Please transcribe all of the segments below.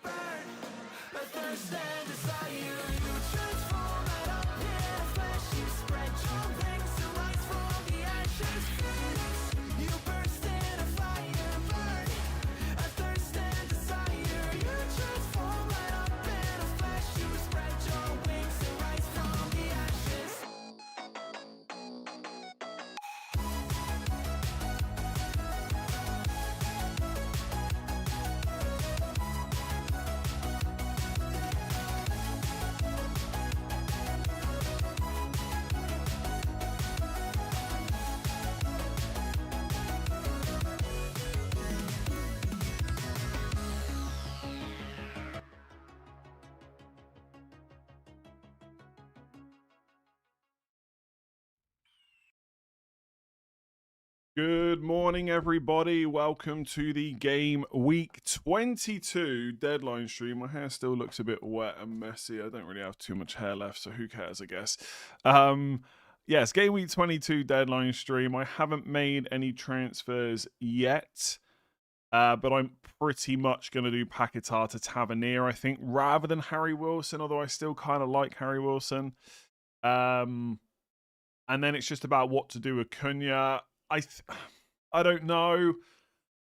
burn. A thirst and desire, you transform out of pure flesh. You spread your wings to rise from the ashes. Phoenix, you burst in a fire, burn. A thirst and desire, you transform right up in a flesh. You spread your wings to rise from the ashes. Good morning, everybody. Welcome to the Game Week 22 deadline stream. My hair still looks a bit wet and messy. I don't really have too much hair left, so who cares, I guess. Yes, Game Week 22 deadline stream. I haven't made any transfers yet, but I'm pretty much going to do Paquetá to Tavernier, I think, rather than Harry Wilson, although I still kind of like Harry Wilson. And then it's just about what to do with Cunha. I don't know.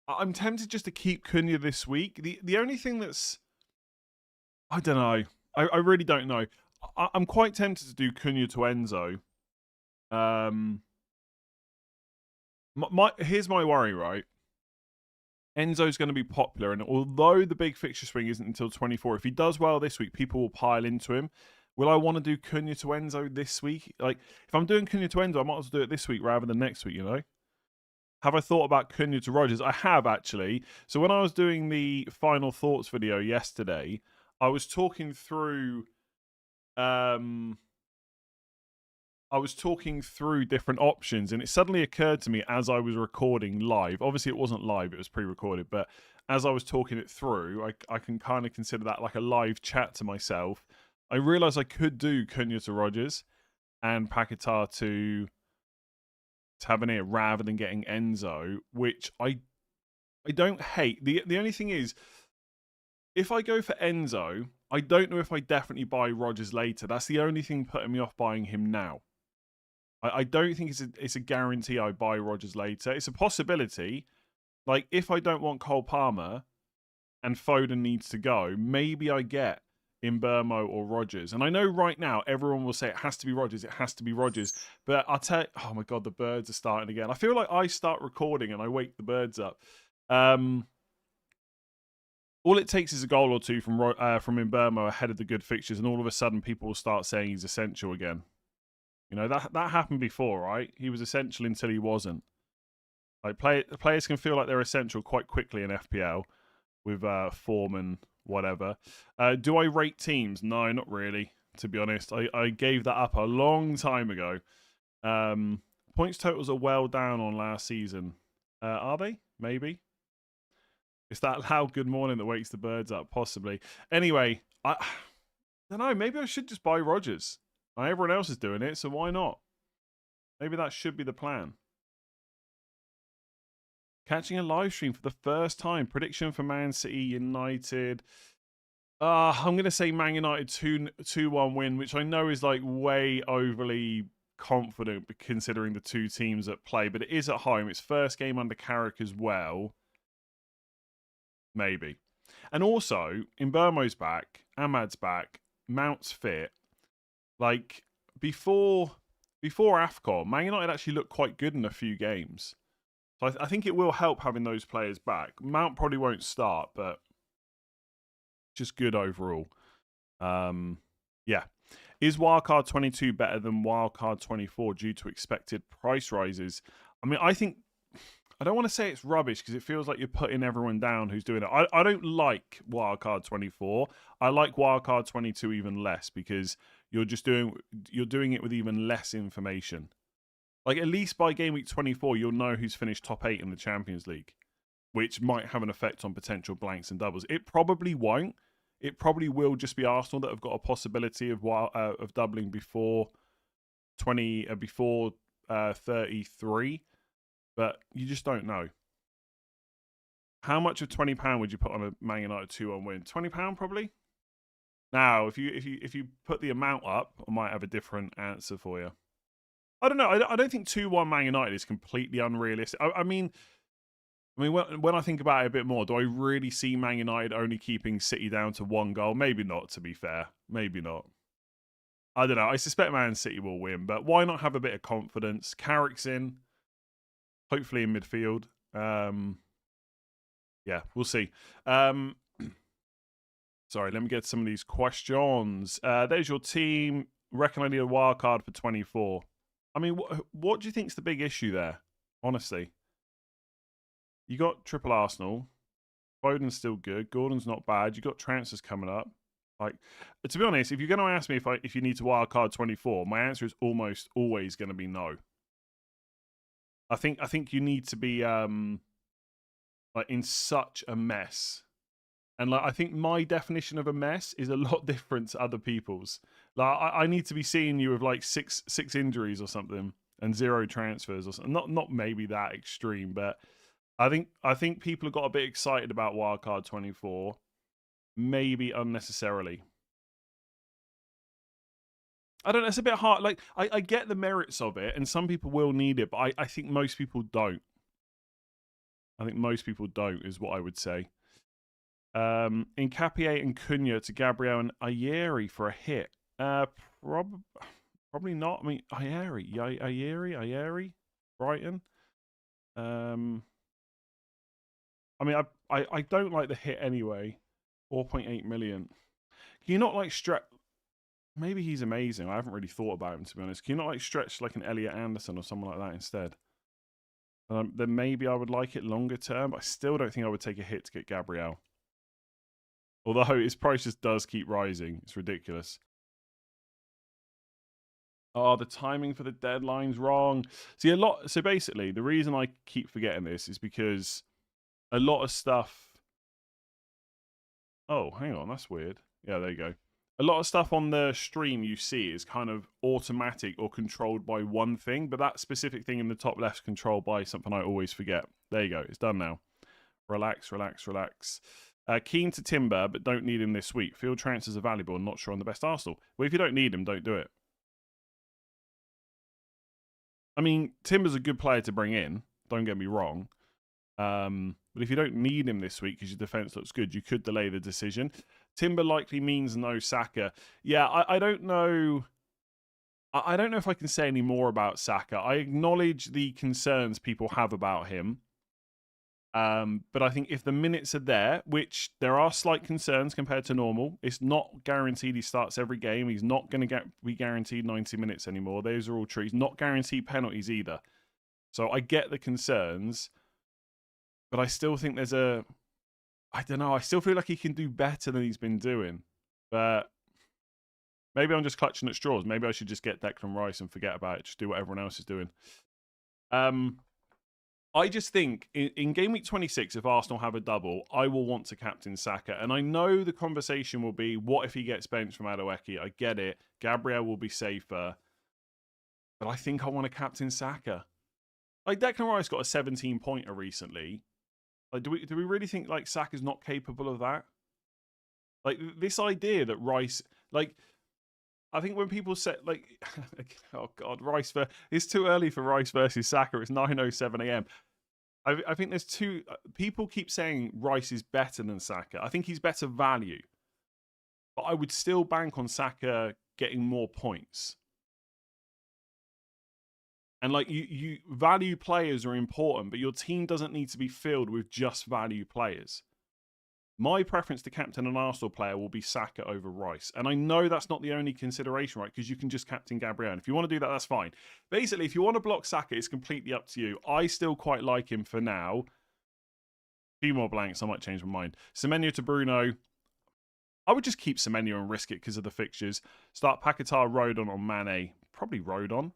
I'm tempted just to keep Cunha this week. The only thing that's... I don't know. I really don't know. I'm quite tempted to do Cunha to Enzo. Here's my worry, right? Enzo's going to be popular, and although the big fixture swing isn't until 24, if he does well this week, people will pile into him. Will I want to do Cunha to Enzo this week? Like, if I'm doing Cunha to Enzo, I might as well do it this week rather than next week, you know? Have I thought about Cunha to Rodgers? I have, actually. So when I was doing the final thoughts video yesterday, I was talking through different options, and it suddenly occurred to me as I was recording live. Obviously, it wasn't live, it was pre-recorded, but as I was talking it through, I can kind of consider that like a live chat to myself. I realised I could do Cunha to Rodgers and Paquetá to Tavernier rather than getting Enzo, which I don't hate. The only thing is, if I go for Enzo, I don't know if I definitely buy Rodgers later. That's the only thing putting me off buying him now. I don't think it's a guarantee I buy Rodgers later. It's a possibility. Like, if I don't want Cole Palmer and Foden needs to go, maybe I get Mbeumo or Rodgers. And I know right now everyone will say it has to be Rodgers, it has to be Rodgers. But I'll tell you, oh my God, the birds are starting again. I feel like I start recording and I wake the birds up. All it takes is a goal or two from Mbeumo ahead of the good fixtures, and all of a sudden people will start saying he's essential again. You know, that happened before, right? He was essential until he wasn't. Like, players can feel like they're essential quite quickly in FPL with form and whatever. Do I rate teams? No, not really, to be honest. I gave that up a long time ago. Points totals are well down on last season. Are they? Maybe. It's that loud good morning that wakes the birds up, possibly. Anyway, I don't know. Maybe I should just buy Rodgers. Everyone else is doing it, so why not? Maybe that should be the plan. Catching a live stream for the first time. Prediction for Man City United. I'm going to say Man United 2-1 win, which I know is like way overly confident considering the two teams at play, but it is at home. It's first game under Carrick as well. Maybe. And also, Mbeumo's back, Ahmad's back, Mount's fit. Like, before AFCON, Man United actually looked quite good in a few games. So I think it will help having those players back. Mount probably won't start, but just good overall. Yeah. Is Wildcard 22 better than Wildcard 24 due to expected price rises? I mean, I don't want to say it's rubbish because it feels like you're putting everyone down who's doing it. I don't like Wildcard 24. I like Wildcard 22 even less because you're doing it with even less information. Like, at least by game week 24, you'll know who's finished top 8 in the Champions League, which might have an effect on potential blanks and doubles. It probably won't. It probably will just be Arsenal that have got a possibility of doubling before 33, but you just don't know. How much of £20 would you put on a Man United 2-1 win? £20 probably. Now, if you put the amount up, I might have a different answer for you. I don't know. I don't think 2-1 Man United is completely unrealistic. I mean, when I think about it a bit more, do I really see Man United only keeping City down to 1 goal? Maybe not, to be fair. Maybe not. I don't know. I suspect Man City will win, but why not have a bit of confidence? Carrick's in, hopefully in midfield. Yeah, we'll see. Sorry, let me get some of these questions. There's your team. Reckon I need a wild card for 24. I mean, what do you think's the big issue there? Honestly, you got triple Arsenal. Foden's still good. Gordon's not bad. You got transfers coming up. Like, to be honest, if you're going to ask me if you need to wild card 24, my answer is almost always going to be no. I think you need to be like in such a mess. And like, I think my definition of a mess is a lot different to other people's. Like, I need to be seeing you with like six injuries or something and 0 transfers or something. Not maybe that extreme, but I think people have got a bit excited about wildcard 24, maybe unnecessarily. I don't know. It's a bit hard. Like, I get the merits of it, and some people will need it, but I think most people don't. I think most people don't, is what I would say. Incapié and Cunha to Gabriel and Ayeri for a hit. Probably not. I mean, Ayeri, Brighton. I mean, I don't like the hit anyway. 4.8 million. Can you not like stretch? Maybe he's amazing. I haven't really thought about him, to be honest. Can you not like stretch like an Elliot Anderson or someone like that instead? Then maybe I would like it longer term. But I still don't think I would take a hit to get Gabriel. Although his price just does keep rising. It's ridiculous. Oh, the timing for the deadline's wrong. See, so basically, the reason I keep forgetting this is because a lot of stuff... Oh, hang on. That's weird. Yeah, there you go. A lot of stuff on the stream you see is kind of automatic or controlled by one thing, but that specific thing in the top left is controlled by something I always forget. There you go. It's done now. Relax, relax, relax. Keen to Timber, but don't need him this week. Field transfers are valuable and not sure on the best Arsenal. Well, if you don't need him, don't do it. I mean, Timber's a good player to bring in. Don't get me wrong. But if you don't need him this week because your defence looks good, you could delay the decision. Timber likely means no Saka. Yeah, I don't know. I don't know if I can say any more about Saka. I acknowledge the concerns people have about him. But I think if the minutes are there, which there are slight concerns compared to normal, it's not guaranteed he starts every game. He's not going to be guaranteed 90 minutes anymore. Those are all true. He's not guaranteed penalties either. So I get the concerns, but I still think there's I don't know. I still feel like he can do better than he's been doing. But maybe I'm just clutching at straws. Maybe I should just get Declan Rice and forget about it. Just do what everyone else is doing. I just think in game week 26, if Arsenal have a double, I will want to captain Saka. And I know the conversation will be, what if he gets benched from Madueke? I get it. Gabriel will be safer. But I think I want to captain Saka. Like, Declan Rice got a 17-pointer recently. Like, do we really think like Saka's not capable of that? Like, this idea that Rice, like, I think when people say, like, oh God, it's too early for Rice versus Saka. It's 9:07 a.m. I think there's two, people keep saying Rice is better than Saka. I think he's better value. But I would still bank on Saka getting more points. And like, you value players are important, but your team doesn't need to be filled with just value players. My preference to captain an Arsenal player will be Saka over Rice. And I know that's not the only consideration, right? Because you can just captain Gabriel. And if you want to do that, that's fine. Basically, if you want to block Saka, it's completely up to you. I still quite like him for now. A few more blanks, I might change my mind. Semenyo to Bruno. I would just keep Semenyo and risk it because of the fixtures. Start Paquetá, Rodon on Mane. Probably Rodon.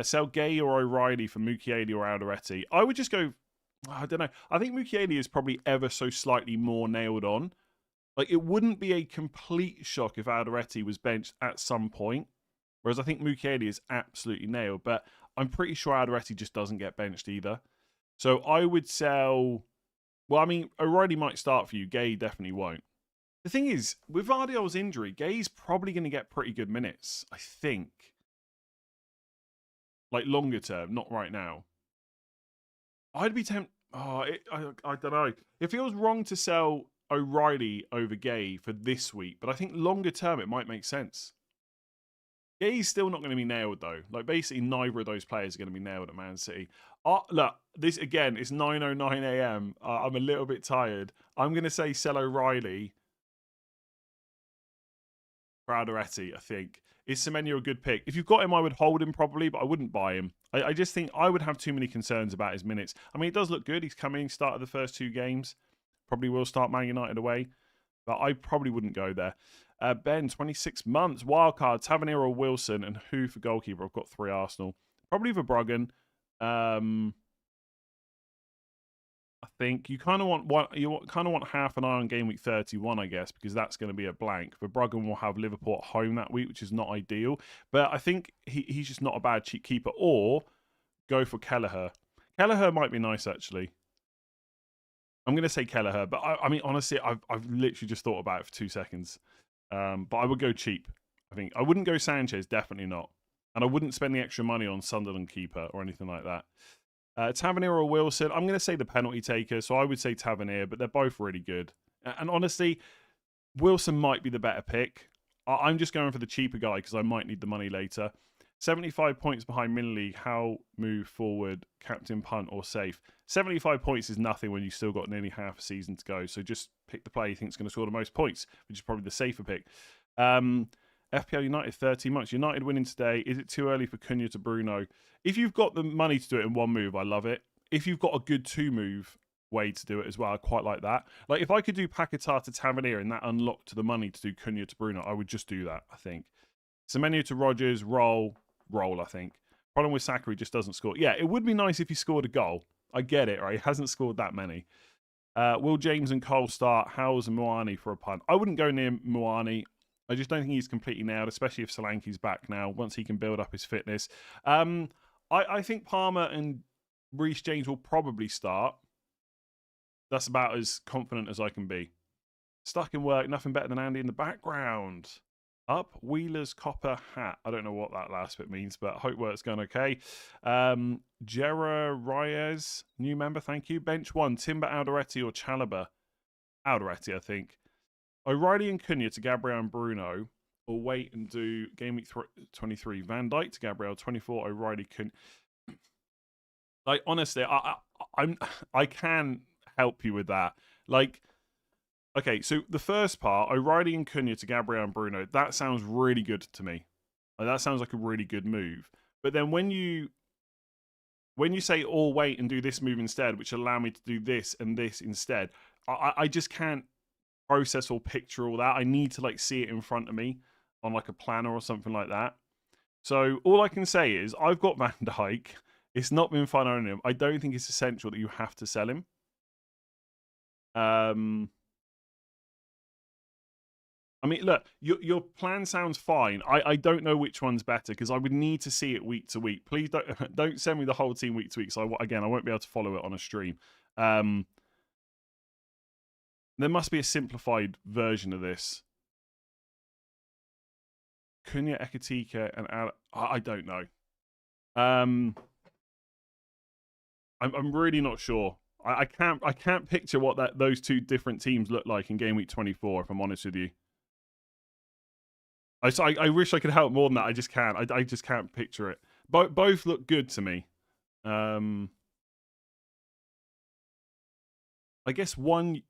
Sell Gay or O'Reilly for Mukiele or Alderete. I would just go... I don't know. I think Mukiele is probably ever so slightly more nailed on. Like, it wouldn't be a complete shock if Alderete was benched at some point. Whereas I think Mukiele is absolutely nailed. But I'm pretty sure Alderete just doesn't get benched either. So I would sell Well, I mean, O'Reilly might start for you. Gay definitely won't. The thing is, with Vardiol's injury, Gay's probably going to get pretty good minutes, I think. Like longer term, not right now. I'd be tempted. Oh, I don't know. It feels wrong to sell O'Reilly over Gay for this week, but I think longer term it might make sense. Gay's still not going to be nailed though. Like basically, neither of those players are going to be nailed at Man City. Look, this again. It's 9:09 a.m. I'm a little bit tired. I'm going to say sell O'Reilly. Alderete, I think. Is Semenyo a good pick? If you've got him, I would hold him probably, but I wouldn't buy him. I just think I would have too many concerns about his minutes. I mean, it does look good. He's coming, started the first 2 games. Probably will start Man United away, but I probably wouldn't go there. Ben, 26 months. Wildcard, Tavernier or Wilson, and who for goalkeeper? I've got 3 Arsenal. Probably Verbruggen. I think you kind of want half an eye on game week 31, I guess, because that's going to be a blank. Verbruggen will have Liverpool at home that week, which is not ideal. But I think he's just not a bad cheap keeper. Or go for Kelleher. Kelleher might be nice, actually. I'm going to say Kelleher, but I mean, honestly, I've literally just thought about it for 2 seconds. But I would go cheap. I think I wouldn't go Sanchez, definitely not, and I wouldn't spend the extra money on Sunderland keeper or anything like that. Tavernier or Wilson, I'm going to say the penalty taker, so I would say Tavernier, but they're both really good. And honestly, Wilson might be the better pick. I'm just going for the cheaper guy because I might need the money later. 75 points behind Minley. How move forward, captain, punt, or safe? 75 points is nothing when you've still got nearly half a season to go. So just pick the player you think is going to score the most points, which is probably the safer pick. FPL United, 30 months. United winning today. Is it too early for Cunha to Bruno? If you've got the money to do it in one move, I love it. If you've got a good 2-move way to do it as well, I quite like that. Like if I could do Paquetá to Tavernier and that unlocked the money to do Cunha to Bruno, I would just do that, I think. Semenyo to Rodgers, roll, I think. Problem with Saka, he just doesn't score. Yeah, it would be nice if he scored a goal. I get it, right? He hasn't scored that many. Will James and Cole start? Howes and Moani for a punt? I wouldn't go near Moani. I just don't think he's completely nailed, especially if Solanke's back now, once he can build up his fitness. I think Palmer and Reece James will probably start. That's about as confident as I can be. Stuck in work, nothing better than Andy in the background. Up, Wheeler's copper hat. I don't know what that last bit means, but hope work's going okay. Jera Reyes, new member, thank you. Bench 1, Timber, Alderete or Chalobah? Alderete, I think. O'Reilly and Cunha to Gabriel and Bruno, or wait and do game week 23. Van Dijk to Gabriel, 24. O'Reilly, Cunha. Like honestly, I can help you with that. Like, okay, so the first part, O'Reilly and Cunha to Gabriel and Bruno, that sounds really good to me. Like, that sounds like a really good move. But then when you say, "Or wait and do this move instead," which allow me to do this and this instead, I just can't process or picture all that. I need to like see it in front of me on like a planner or something like that. So all I can say is I've got Van Dijk. It's not been fun owning him. I don't think it's essential that you have to sell him. I mean, look, your plan sounds fine. I don't know which one's better because I would need to see it week to week. Please don't send me the whole team week to week. So I won't be able to follow it on a stream. There must be a simplified version of this. Cunha, Ekatika, and I don't know. I'm really not sure. I can't picture what those 2 different teams look like in game week 24. If I'm honest with you, I wish I could help more than that. I just can't. I just can't picture it. Both look good to me. I guess one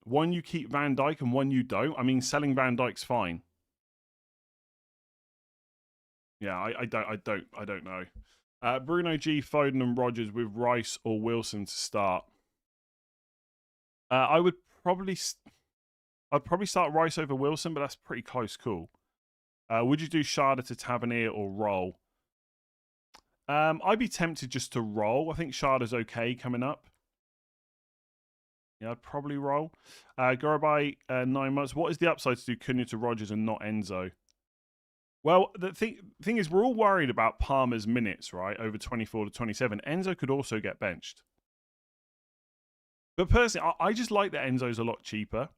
you keep Van Dijk and one you don't. I mean, selling Van Dijk's fine. Yeah, I don't know. Bruno G, Foden and Rodgers with Rice or Wilson to start. I'd probably start Rice over Wilson, but that's pretty close call. Would you do Sharda to Tavernier or roll? I'd be tempted just to roll. I think Sharda's okay coming up. Yeah, I'd probably roll. Garabai, 9 months. What is the upside to do Cunha to Rodgers and not Enzo? Well, the thing is, we're all worried about Palmer's minutes, right? Over 24 to 27. Enzo could also get benched. But personally, I just like that Enzo's a lot cheaper.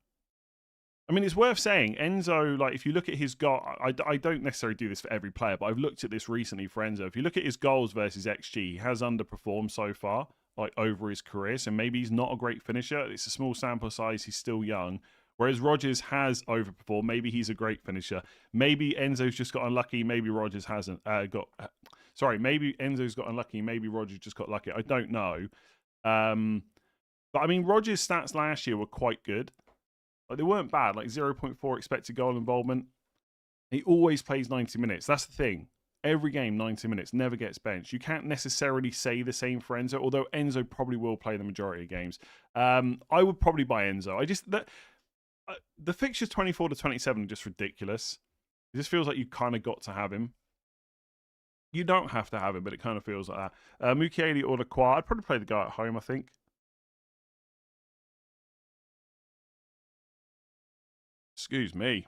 I mean, it's worth saying, Enzo, like, if you look at his goal, I don't necessarily do this for every player, but I've looked at this recently for Enzo. If you look at his goals versus XG, he has underperformed so far, like, over his career. So maybe he's not a great finisher. It's a small sample size. He's still young. Whereas Rodgers has overperformed. Maybe he's a great finisher. Maybe Enzo's just got unlucky. Maybe Rodgers hasn't maybe Enzo's got unlucky. Maybe Rodgers just got lucky. I don't know. But I mean, Rodgers' stats last year were quite good. Like, they weren't bad, like 0.4 expected goal involvement. He always plays 90 minutes. That's the thing. Every game, 90 minutes, never gets benched. You can't necessarily say the same for Enzo, although Enzo probably will play the majority of games. I would probably buy Enzo. The fixtures 24 to 27 are just ridiculous. It just feels like you kind of got to have him. You don't have to have him, but it kind of feels like that. Mukiele or Lacroix, I'd probably play the guy at home, I think. Excuse me.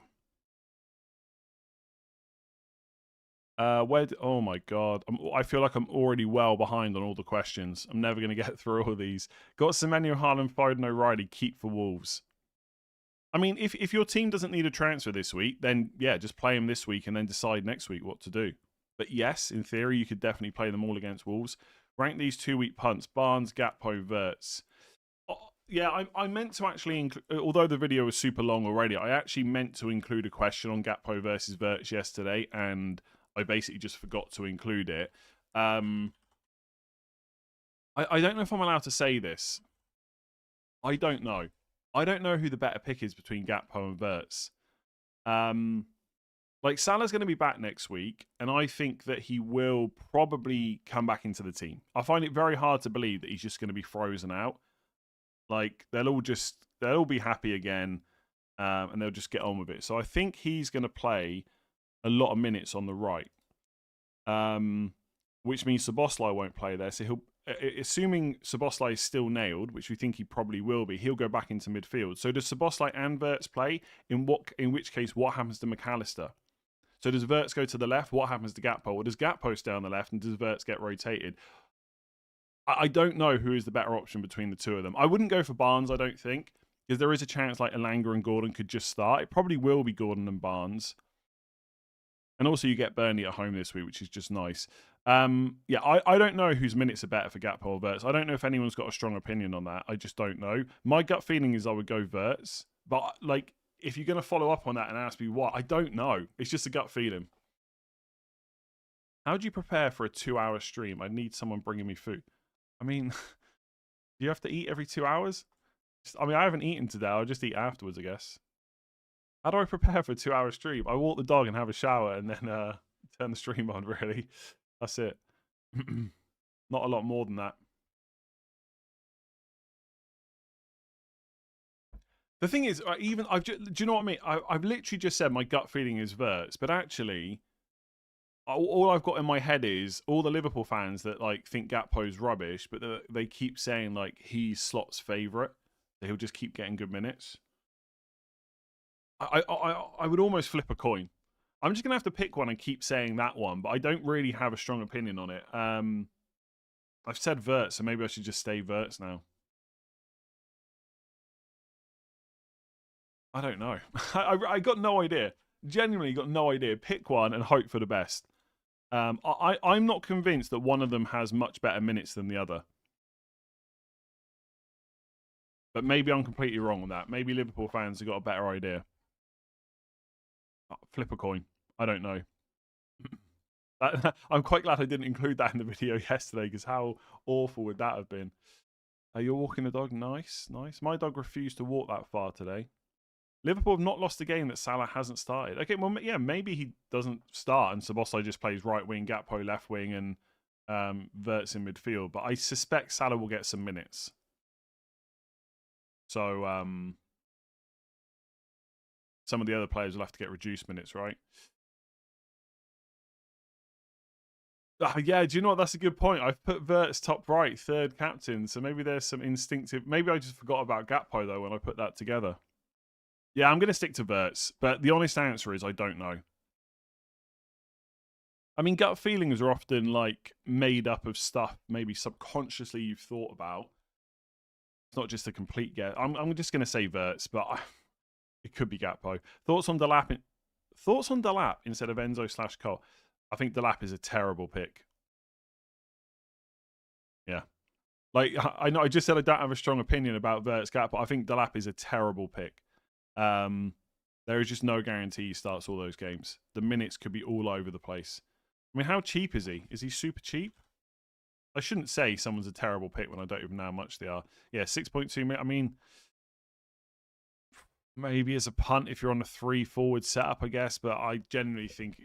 Oh my god, I feel like I'm already well behind on all the questions. I'm never going to get through all of these. Got Semenyo, Haaland, Foden, O'Reilly, keep for Wolves. I mean, if your team doesn't need a transfer this week, then yeah, just play him this week and then decide next week what to do. But yes, in theory, you could definitely play them all against Wolves. Rank these 2-week punts: Barnes, Gakpo, Wirtz. Yeah, I meant to actually, although the video was super long already, I actually meant to include a question on Gakpo versus Wirtz yesterday, and I basically just forgot to include it. I don't know if I'm allowed to say this. I don't know. I don't know who the better pick is between Gakpo and Wirtz. Like, Salah's going to be back next week, and I think that he will probably come back into the team. I find it very hard to believe that he's just going to be frozen out. Like, they'll all be happy again, and they'll just get on with it. So I think he's going to play a lot of minutes on the right, which means Szoboszlai won't play there. So he'll, assuming Szoboszlai is still nailed, which we think he probably will be, he'll go back into midfield. So does Szoboszlai and Wirtz play? In which case, what happens to McAllister? So does Wirtz go to the left? What happens to Gakpo? Or does Gakpo stay on the left, and does Wirtz get rotated? I don't know who is the better option between the two of them. I wouldn't go for Barnes, I don't think, because there is a chance like Elanga and Gordon could just start. It probably will be Gordon and Barnes. And also you get Burnley at home this week, which is just nice. Yeah, I don't know whose minutes are better for Gakpo or Wirtz. I don't know if anyone's got a strong opinion on that. I just don't know. My gut feeling is I would go Wirtz. But, like, if you're going to follow up on that and ask me what, I don't know. It's just a gut feeling. How do you prepare for a 2-hour stream? I need someone bringing me food. I mean, do you have to eat every 2 hours? I mean, I haven't eaten today. I'll just eat afterwards, I guess. How do I prepare for a 2-hour stream? I walk the dog and have a shower and then turn the stream on, really. That's it. Not a lot more than that. The thing is, do you know what I mean? I've literally just said my gut feeling is Wirtz, but actually, all I've got in my head is all the Liverpool fans that like think Gakpo's rubbish, but they keep saying like he's Slot's favourite, that he'll just keep getting good minutes. I would almost flip a coin. I'm just gonna have to pick one and keep saying that one, but I don't really have a strong opinion on it. I've said Wirtz, so maybe I should just stay Wirtz now. I don't know. I got no idea. Genuinely got no idea. Pick one and hope for the best. I'm not convinced that one of them has much better minutes than the other. But maybe I'm completely wrong on that. Maybe Liverpool fans have got a better idea. Flip a coin. I don't know. I'm quite glad I didn't include that in the video yesterday, because how awful would that have been? You're walking the dog? Nice, nice. My dog refused to walk that far today. Liverpool have not lost a game that Salah hasn't started. Okay, well, yeah, maybe he doesn't start and Szoboszlai just plays right wing, Gakpo left wing, and Wirtz in midfield. But I suspect Salah will get some minutes. So some of the other players will have to get reduced minutes, right? Yeah, do you know what? That's a good point. I've put Wirtz top right, third captain. So maybe there's some instinctive... Maybe I just forgot about Gakpo, though, when I put that together. Yeah, I'm going to stick to Wirtz, but the honest answer is I don't know. I mean, gut feelings are often like made up of stuff maybe subconsciously you've thought about. It's not just a complete guess. I'm just going to say Verts, but it could be Gakpo. Thoughts on Delap? Thoughts on Delap instead of Enzo/Cole? I think Delap is a terrible pick. Yeah. Like, I know I just said I don't have a strong opinion about Verts Gakpo. I think Delap is a terrible pick. There is just no guarantee he starts all those games. The minutes could be all over the place. I mean, how cheap is he? Is he super cheap? I shouldn't say someone's a terrible pick when I don't even know how much they are. Yeah, 6.2 million. I mean, maybe as a punt if you're on a 3-forward setup, I guess. But I generally think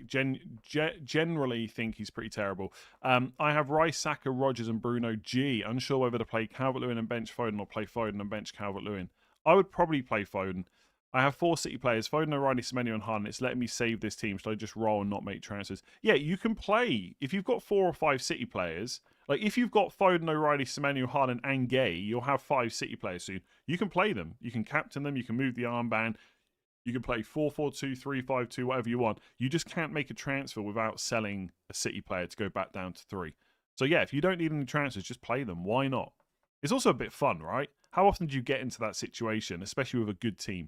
he's pretty terrible. I have Rice, Saka, Rodgers, and Bruno G. Unsure whether to play Calvert-Lewin and bench Foden or play Foden and bench Calvert-Lewin. I would probably play Foden. I have 4 City players, Foden, O'Reilly, Semenyo, and Haaland. It's letting me save this team. Should I just roll and not make transfers? Yeah, you can play. If you've got 4 or 5 City players, like if you've got Foden, O'Reilly, Semenyo, Haaland, and Gay, you'll have 5 City players soon. You can play them. You can captain them. You can move the armband. You can play 4-4-2, 3-5-2, whatever you want. You just can't make a transfer without selling a City player to go back down to 3. So yeah, if you don't need any transfers, just play them. Why not? It's also a bit fun, right? How often do you get into that situation, especially with a good team?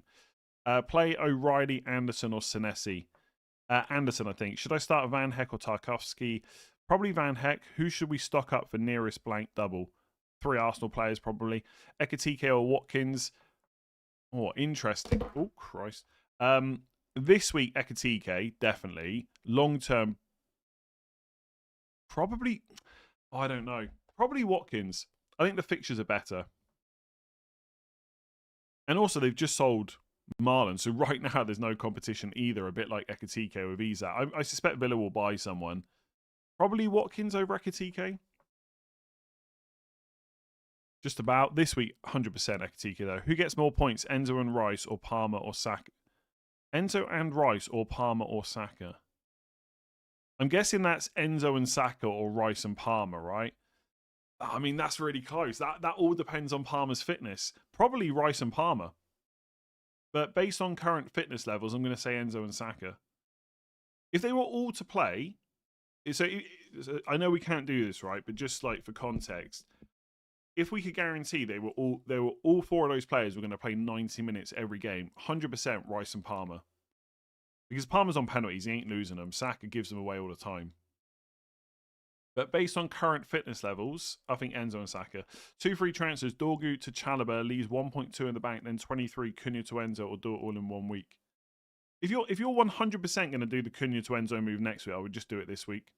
Play O'Reilly, Anderson, or Senesi. Anderson, I think. Should I start Van Heck or Tarkowski? Probably Van Heck. Who should we stock up for nearest blank double? 3 Arsenal players, probably. Ekitike or Watkins. Oh, interesting. Oh, Christ. This week, Ekitike, definitely. Long term, probably, I don't know. Probably Watkins. I think the fixtures are better. And also, they've just sold Marlon, so right now there's no competition either, a bit like Ekitike with Isak. I suspect Villa will buy someone. Probably Watkins over Ekitike. Just about. This week, 100% Ekitike though. Who gets more points, Enzo and Rice or Palmer or Saka? Enzo and Rice or Palmer or Saka? I'm guessing that's Enzo and Saka or Rice and Palmer, right? I mean, that's really close. That all depends on Palmer's fitness. Probably Rice and Palmer. But based on current fitness levels, I'm going to say Enzo and Saka. If they were all to play, so I know we can't do this, right? But just like for context, if we could guarantee they were all 4 of those players were going to play 90 minutes every game, 100% Rice and Palmer. Because Palmer's on penalties, he ain't losing them. Saka gives them away all the time. But based on current fitness levels, I think Enzo and Saka. 2 free transfers, Dorgu to Chalobah, leaves 1.2 in the bank, then 23 Cunha to Enzo, or do it all in 1 week. If you're 100% going to do the Cunha to Enzo move next week, I would just do it this week.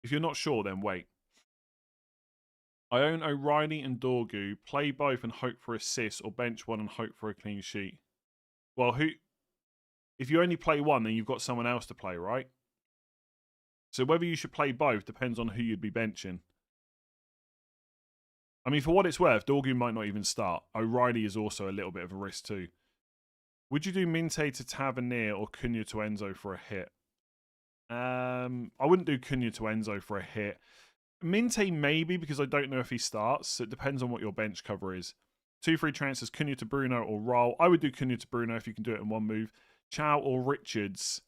If you're not sure, then wait. I own O'Reilly and Dorgu. Play both and hope for assists, or bench one and hope for a clean sheet. Well, if you only play one, then you've got someone else to play, right? So whether you should play both depends on who you'd be benching. I mean, for what it's worth, Dorgu might not even start. O'Reilly is also a little bit of a risk too. Would you do Minte to Tavernier or Cunha to Enzo for a hit? I wouldn't do Cunha to Enzo for a hit. Minte maybe, because I don't know if he starts. So it depends on what your bench cover is. 2 free transfers, Cunha to Bruno or Raul. I would do Cunha to Bruno if you can do it in 1 move. Chow or Richards.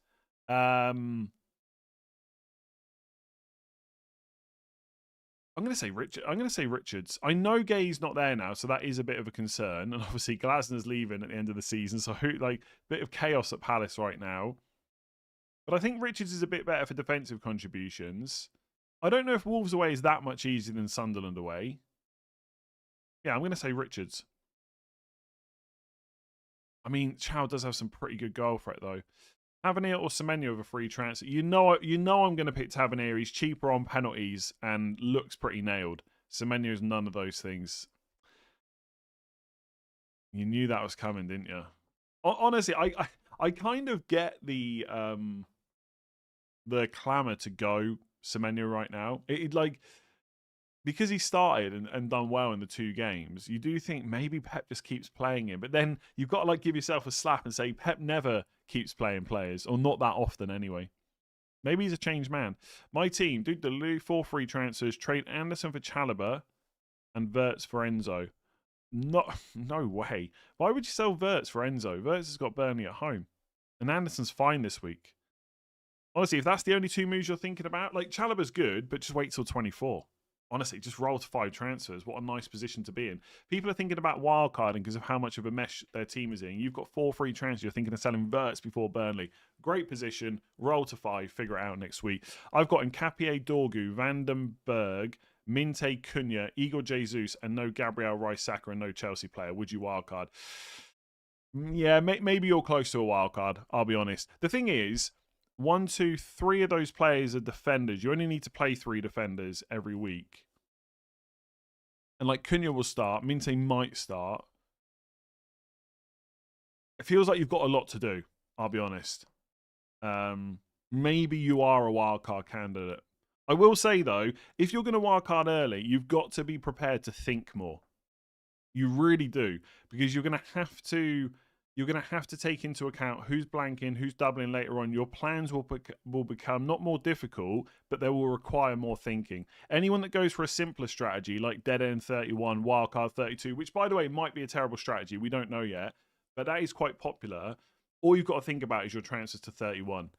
I'm going to say Richards. I know Gay's not there now, so that is a bit of a concern. And obviously Glasner's leaving at the end of the season, so like a bit of chaos at Palace right now. But I think Richards is a bit better for defensive contributions. I don't know if Wolves away is that much easier than Sunderland away. Yeah, I'm going to say Richards. I mean, Chow does have some pretty good goal threat though. Tavernier or Semenyo with a free transfer. You know I'm going to pick Tavernier. He's cheaper on penalties and looks pretty nailed. Semenyo is none of those things. You knew that was coming, didn't you? Honestly, I kind of get the clamour to go Semenyo right now. It like, because he started and done well in the 2 games, you do think maybe Pep just keeps playing him. But then you've got to like give yourself a slap and say Pep never keeps playing players, or not that often anyway. Maybe he's a changed man. My team, do Delu, 4 free transfers, trade Anderson for Chalobah and Verts for Enzo. No way. Why would you sell Verts for Enzo? Verts has got Burnley at home. And Anderson's fine this week. Honestly, if that's the only 2 moves you're thinking about, like Chalobah's good, but just wait till 24. honestly, just roll to 5 transfers. What a nice position to be in. People are thinking about wildcarding because of how much of a mess their team is in. You've got 4 free transfers. You're thinking of selling Verts before Burnley. Great position. Roll to 5. Figure it out next week. I've got Nkapie, Dorgu, Vandenberg, Minte, Cunha, Igor Jesus, and no Gabriel Rice-Saka and no Chelsea player. Would you wildcard? Yeah, maybe you're close to a wildcard. I'll be honest. The thing is, 1, 2, 3 of those players are defenders. You only need to play 3 defenders every week. And like Cunha will start, Minte might start. It feels like you've got a lot to do, I'll be honest. Maybe you are a wildcard candidate. I will say though, if you're going to wildcard early, you've got to be prepared to think more. You really do, because you're going to have to take into account who's blanking, who's doubling later on. Your plans will become not more difficult, but they will require more thinking. Anyone that goes for a simpler strategy like Dead End 31, Wildcard 32, which by the way might be a terrible strategy, we don't know yet, but that is quite popular. All you've got to think about is your transfers to 31.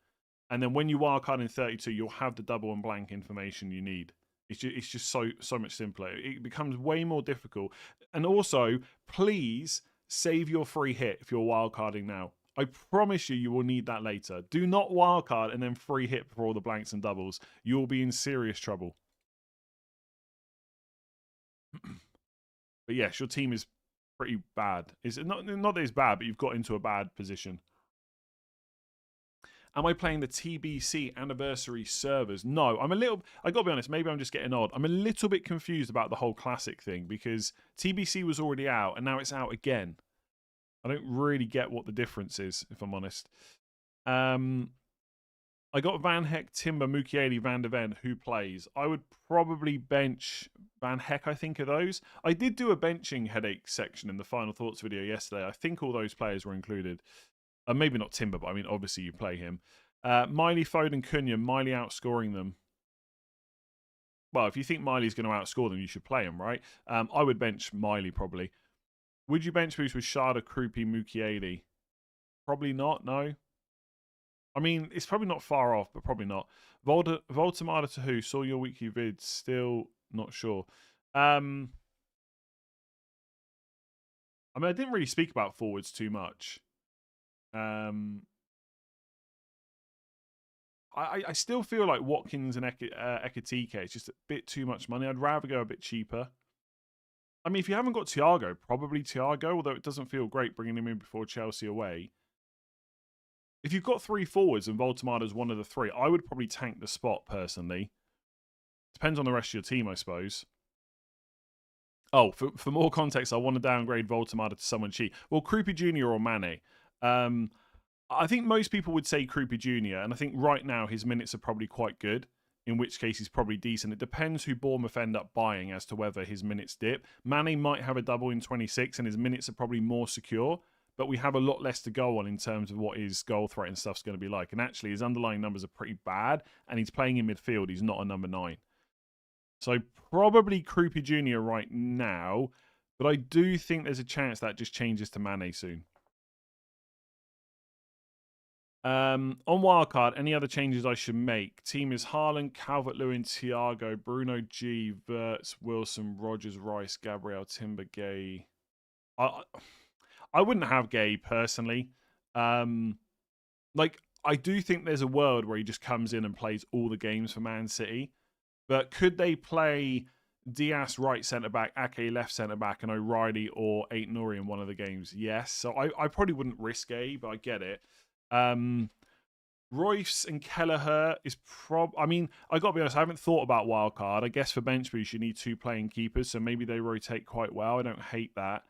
And then when you wildcard in 32, you'll have the double and blank information you need. It's just so much simpler. It becomes way more difficult. And also, please save your free hit if you're wildcarding now. I promise you will need that later. Do not wildcard and then free hit for all the blanks and doubles. You will be in serious trouble. But yes, your team is pretty bad. It's not that it's bad, but you've got into a bad position. Am I playing the TBC anniversary servers? No, I got to be honest, maybe I'm just getting odd. I'm a little bit confused about the whole classic thing because TBC was already out and now it's out again. I don't really get what the difference is, if I'm honest. I got Van Heck, Timber, Mukiele, Van de Ven. Who plays? I would probably bench Van Heck, I think, of those. I did do a benching headache section in the Final Thoughts video yesterday. I think all those players were included. Maybe not Timber, but I mean, obviously you play him. Miley, Foden, Cunha, Miley outscoring them. Well, if you think Miley's going to outscore them, you should play him, right? I would bench Miley probably. Would you bench boost with Sharda, Krupi, Mukiele? Probably not, no. I mean, it's probably not far off, but probably not. Voltamada to who? Saw your weekly vid, still not sure. I mean, I didn't really speak about forwards too much. I still feel like Watkins and Ekatike is just a bit too much money. I'd rather go a bit cheaper. I mean, if you haven't got Thiago, probably Thiago, although it doesn't feel great bringing him in before Chelsea away. If you've got 3 forwards and Voltamada's one of the 3, I would probably tank the spot, personally. Depends on the rest of your team, I suppose. Oh, for more context, I want to downgrade Voltamada to someone cheap. Well, Krupi Jr. or Mane. I think most people would say Krupi Jr., and I think right now his minutes are probably quite good, in which case he's probably decent. It depends who Bournemouth end up buying as to whether his minutes dip. Mane might have a double in 26, and his minutes are probably more secure, but we have a lot less to go on in terms of what his goal threat and stuff's going to be like. And actually, his underlying numbers are pretty bad, and he's playing in midfield. He's not a number 9. So probably Krupi Jr. right now, but I do think there's a chance that just changes to Mane soon. On wildcard, any other changes I should make? Team is Haaland, Calvert-Lewin, Thiago, Bruno G, Verts, Wilson, Rogers, Rice, Gabriel, Timber, Gay. I wouldn't have Gay personally. Like, I do think there's a world where he just comes in and plays all the games for Man City. But could they play Diaz right centre-back, Ake left centre-back, and O'Reilly or Ait-Nouri in one of the games? Yes. So I probably wouldn't risk Gay, but I get it. Royce and Kelleher is I mean, I got to be honest, I haven't thought about wildcard. I guess for bench boost, you need 2 playing keepers, so maybe they rotate quite well. I don't hate that.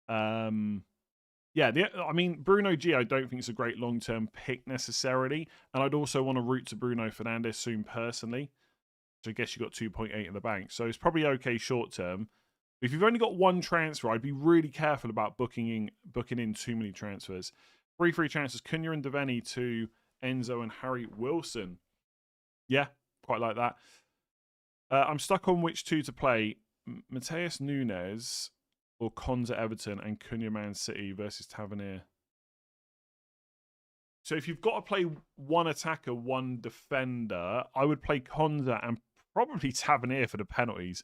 Yeah, I mean, Bruno G, I don't think it's a great long-term pick necessarily, and I'd also want to root to Bruno Fernandes soon personally. So I guess you got 2.8 in the bank, so it's probably okay short-term. If you've only got 1 transfer, I'd be really careful about booking in too many transfers. 3 free transfers, Cunha and Devaney to Enzo and Harry Wilson. Yeah, quite like that. I'm stuck on which 2 to play. Mateus Nunes or Konza Everton and Cunha Man City versus Tavernier. So if you've got to play 1 attacker, 1 defender, I would play Konza and Probably Tavernier for the penalties.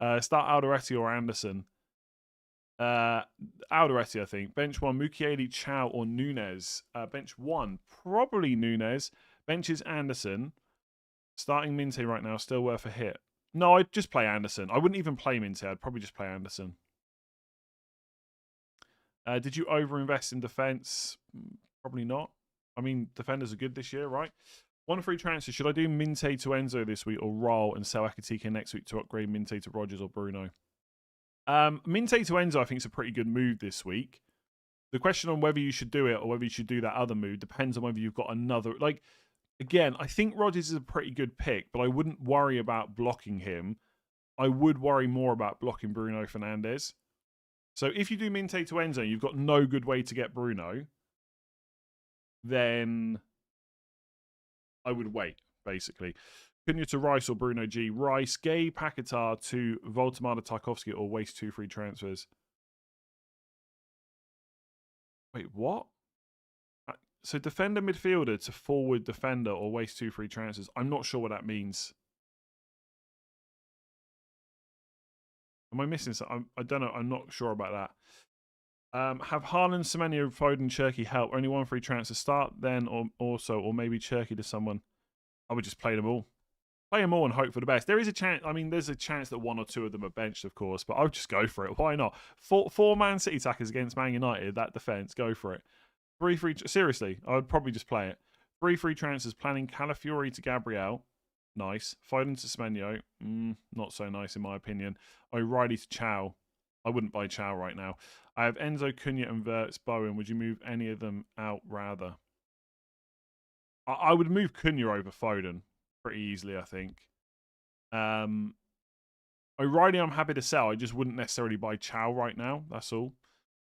Start Alderete or Anderson. Alderete, I think. Bench 1, Mukiele, Chow, or Nunes. Bench 1, probably Nunes. Benches Anderson. Starting Minte right now, still worth a hit. No, I'd just play Anderson. I wouldn't even play Minte. I'd probably just play Anderson. Did you overinvest in defense? Probably not. I mean, defenders are good this year, right? 1 free transfer. Should I do Minte to Enzo this week or roll and sell Ekitike next week to upgrade Minte to Rodgers or Bruno? Minte to Enzo, I think, is a pretty good move this week. The question on whether you should do it or whether you should do that other move depends on whether you've got another. Like, again, I think Rodgers is a pretty good pick, but I wouldn't worry about blocking him. I would worry more about blocking Bruno Fernandes. So if you do Minte to Enzo, you've got no good way to get Bruno, then I would wait, basically. Cunha to Rice or Bruno G. Rice, Gay, Paquetá to Voltemada, Tarkovsky, or waste 2 free transfers. Wait, what? So defender midfielder to forward defender or waste 2 free transfers. I'm not sure what that means. Am I missing something? I don't know. I'm not sure about that. Have Haaland, Semenyo, Foden, Cherky help? Only 1 free transfer start then, or maybe Cherky to someone. I would just play them all. Play them all and hope for the best. There is a chance. I mean, there's a chance that 1 or 2 of them are benched, of course, but I would just go for it. Why not? Four Man City attackers against Man United. That defense, go for it. 3 free. Seriously, I would probably just play it. 3 free transfers. Planning Calafiori to Gabriel. Nice. Foden to Semenyo. Not so nice in my opinion. O'Reilly to Chow. I wouldn't buy Chow right now. I have Enzo, Cunha, and Wirtz, Bowen. Would you move any of them out rather? I would move Cunha over Foden pretty easily, I think. O'Reilly, I'm happy to sell. I just wouldn't necessarily buy Chow right now. That's all.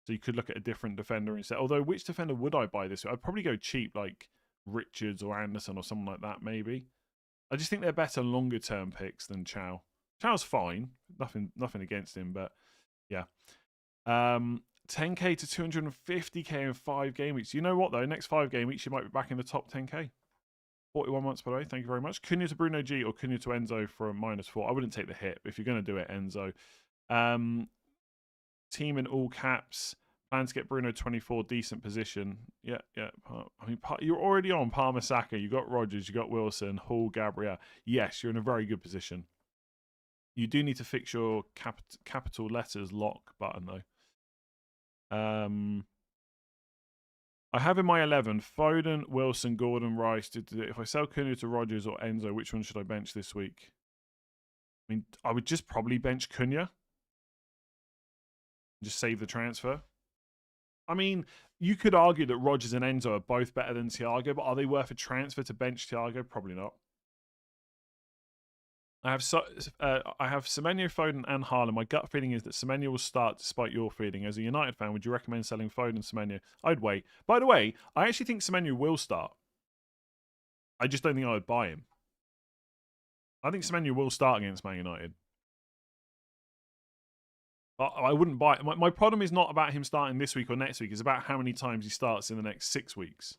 So you could look at a different defender instead. Although, which defender would I buy this week? I'd probably go cheap, like Richards or Anderson or something like that, maybe. I just think they're better longer term picks than Chow. Chow's fine. Nothing against him, but yeah. 10k to 250k in 5 game weeks. You know what though? Next 5 game weeks, you might be back in the top 10k. 41 months per day. Thank you very much. Cunha to Bruno G or Cunha to Enzo for a -4. I wouldn't take the hit. If you're going to do it, Enzo. Team in all caps. Plan to get Bruno 24. Decent position. Yeah. I mean, you're already on Palmer, Saka. You got Rodgers. You got Wilson, Hall, Gabriel. Yes, you're in a very good position. You do need to fix your capital letters lock button though. I have in my 11 Foden, Wilson, Gordon, Rice. If I sell Cunha to Rodgers or Enzo, which one should I bench this week? I mean, I would just probably bench Cunha. Just save the transfer. I mean, you could argue that Rodgers and Enzo are both better than Thiago, but are they worth a transfer to bench Thiago? Probably not. I have Semenyo, Foden, and Haaland. My gut feeling is that Semenyo will start despite your feeling. As a United fan, would you recommend selling Foden, Semenyo? I'd wait. By the way, I actually think Semenyo will start. I just don't think I would buy him. I think Semenyo will start against Man United. I wouldn't buy it. My problem is not about him starting this week or next week. It's about how many times he starts in the next 6 weeks.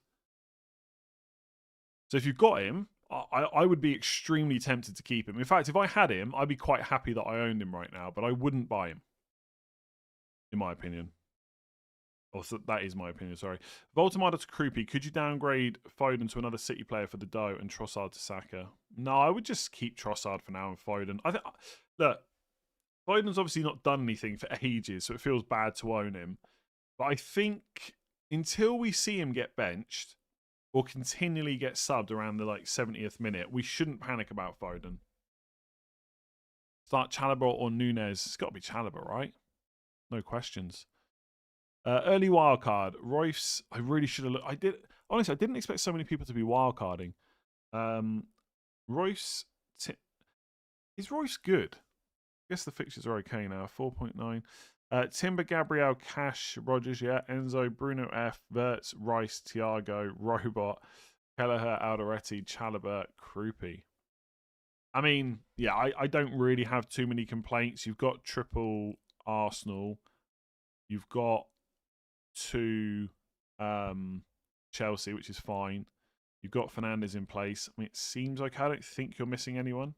So if you've got him, I would be extremely tempted to keep him. In fact, if I had him, I'd be quite happy that I owned him right now, but I wouldn't buy him, in my opinion. Also, that is my opinion, sorry. Voltemada to Krupi. Could you downgrade Foden to another City player for the dough and Trossard to Saka? No, I would just keep Trossard for now and Foden. I think, look, Foden's obviously not done anything for ages, so it feels bad to own him. But I think until we see him get benched or continually get subbed around the 70th minute, we shouldn't panic about Foden. Start Chalobah or Nunes. It's got to be Chalobah, right? No questions. Early wildcard. Royce, I really should have looked. Honestly, I didn't expect so many people to be wildcarding. Royce, is Royce good? I guess the fixtures are okay now. 4.9. Timber, Gabriel, Cash, Rodgers, yeah. Enzo, Bruno F, Wirtz, Rice, Thiago, Robot, Kelleher, Alderete, Chalobah, Krupi. I mean, yeah, I don't really have too many complaints. You've got triple Arsenal. You've got 2 Chelsea, which is fine. You've got Fernandes in place. I mean, it seems like I don't think you're missing anyone.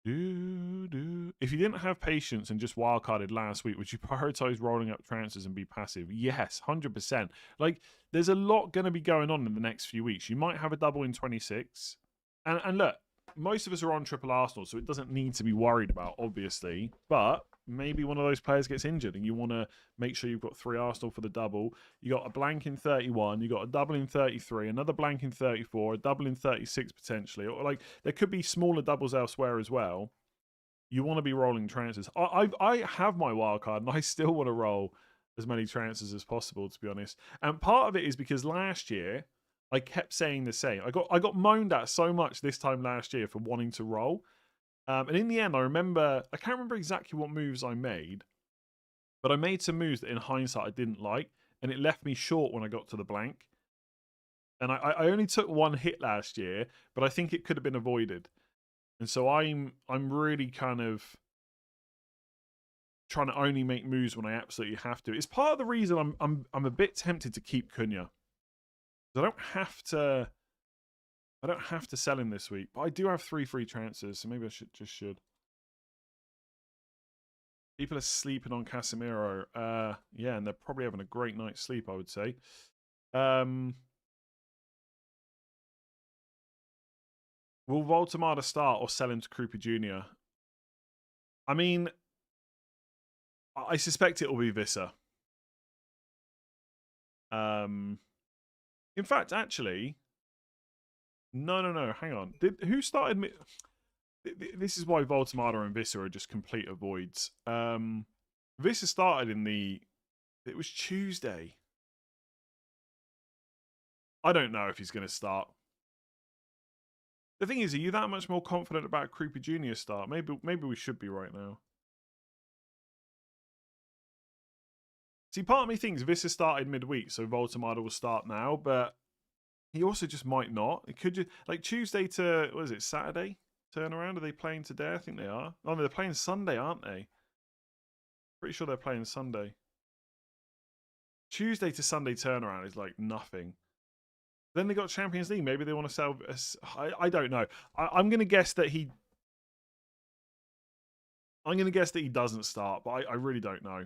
If you didn't have patience and just wildcarded last week, would you prioritize rolling up transfers and be passive? Yes, 100%. Like, there's a lot going to be going on in the next few weeks. You might have a double in 26. And look, most of us are on triple Arsenal, so it doesn't need to be worried about, obviously. But maybe one of those players gets injured and you want to make sure you've got 3 Arsenal for the double. You got a blank in 31, you got a double in 33, another blank in 34, a double in 36 potentially. Or like there could be smaller doubles elsewhere as well. You want to be rolling transfers. I have my wild card and I still want to roll as many transfers as possible, to be honest. And part of it is because last year I kept saying the same. I got moaned at so much this time last year for wanting to roll. And in the end, I can't remember exactly what moves I made, but I made some moves that in hindsight I didn't like, and it left me short when I got to the blank. And I only took one hit last year, but I think it could have been avoided. And so I'm really kind of trying to only make moves when I absolutely have to. It's part of the reason I'm a bit tempted to keep Cunha. I don't have to sell him this week, but I do have 3 free transfers, so maybe I should. People are sleeping on Casemiro. Yeah, and they're probably having a great night's sleep, I would say. Will Voltemada start or sell him to Krupa Jr.? I mean, I suspect it will be Visser. In fact, actually, no. Hang on. Who started me? This is why Voltemada and Visser are just complete avoids. Visser started in the. It was Tuesday. I don't know if he's going to start. The thing is, are you that much more confident about Krupa Jr. start? Maybe we should be right now. See, part of me thinks Visser started midweek, so Voltemada will start now, but he also just might not. It could just like Tuesday to what is it, Saturday turnaround? Are they playing today? I think they are. Oh, they're playing Sunday, aren't they? Pretty sure they're playing Sunday. Tuesday to Sunday turnaround is like nothing. Then they got Champions League. Maybe they want to sell. I don't know. I'm going to guess that he. I'm going to guess that he doesn't start, but I really don't know.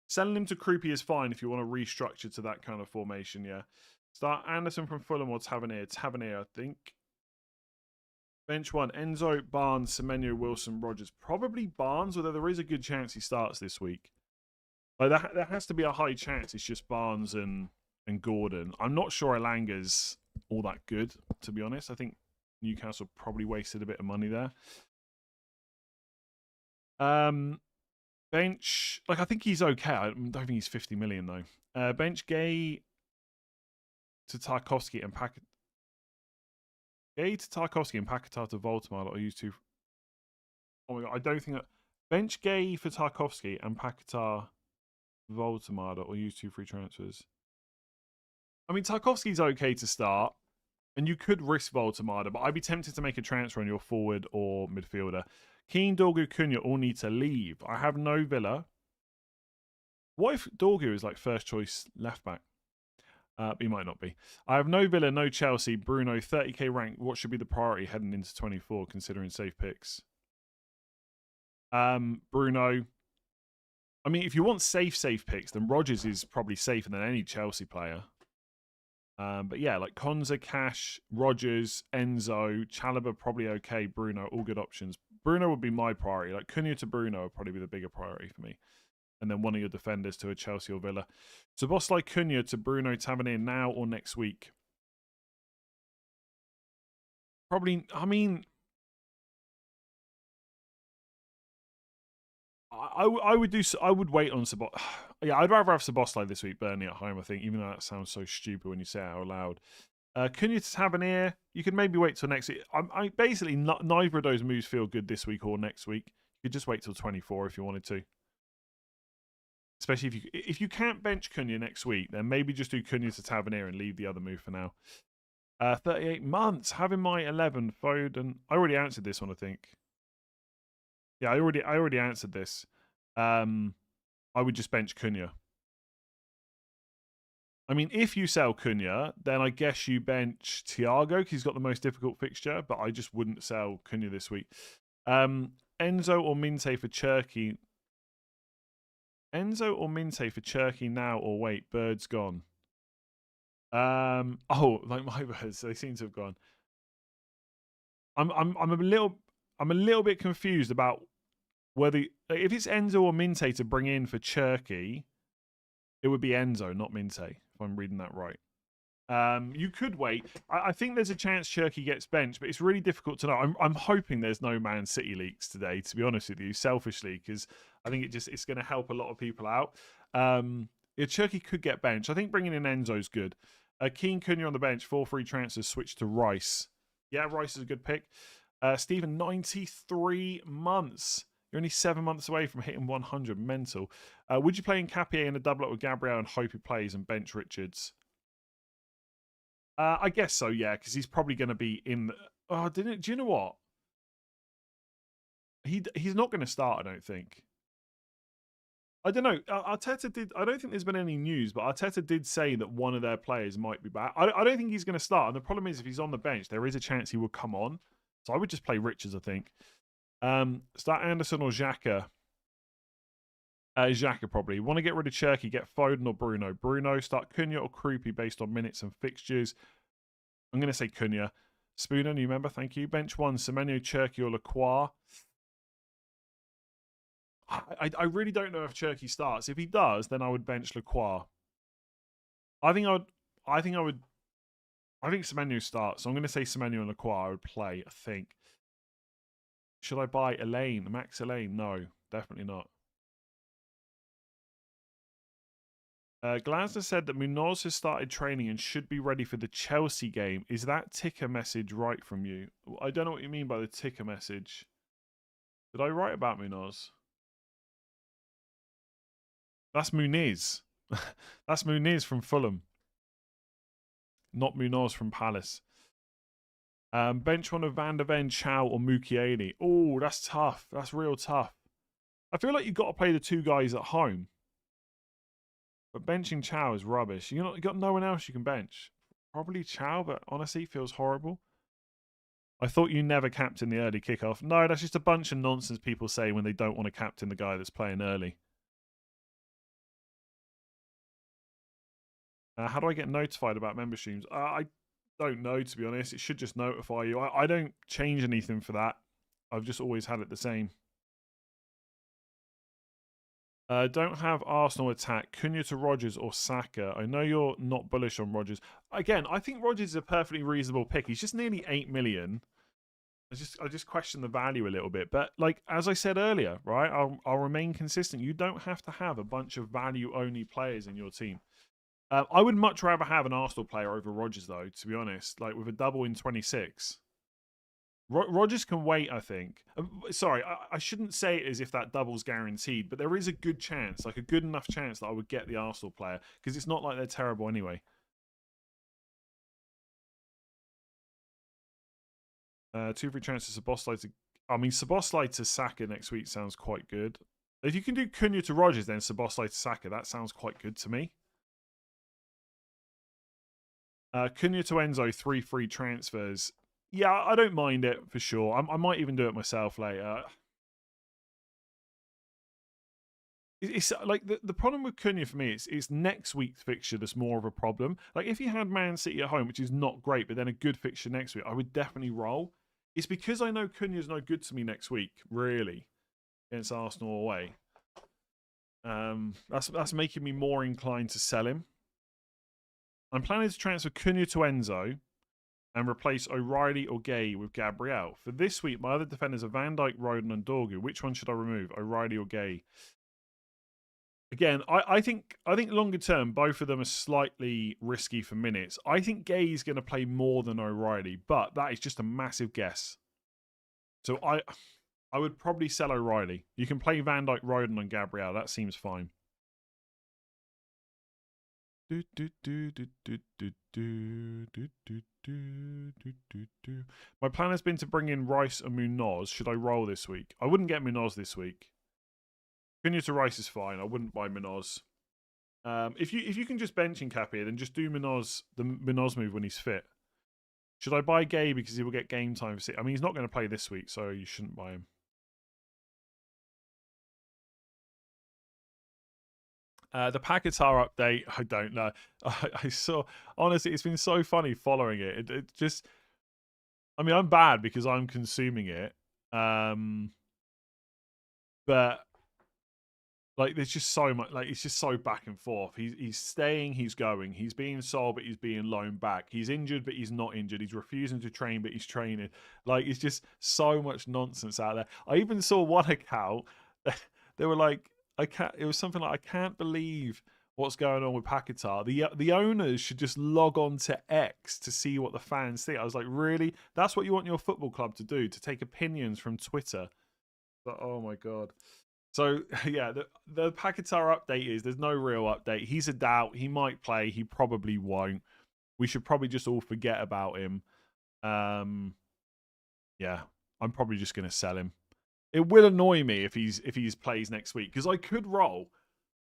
Selling him to Krupa is fine if you want to restructure to that kind of formation, yeah. Start Anderson from Fulham or Tavernier. Tavernier, I think. Bench 1, Enzo, Barnes, Semenyo, Wilson, Rogers. Probably Barnes, although there is a good chance he starts this week. Like there has to be a high chance it's just Barnes and Gordon. I'm not sure Elanga's all that good, to be honest. I think Newcastle probably wasted a bit of money there. Bench, like I think he's okay. I don't think he's 50 million though. Bench Gay to Tarkovsky and Paquetá. Gay to Tarkovsky and Paquetá to Voltemar or use 2. Oh my god, I don't think that. Bench Gay for Tarkovsky and Paquetá Voltemar or use 2 free transfers. I mean, Tarkovsky's okay to start, and you could risk Voltemar, but I'd be tempted to make a transfer on your forward or midfielder. Keane, Dorgu, Cunha all need to leave. I have no Villa. What if Dorgu is like first choice left back? He might not be. I have no Villa, no Chelsea. Bruno, 30k rank. What should be the priority heading into 24, considering safe picks? Bruno. I mean, if you want safe picks, then Rogers is probably safer than any Chelsea player. But yeah, like Konza, Cash, Rogers, Enzo, Chalobah, probably okay. Bruno, all good options. Bruno would be my priority. Like Cunha to Bruno would probably be the bigger priority for me. And then one of your defenders to a Chelsea or Villa. So boss like Cunha to Bruno Tavernier now or next week? Probably, I mean, I would do. I would wait on Sabot. Yeah, I'd rather have Szoboszlai this week, Burnley at home. I think, even though that sounds so stupid when you say it out loud. Cunha to Tavernier. You could maybe wait till next week. I basically neither of those moves feel good this week or next week. You could just wait till 24 if you wanted to. Especially if you can't bench Cunha next week, then maybe just do Cunha to Tavernier and leave the other move for now. 38 months. Having my 11 Foden. I already answered this one, I think. Yeah, I already answered this. I would just bench Cunha. I mean, if you sell Cunha, then I guess you bench Thiago because he's got the most difficult fixture, but I just wouldn't sell Cunha this week. Enzo or Minte for Cherky? Enzo or Minte for Cherky now or wait? Bird's gone. Oh, like my birds, they seem to have gone. I'm a little bit confused about whether if it's Enzo or Minte to bring in for Cherky, it would be Enzo, not Minte, if I'm reading that right. You could wait. I think there's a chance Cherky gets benched, but it's really difficult to know. I'm hoping there's no Man City leaks today, to be honest with you, selfishly, because I think it's going to help a lot of people out. Yeah, Cherky could get benched. I think bringing in Enzo's good. Keen Cunha on the bench, 4 free transfers, switch to Rice. Yeah, Rice is a good pick. Stephen, 93 months. You're only 7 months away from hitting 100. Mental. Would you play in Capier in a double up with Gabriel and hope he plays and bench Richards? I guess so, yeah, because he's probably going to be in. Oh, do you know what? He's not going to start, I don't think. I don't know. Arteta did. I don't think there's been any news, but Arteta did say that one of their players might be back. I don't think he's going to start. And the problem is, if he's on the bench, there is a chance he will come on. So I would just play Richards, I think. Start Anderson or Xhaka. Xhaka probably. Want to get rid of Cherky, get Foden or Bruno. Bruno, start Cunha or Krupi based on minutes and fixtures. I'm going to say Cunha. Spooner, new member, thank you. Bench 1, Semenyo, Cherky or Lacroix. I really don't know if Cherky starts. If he does, then I would bench Lacroix. I think Semenyo starts. So I'm going to say Semenyo and Lacroix I would play, I think. Should I buy Elaine? Max Elaine? No, definitely not. Glasner said that Munoz has started training and should be ready for the Chelsea game. Is that ticker message right from you? I don't know what you mean by the ticker message. Did I write about Munoz? That's Muniz. That's Muniz from Fulham. Not Munoz from Palace. Bench one of Van der Ven, Chow or Mukiele. Oh, that's tough. That's real tough. I feel like you've got to play the 2 guys at home. But benching Chow is rubbish. You got no one else you can bench. Probably Chow, but honestly, feels horrible. I thought you never captain the early kickoff. No, that's just a bunch of nonsense people say when they don't want to captain the guy that's playing early. How do I get notified about member streams? I don't know, to be honest. It should just notify you. I don't change anything for that. I've just always had it the same. Don't have Arsenal attack. Cunha to Rodgers or Saka. I know you're not bullish on Rodgers. Again, I think Rodgers is a perfectly reasonable pick. He's just nearly 8 million. I just question the value a little bit. But like as I said earlier, right? I'll remain consistent. You don't have to have a bunch of value-only players in your team. I would much rather have an Arsenal player over Rodgers, though, to be honest. Like with a double in 26. Rodgers can wait, I think. Sorry, I shouldn't say it as if that double's guaranteed, but there is a good chance, like a good enough chance that I would get the Arsenal player because it's not like they're terrible anyway. 2 free chances to Szoboszlai to... I mean, Szoboszlai to Saka next week sounds quite good. If you can do Cunha to Rodgers, then Szoboszlai to Saka, that sounds quite good to me. Cunha to Enzo, 3 free transfers. Yeah, I don't mind it for sure. I might even do it myself later. It's like the problem with Cunha for me is next week's fixture that's more of a problem. Like if you had Man City at home, which is not great, but then a good fixture next week, I would definitely roll. It's because I know Cunha's no good to me next week, really, against Arsenal away. That's making me more inclined to sell him. I'm planning to transfer Cunha to Enzo and replace O'Reilly or Gay with Gabriel. For this week, my other defenders are Van Dijk, Roden, and Dorgu. Which one should I remove, O'Reilly or Gay? Again, I think longer term, both of them are slightly risky for minutes. I think Gay is going to play more than O'Reilly, but that is just a massive guess. So I would probably sell O'Reilly. You can play Van Dijk, Roden, and Gabriel. That seems fine. My plan has been to bring in Rice and Munoz. Should I roll this week? I wouldn't get Munoz this week. Cunha to Rice is fine. I wouldn't buy Munoz. If you can just bench Nkapia, then just do the Minoz move when he's fit. Should I buy Gay because he will get game time? I mean, he's not going to play this week, so you shouldn't buy him. The Pakitar update, I don't know. I saw, honestly, it's been so funny following it. It just, I mean, I'm bad because I'm consuming it. But like, there's just so much, like, it's just so back and forth. He's staying, he's going. He's being sold, but he's being loaned back. He's injured, but he's not injured. He's refusing to train, but he's training. Like, it's just so much nonsense out there. I even saw one account. They were like, I can't. It was something like, I can't believe what's going on with Pakitar. The owners should just log on to X to see what the fans think. I was like, really? That's what you want your football club to do? To take opinions from Twitter? But oh my god. So yeah, the Pakitar update is there's no real update. He's a doubt. He might play. He probably won't. We should probably just all forget about him. Yeah, I'm probably just gonna sell him. It will annoy me if he's plays next week because I could roll.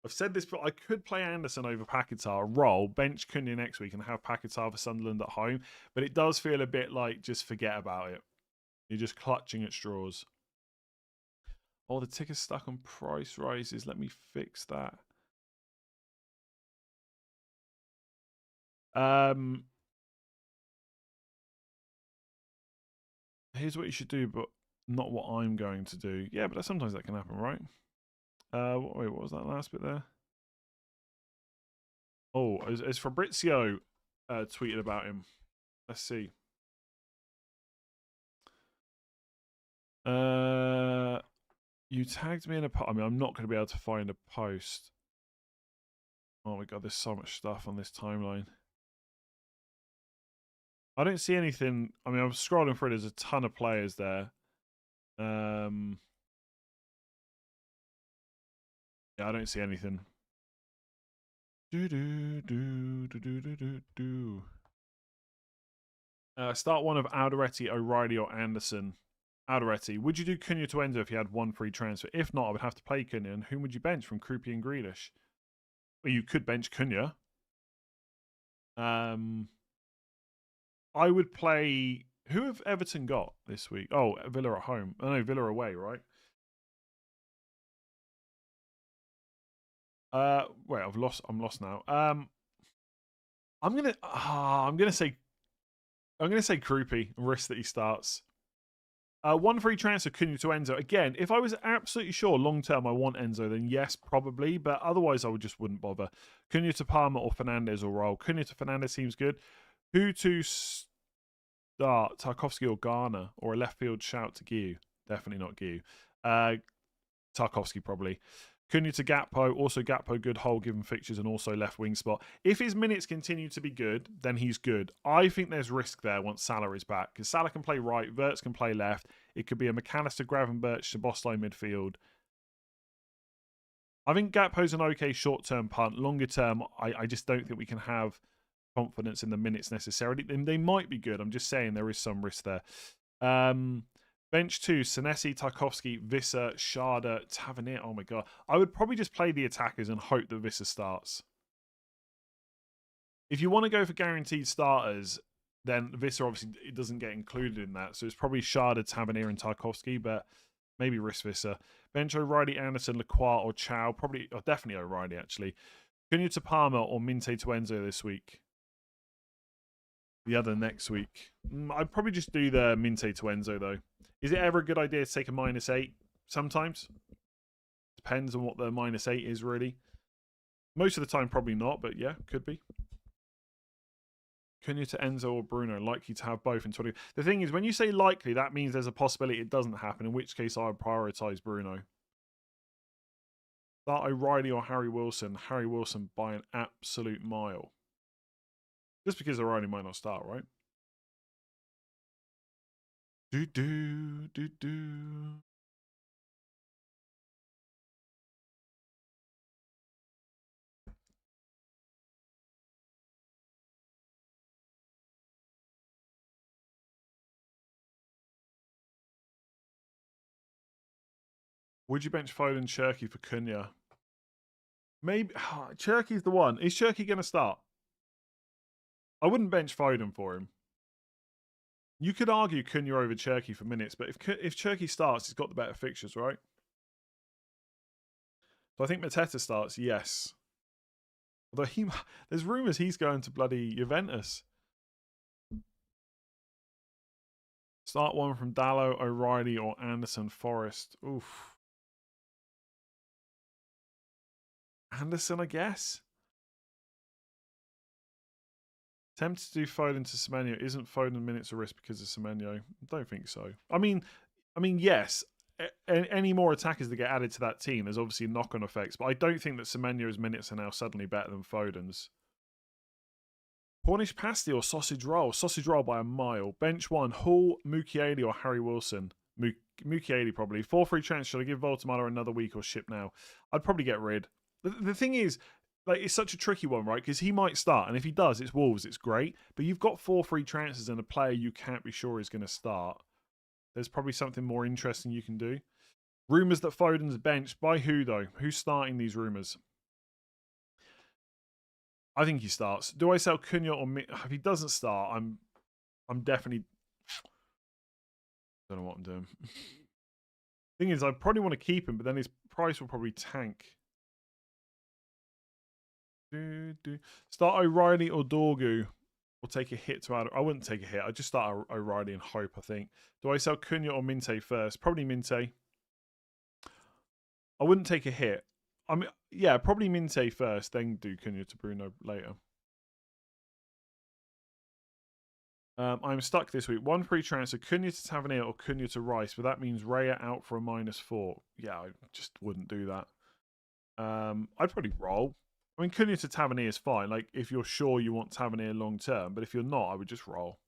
I've said this, but I could play Anderson over Pakitar, roll, bench Cunha next week, and have Pakitar for Sunderland at home. But it does feel a bit like just forget about it. You're just clutching at straws. Oh, the ticker's stuck on price rises. Let me fix that. Here's what you should do, but not what I'm going to do. Yeah, but sometimes that can happen, right? Wait, what was that last bit there? Oh, as Fabrizio tweeted about him. Let's see. You tagged me in a post. I mean, I'm not going to be able to find a post. Oh my god, there's so much stuff on this timeline. I don't see anything. I mean, I'm scrolling through. There's a ton of players there. Yeah, I don't see anything. Start one of Alderete, O'Reilly, or Anderson. Alderete, would you do Cunha to Enzo if you had one free transfer? If not, I would have to play Cunha. And whom would you bench from Krupi and Grealish? Well, you could bench Cunha. I would play. Who have Everton got this week? Oh, Villa at home. Oh no, Villa away, right? Wait, I'm lost now. I'm gonna say Krupi. Risk that he starts. One free transfer Cunha to Enzo. Again, if I was absolutely sure long term I want Enzo, then yes, probably. But otherwise, I just wouldn't bother. Cunha to Palmer or Fernandez or roll. Cunha to Fernandez seems good. Who to start? Tarkovsky or Garner? Or a left field shout to Giu? Definitely not Giu. Tarkovsky probably. Cunha to Gakpo. Also Gakpo, good hole given fixtures and also left wing spot. If his minutes continue to be good, then he's good. I think there's risk there once Salah is back. Because Salah can play right, Wirtz can play left. It could be a McAllister, Gravenberch, Szoboszlai midfield. I think Gakpo's an okay short-term punt. Longer term, I just don't think we can have confidence in the minutes necessarily. They might be good. I'm just saying there is some risk there. Bench 2, Senesi, Tarkovsky, Visser, Sharda, Tavernier. Oh my god. I would probably just play the attackers and hope that Visser starts. If you want to go for guaranteed starters, then Visser obviously it doesn't get included in that. So it's probably Sharda, Tavernier, and Tarkovsky, but maybe risk Visser. Bench O'Reilly, Anderson, Lacroix, or Chow. Probably, or definitely O'Reilly, actually. Cunha to Palmer or Minte to Enzo this week. The other next week. I'd probably just do the Minte to Enzo, though. Is it ever a good idea to take a -8? Sometimes. Depends on what the -8 is, really. Most of the time, probably not, but yeah, could be. Cunha to Enzo or Bruno, likely to have both in 20. The thing is, when you say likely, that means there's a possibility it doesn't happen, in which case I would prioritise Bruno. Start O'Reilly or Harry Wilson. Harry Wilson by an absolute mile. Just because O'Reilly might not start, right? Do do do do. Would you bench Foden, Cherky for Cunha? Maybe Cherky's the one. Is Cherky going to start? I wouldn't bench Foden for him. You could argue Cunha over Cherky for minutes, but if Cherky starts, he's got the better fixtures, right? So I think Mateta starts, yes. Although there's rumours he's going to bloody Juventus. Start one from Dallo, O'Reilly, or Anderson Forest. Oof. Anderson, I guess. Tempted to do Foden to Semenyo. Isn't Foden minutes a risk because of Semenyo? I don't think so. I mean, yes. Any more attackers that get added to that team, there's obviously knock-on effects. But I don't think that Semenyo's minutes are now suddenly better than Foden's. Cornish pasty or sausage roll? Sausage roll by a mile. Bench one, Hall, Mukiele, or Harry Wilson? Mukiele probably. 4 free transfers. Should I give Voltemala another week or ship now? I'd probably get rid. The thing is, like, it's such a tricky one, right? Because he might start, and if he does, it's Wolves, it's great. But you've got 4 free transfers and a player you can't be sure is going to start. There's probably something more interesting you can do. Rumours that Foden's benched. By who, though? Who's starting these rumours? I think he starts. Do I sell Cunha or if he doesn't start, I'm definitely don't know what I'm doing. Thing is, I probably want to keep him, but then his price will probably tank. Start O'Reilly or Dorgu. Or take a hit to add. I wouldn't take a hit. I'd just start O'Reilly and hope, I think. Do I sell Cunha or Minte first? Probably Minte. I wouldn't take a hit. I mean, yeah, probably Minte first, then do Cunha to Bruno later. I'm stuck this week. 1 free transfer, Cunha to Tavernier or Cunha to Rice, but that means Raya out for a -4. Yeah, I just wouldn't do that. I'd probably roll. I mean, Cunha to Tavernier is fine, like, if you're sure you want Tavernier long term, but if you're not, I would just roll.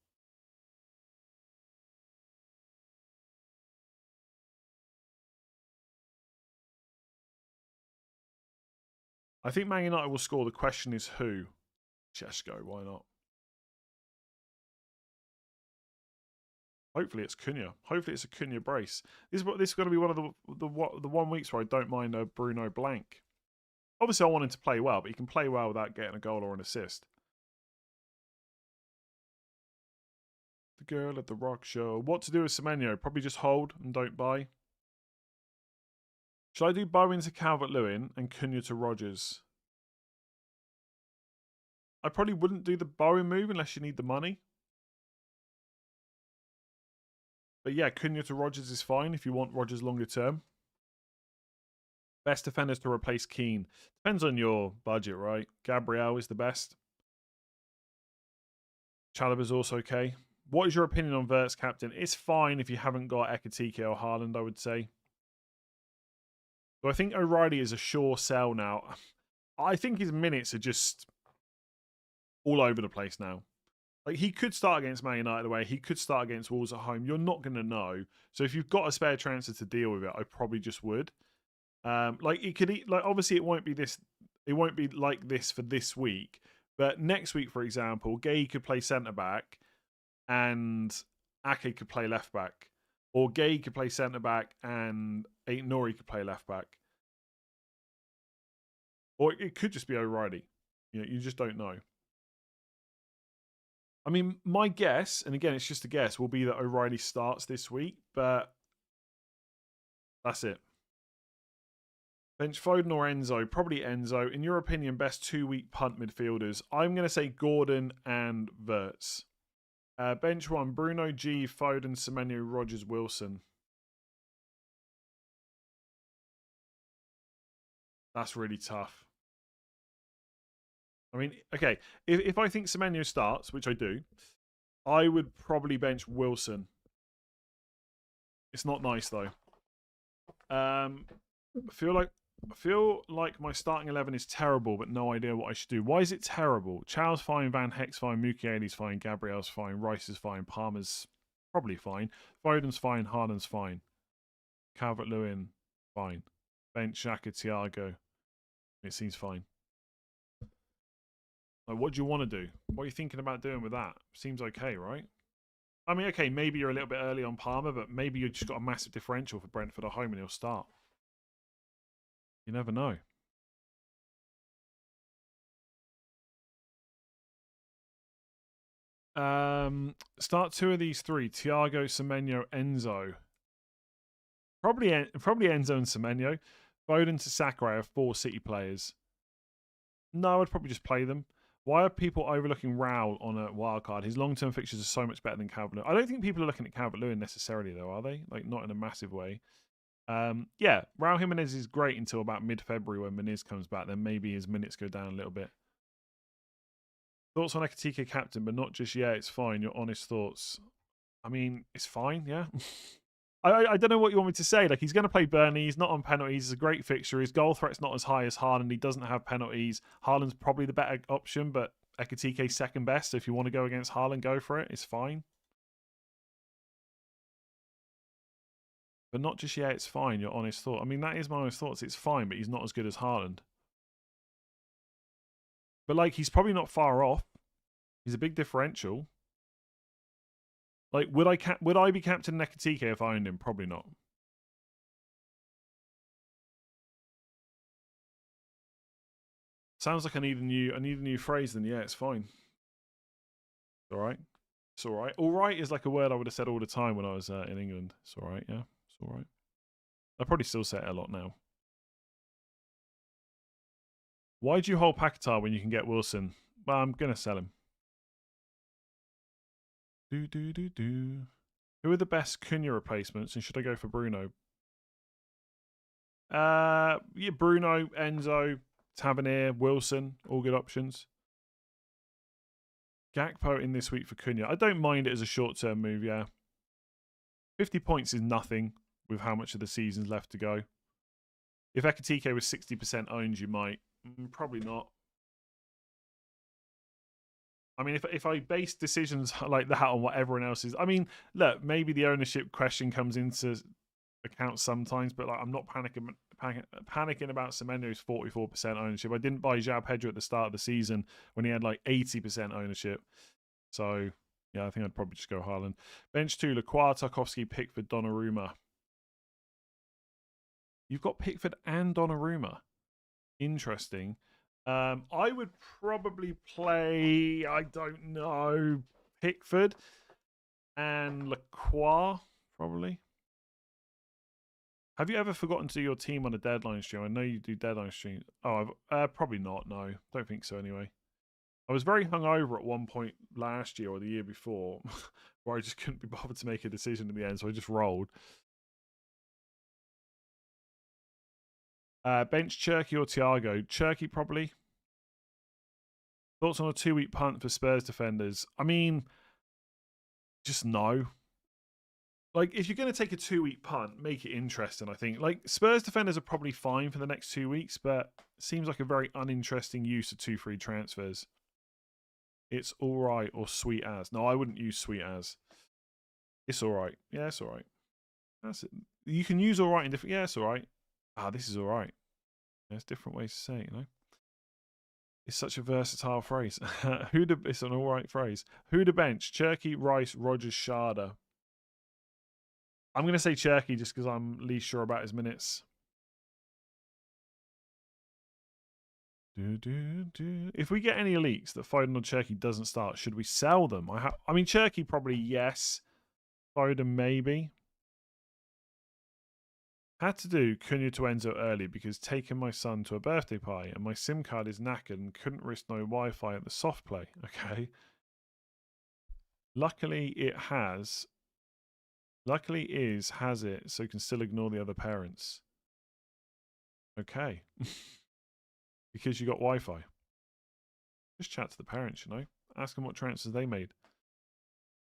I think Man United will score. The question is who? Chesko, why not? Hopefully it's Cunha. Hopefully it's a Cunha brace. This is going to be one of the 1 weeks where I don't mind a Bruno blank. Obviously, I want him to play well, but he can play well without getting a goal or an assist. The girl at the rock show. What to do with Semenyo? Probably just hold and don't buy. Should I do Bowen to Calvert-Lewin and Cunha to Rodgers? I probably wouldn't do the Bowen move unless you need the money. But yeah, Cunha to Rodgers is fine if you want Rodgers longer term. Best defenders to replace Keane. Depends on your budget, right? Gabriel is the best. Chalobah's also okay. What is your opinion on Vert's captain? It's fine if you haven't got Ekitike or Haaland, I would say. So I think O'Reilly is a sure sell now. I think his minutes are just all over the place now. Like, he could start against Man United away. He could start against Wolves at home. You're not going to know. So if you've got a spare transfer to deal with it, I probably just would. Like, it could, like, obviously it won't be this. It won't be like this for this week. But next week, for example, Gay could play centre back, and Ake could play left back, or Gay could play centre back, and Nori could play left back, or it could just be O'Reilly. You know, you just don't know. I mean, my guess, and again, it's just a guess, will be that O'Reilly starts this week, but that's it. Bench Foden or Enzo? Probably Enzo. In your opinion, best 2-week punt midfielders? I'm going to say Gordon and Verts. Bench 1, Bruno, G, Foden, Semenyo, Rodgers, Wilson. That's really tough. I mean, okay, if I think Semenyo starts, which I do, I would probably bench Wilson. It's not nice, though. I feel like my starting 11 is terrible, but no idea what I should do. Why is it terrible? Chow's fine, Van Heck's fine, Mukiele's fine, Gabriel's fine, Rice is fine, Palmer's probably fine, Foden's fine, Haaland's fine, Calvert-Lewin fine, bench Xhaka, Thiago. It seems fine. Like, what do you want to do? What are you thinking about doing with that? Seems okay, right? I mean, okay, maybe you're a little bit early on Palmer, but maybe you've just got a massive differential for Brentford at home and he'll start. You never know. Start 2 of these 3. Thiago, Semenyo, Enzo. Probably Enzo and Semenyo. Foden to Sakurai have 4 City players. No, I'd probably just play them. Why are people overlooking Raul on a wild card? His long-term fixtures are so much better than Calvert-Lewin. I don't think people are looking at Calvert-Lewin necessarily, though, are they? Like, not in a massive way. Yeah, Raul Jimenez is great until about mid-February when Muniz comes back. Then maybe his minutes go down a little bit. Thoughts on Ekitike captain, but not just yet. It's fine. Your honest thoughts. I mean, it's fine, yeah. I don't know what you want me to say. Like, he's going to play Burnley. He's not on penalties. He's a great fixture. His goal threat's not as high as Haaland. He doesn't have penalties. Haaland's probably the better option, but Ekitike's second best. So if you want to go against Haaland, go for it. It's fine. But not just yet. It's fine. Your honest thought. I mean, that is my honest thoughts. It's fine, but he's not as good as Haaland. But, like, he's probably not far off. He's a big differential. Like, would I be captain Ekitike if I owned him? Probably not. Sounds like I need a new phrase. Then yeah, it's fine. It's all right. It's all right. All right is like a word I would have said all the time when I was in England. It's all right. Yeah, it's all right. I probably still say it a lot now. Why do you hold Paquetá when you can get Wilson? Well, I'm gonna sell him. Who are the best Cunha replacements, and should I go for Bruno? Yeah, Bruno, Enzo, Tavernier, Wilson, all good options. Gakpo in this week for Cunha. I don't mind it as a short-term move, yeah. 50 points is nothing with how much of the season's left to go. If Ekitike was 60% owned, you might. Probably not. I mean, if I base decisions like that on what everyone else is... I mean, look, maybe the ownership question comes into account sometimes, but like, I'm not panicking about Semenyo's 44% ownership. I didn't buy João Pedro at the start of the season when he had like 80% ownership. So, yeah, I think I'd probably just go Haaland. Bench 2, Lacroix, Tarkowski, Pickford, Donnarumma. You've got Pickford and Donnarumma. Interesting. I would probably play, I don't know, Pickford and Lacroix, probably. Have you ever forgotten to do your team on a deadline stream? I know you do deadline streams. Oh, probably not, no. Don't think so anyway. I was very hungover at one point last year or the year before where I just couldn't be bothered to make a decision in the end, so I just rolled. Bench Cherky or Thiago? Cherky, probably. Thoughts on a 2-week punt for Spurs defenders? I mean, just no. Like, if you're going to take a 2-week punt, make it interesting, I think. Like, Spurs defenders are probably fine for the next 2 weeks, but it seems like a very uninteresting use of 2 free transfers. It's all right or sweet as. No, I wouldn't use sweet as. It's all right. Yeah, it's all right. That's it. You can use all right in different... Yeah, it's all right. Ah, this is all right. There's different ways to say it, you know? It's such a versatile phrase. It's an all right phrase. Who to bench? Cherky, Rice, Rogers, Sharda. I'm going to say Cherky just because I'm least sure about his minutes. If we get any leaks that Foden or Cherky doesn't start, should we sell them? I mean, Cherky probably yes. Foden maybe. Had to do Cunha to Enzo early because taking my son to a birthday party and my SIM card is knackered and couldn't risk no Wi-Fi at the soft play. Okay. Luckily it has. Luckily has it so can still ignore the other parents. Okay. Because you got Wi-Fi. Just chat to the parents, you know. Ask them what transfers they made.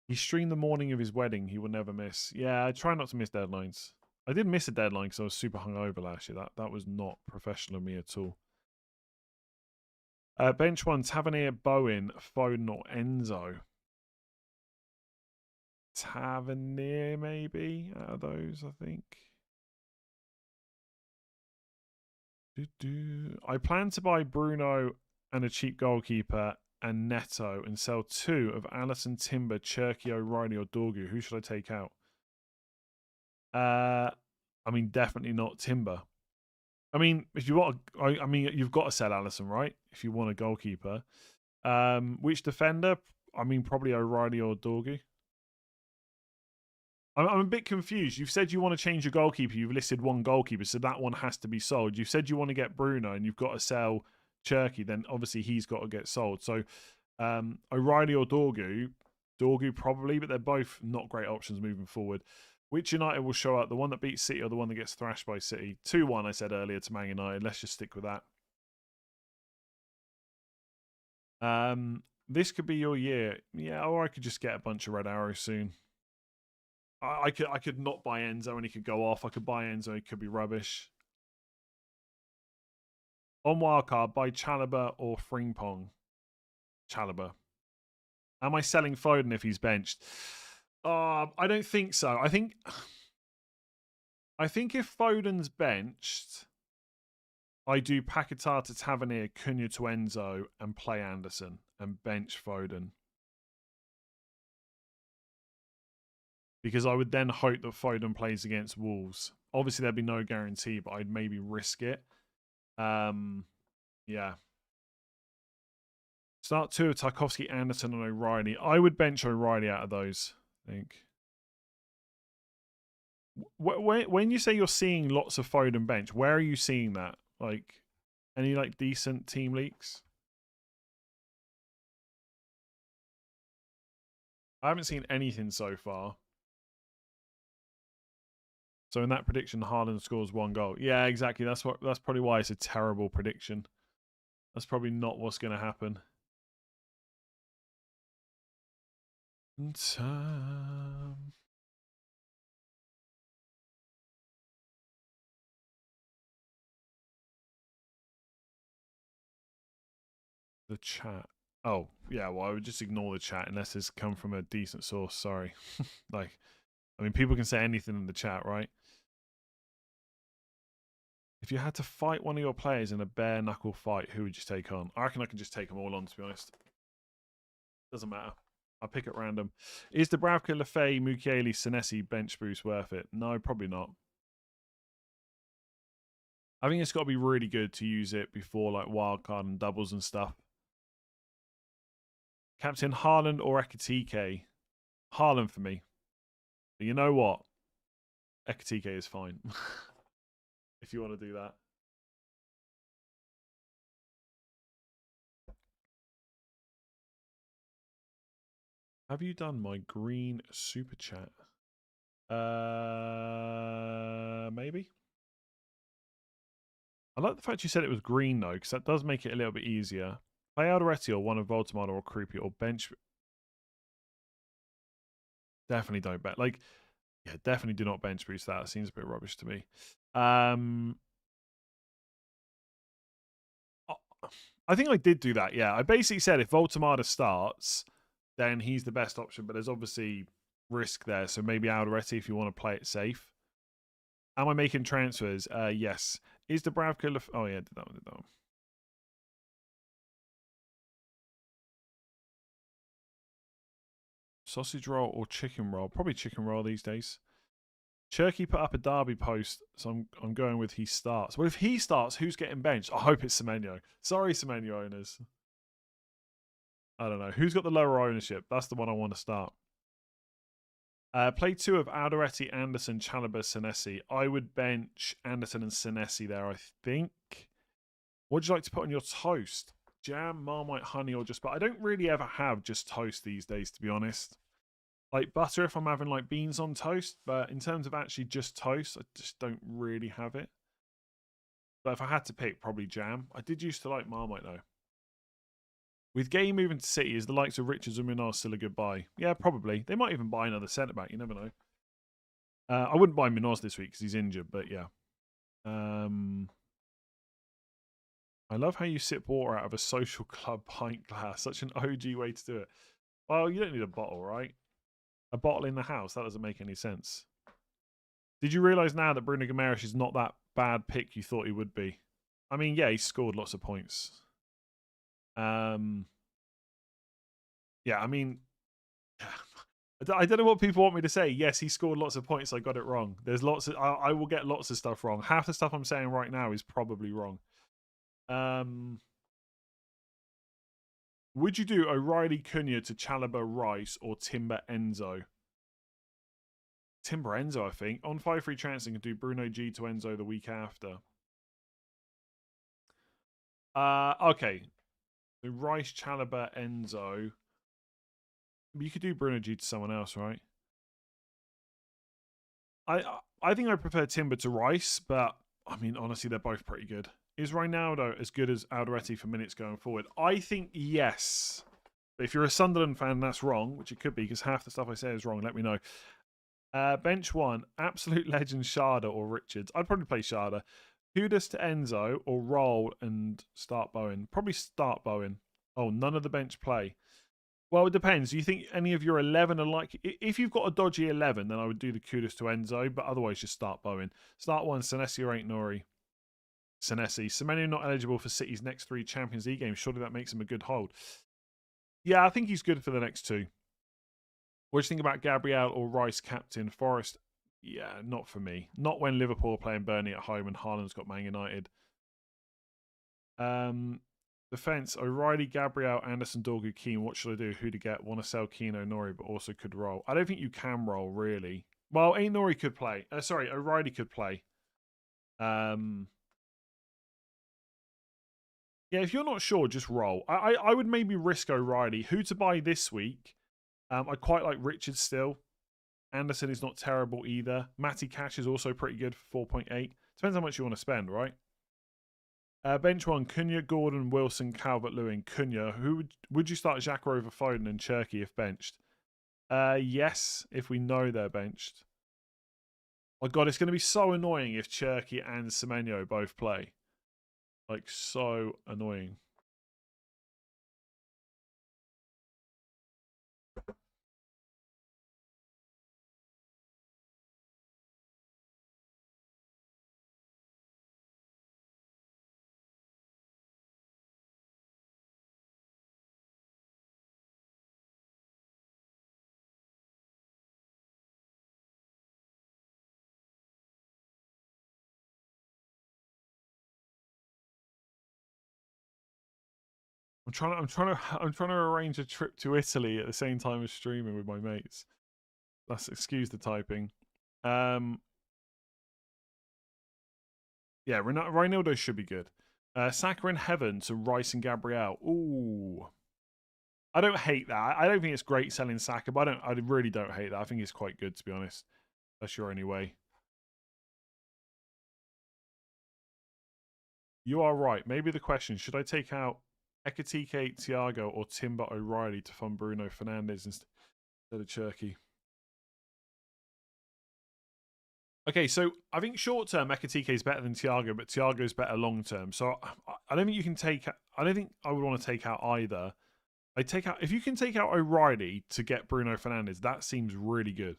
He streamed the morning of his wedding. He will never miss. Yeah, I try not to miss deadlines. I did miss a deadline because I was super hungover last year. That was not professional of me at all. Bench 1, Tavernier, Bowen, Foden or Enzo. Tavernier maybe out of those, I think. I plan to buy Bruno and a cheap goalkeeper and Neto and sell 2 of Allison, Timber, Cherky, O'Reilly or Dorgu. Who should I take out? I mean, definitely not Timber. I mean, if you want, you've got to sell Allison, right? If you want a goalkeeper. Which defender? I mean, probably O'Reilly or Dorgu. I'm a bit confused. You've said you want to change your goalkeeper. You've listed one goalkeeper, so that one has to be sold. You've said you want to get Bruno, and you've got to sell Cherky. Then obviously he's got to get sold. So O'Reilly or Dorgu. Dorgu probably, but they're both not great options moving forward. Which United will show up? The one that beats City or the one that gets thrashed by City? 2-1, I said earlier, to Man United. Let's just stick with that. This could be your year. Yeah, or I could just get a bunch of red arrows soon. I could not buy Enzo and he could go off. I could buy Enzo, he could be rubbish. On wildcard, buy Chalobah or Frimpong. Chalobah. Am I selling Foden if he's benched? I don't think so. I think if Foden's benched, I do Paquetá to Tavernier, Cunha to Enzo, and play Anderson and bench Foden. Because I would then hope that Foden plays against Wolves. Obviously, there'd be no guarantee, but I'd maybe risk it. Yeah. Start 2 of Tarkowski, Anderson, and O'Reilly. I would bench O'Reilly out of those, I think. When you say you're seeing lots of Foden bench, where are you seeing that? Like, any like decent team leaks? I haven't seen anything so far. So in that prediction, Haaland scores 1 goal. Yeah, exactly. That's probably why it's a terrible prediction. That's probably not what's going to happen. The chat. Oh, yeah, well, I would just ignore the chat unless it's come from a decent source. Sorry. Like, I mean, people can say anything in the chat, right? If you had to fight one of your players in a bare knuckle fight, who would you take on? I reckon I can just take them all on, to be honest. Doesn't matter. I'll pick at random. Is the Bravka, Lefay, Mukiele, Senesi bench boost worth it? No, probably not. I think it's got to be really good to use it before like wildcard and doubles and stuff. Captain Haaland or Ekitike? Haaland for me. But you know what? Ekitike is fine. If you want to do that. Have you done my green super chat? Maybe. I like the fact you said it was green though, because that does make it a little bit easier. Play Alderete or one of Voltamada or Creepy or bench. Definitely don't bet. Like, yeah, definitely do not bench boost that. It seems a bit rubbish to me. I think I did do that, yeah. I basically said if Voltamada starts, then he's the best option, but there's obviously risk there. So maybe Alderete if you want to play it safe. Am I making transfers? Yes. Is the Bravka... Oh, yeah, did that one. Sausage roll or chicken roll? Probably chicken roll these days. Cherky put up a derby post, so I'm going with he starts. Well, if he starts, who's getting benched? I hope it's Semenyo. Sorry, Semenyo owners. I don't know. Who's got the lower ownership? That's the one I want to start. Play 2 of Alderete, Anderson, Chalobah, Senesi. I would bench Anderson and Senesi there, I think. What would you like to put on your toast? Jam, Marmite, honey, or just... But I don't really ever have just toast these days, to be honest. Like butter if I'm having like beans on toast, but in terms of actually just toast, I just don't really have it. But if I had to pick, probably jam. I did used to like Marmite though. With Gay moving to City, is the likes of Richards and Minar still a good buy? Yeah, probably. They might even buy another centre back. You never know. I wouldn't buy Minos this week because he's injured, but yeah. I love how you sip water out of a social club pint glass. Such an OG way to do it. Well, you don't need a bottle, right? A bottle in the house, that doesn't make any sense. Did you realise now that Bruno Guimaraes is not that bad pick you thought he would be? I mean, yeah, he scored lots of points. Yeah, I mean, I don't know what people want me to say. Yes, he scored lots of points. I got it wrong. There's lots of... I will get lots of stuff wrong. Half the stuff I'm saying right now is probably wrong. Would you do O'Reilly Cunha to Chalobah Rice or Timber Enzo? Timber Enzo, I think. On 5-3 chancing, can do Bruno G to Enzo the week after. Okay. So Rice, Chalobah, Enzo. You could do Bruno G to someone else, right? I think I prefer Timber to Rice, but I mean, honestly, they're both pretty good. Is Ronaldo as good as Alderete for minutes going forward? I think yes. But if you're a Sunderland fan, that's wrong, which it could be because half the stuff I say is wrong. Let me know. Bench one, absolute legend Sharda or Richards. I'd probably play Sharda. Kudus to Enzo or roll and start Bowen. Probably start Bowen. Oh, none of the bench play. Well, it depends. Do you think any of your 11 are like... If you've got a dodgy 11, then I would do the Kudus to Enzo, but otherwise just start Bowen. Start one, Senesi or Ain't Nori. Senesi. Semenyo not eligible for City's next 3 Champions League games. Surely that makes him a good hold. Yeah, I think he's good for the next 2. What do you think about Gabriel or Rice captain? Forest, yeah, not for me. Not when Liverpool are playing Burnley at home and Haaland's got Man United. Defense, O'Reilly, Gabriel, Anderson, Dorgu, Keane. What should I do? Who to get? Want to sell Keane, Nori, but also could roll. I don't think you can roll, really. Well, Nori could play. Sorry, O'Reilly could play. Yeah, if you're not sure, just roll. I would maybe risk O'Reilly. Who to buy this week? I quite like Richard still. Anderson is not terrible either. Matty Cash is also pretty good for 4.8. Depends how much you want to spend, right? Bench one, Cunha, Gordon, Wilson, Calvert-Lewin, Cunha. Who would you start Xhaka over Foden and Cherky if benched? Yes, if we know they're benched. Oh god, it's going to be so annoying if Cherky and Semenyo both play. Like, so annoying. I'm trying to arrange a trip to Italy at the same time as streaming with my mates. That's excuse the typing. Yeah, Reinildo should be good. Saka in heaven to Rice and Gabriel. Ooh. I don't hate that. I don't think it's great selling Saka, but I really don't hate that. I think it's quite good, to be honest. That's your only way. You are right. Maybe the question, should I take out Ekatike, Thiago, or Timber O'Reilly to fund Bruno Fernandes instead of Cherky? Okay, so I think short term Ekatike is better than Thiago, but Thiago is better long term. So I don't think you can take. I don't think I would want to take out either. I take out if you can take out O'Reilly to get Bruno Fernandes. That seems really good.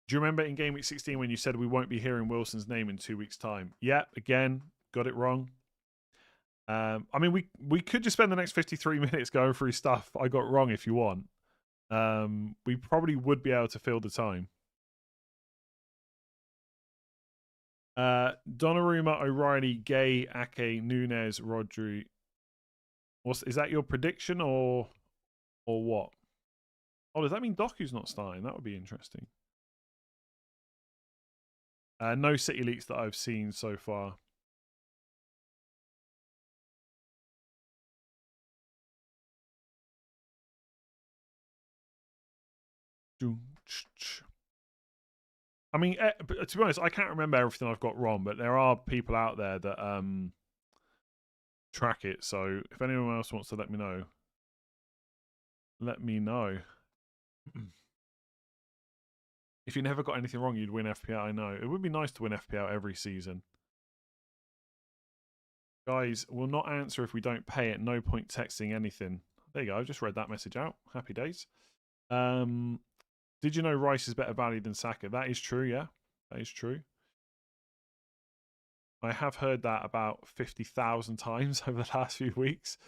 Do you remember in Game Week 16 when you said we won't be hearing Wilson's name in 2 weeks' time? Yeah, again, got it wrong. I mean, we could just spend the next 53 minutes going through stuff I got wrong if you want. We probably would be able to fill the time. Donnarumma, O'Reilly, Gay, Ake, Nunez, Rodri. Is that your prediction or what? Oh, does that mean Doku's not starting? That would be interesting. No City leaks that I've seen so far. I mean, to be honest, I can't remember everything I've got wrong, but there are people out there that track it. So if anyone else wants to let me know, let me know. If you never got anything wrong, you'd win FPL. I know. It would be nice to win FPL every season. Guys, will not answer if we don't pay it. No point texting anything. There you go. I've just read that message out. Happy days. Did you know Rice is better value than Saka? That is true, yeah. That is true. I have heard that about 50,000 times over the last few weeks.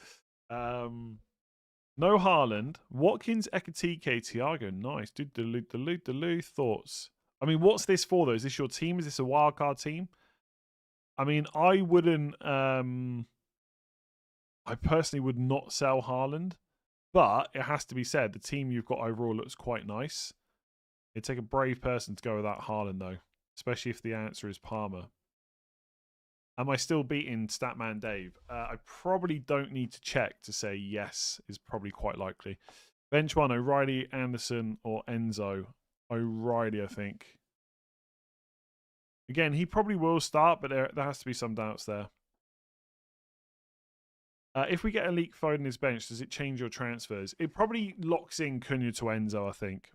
No Haaland. Watkins, Ekatike, Thiago. Nice. Dude, Deleu. Thoughts? I mean, what's this for, though? Is this your team? Is this a wildcard team? I mean, I wouldn't... I personally would not sell Haaland, but it has to be said, the team you've got overall looks quite nice. It'd take a brave person to go without Haaland, though, especially if the answer is Palmer. Am I still beating Statman Dave? I probably don't need to check to say yes is probably quite likely. Bench one, O'Reilly, Anderson, or Enzo. O'Reilly, I think. Again, he probably will start, but there has to be some doubts there. If we get a leak Foden his bench, does it change your transfers? It probably locks in Cunha to Enzo, I think.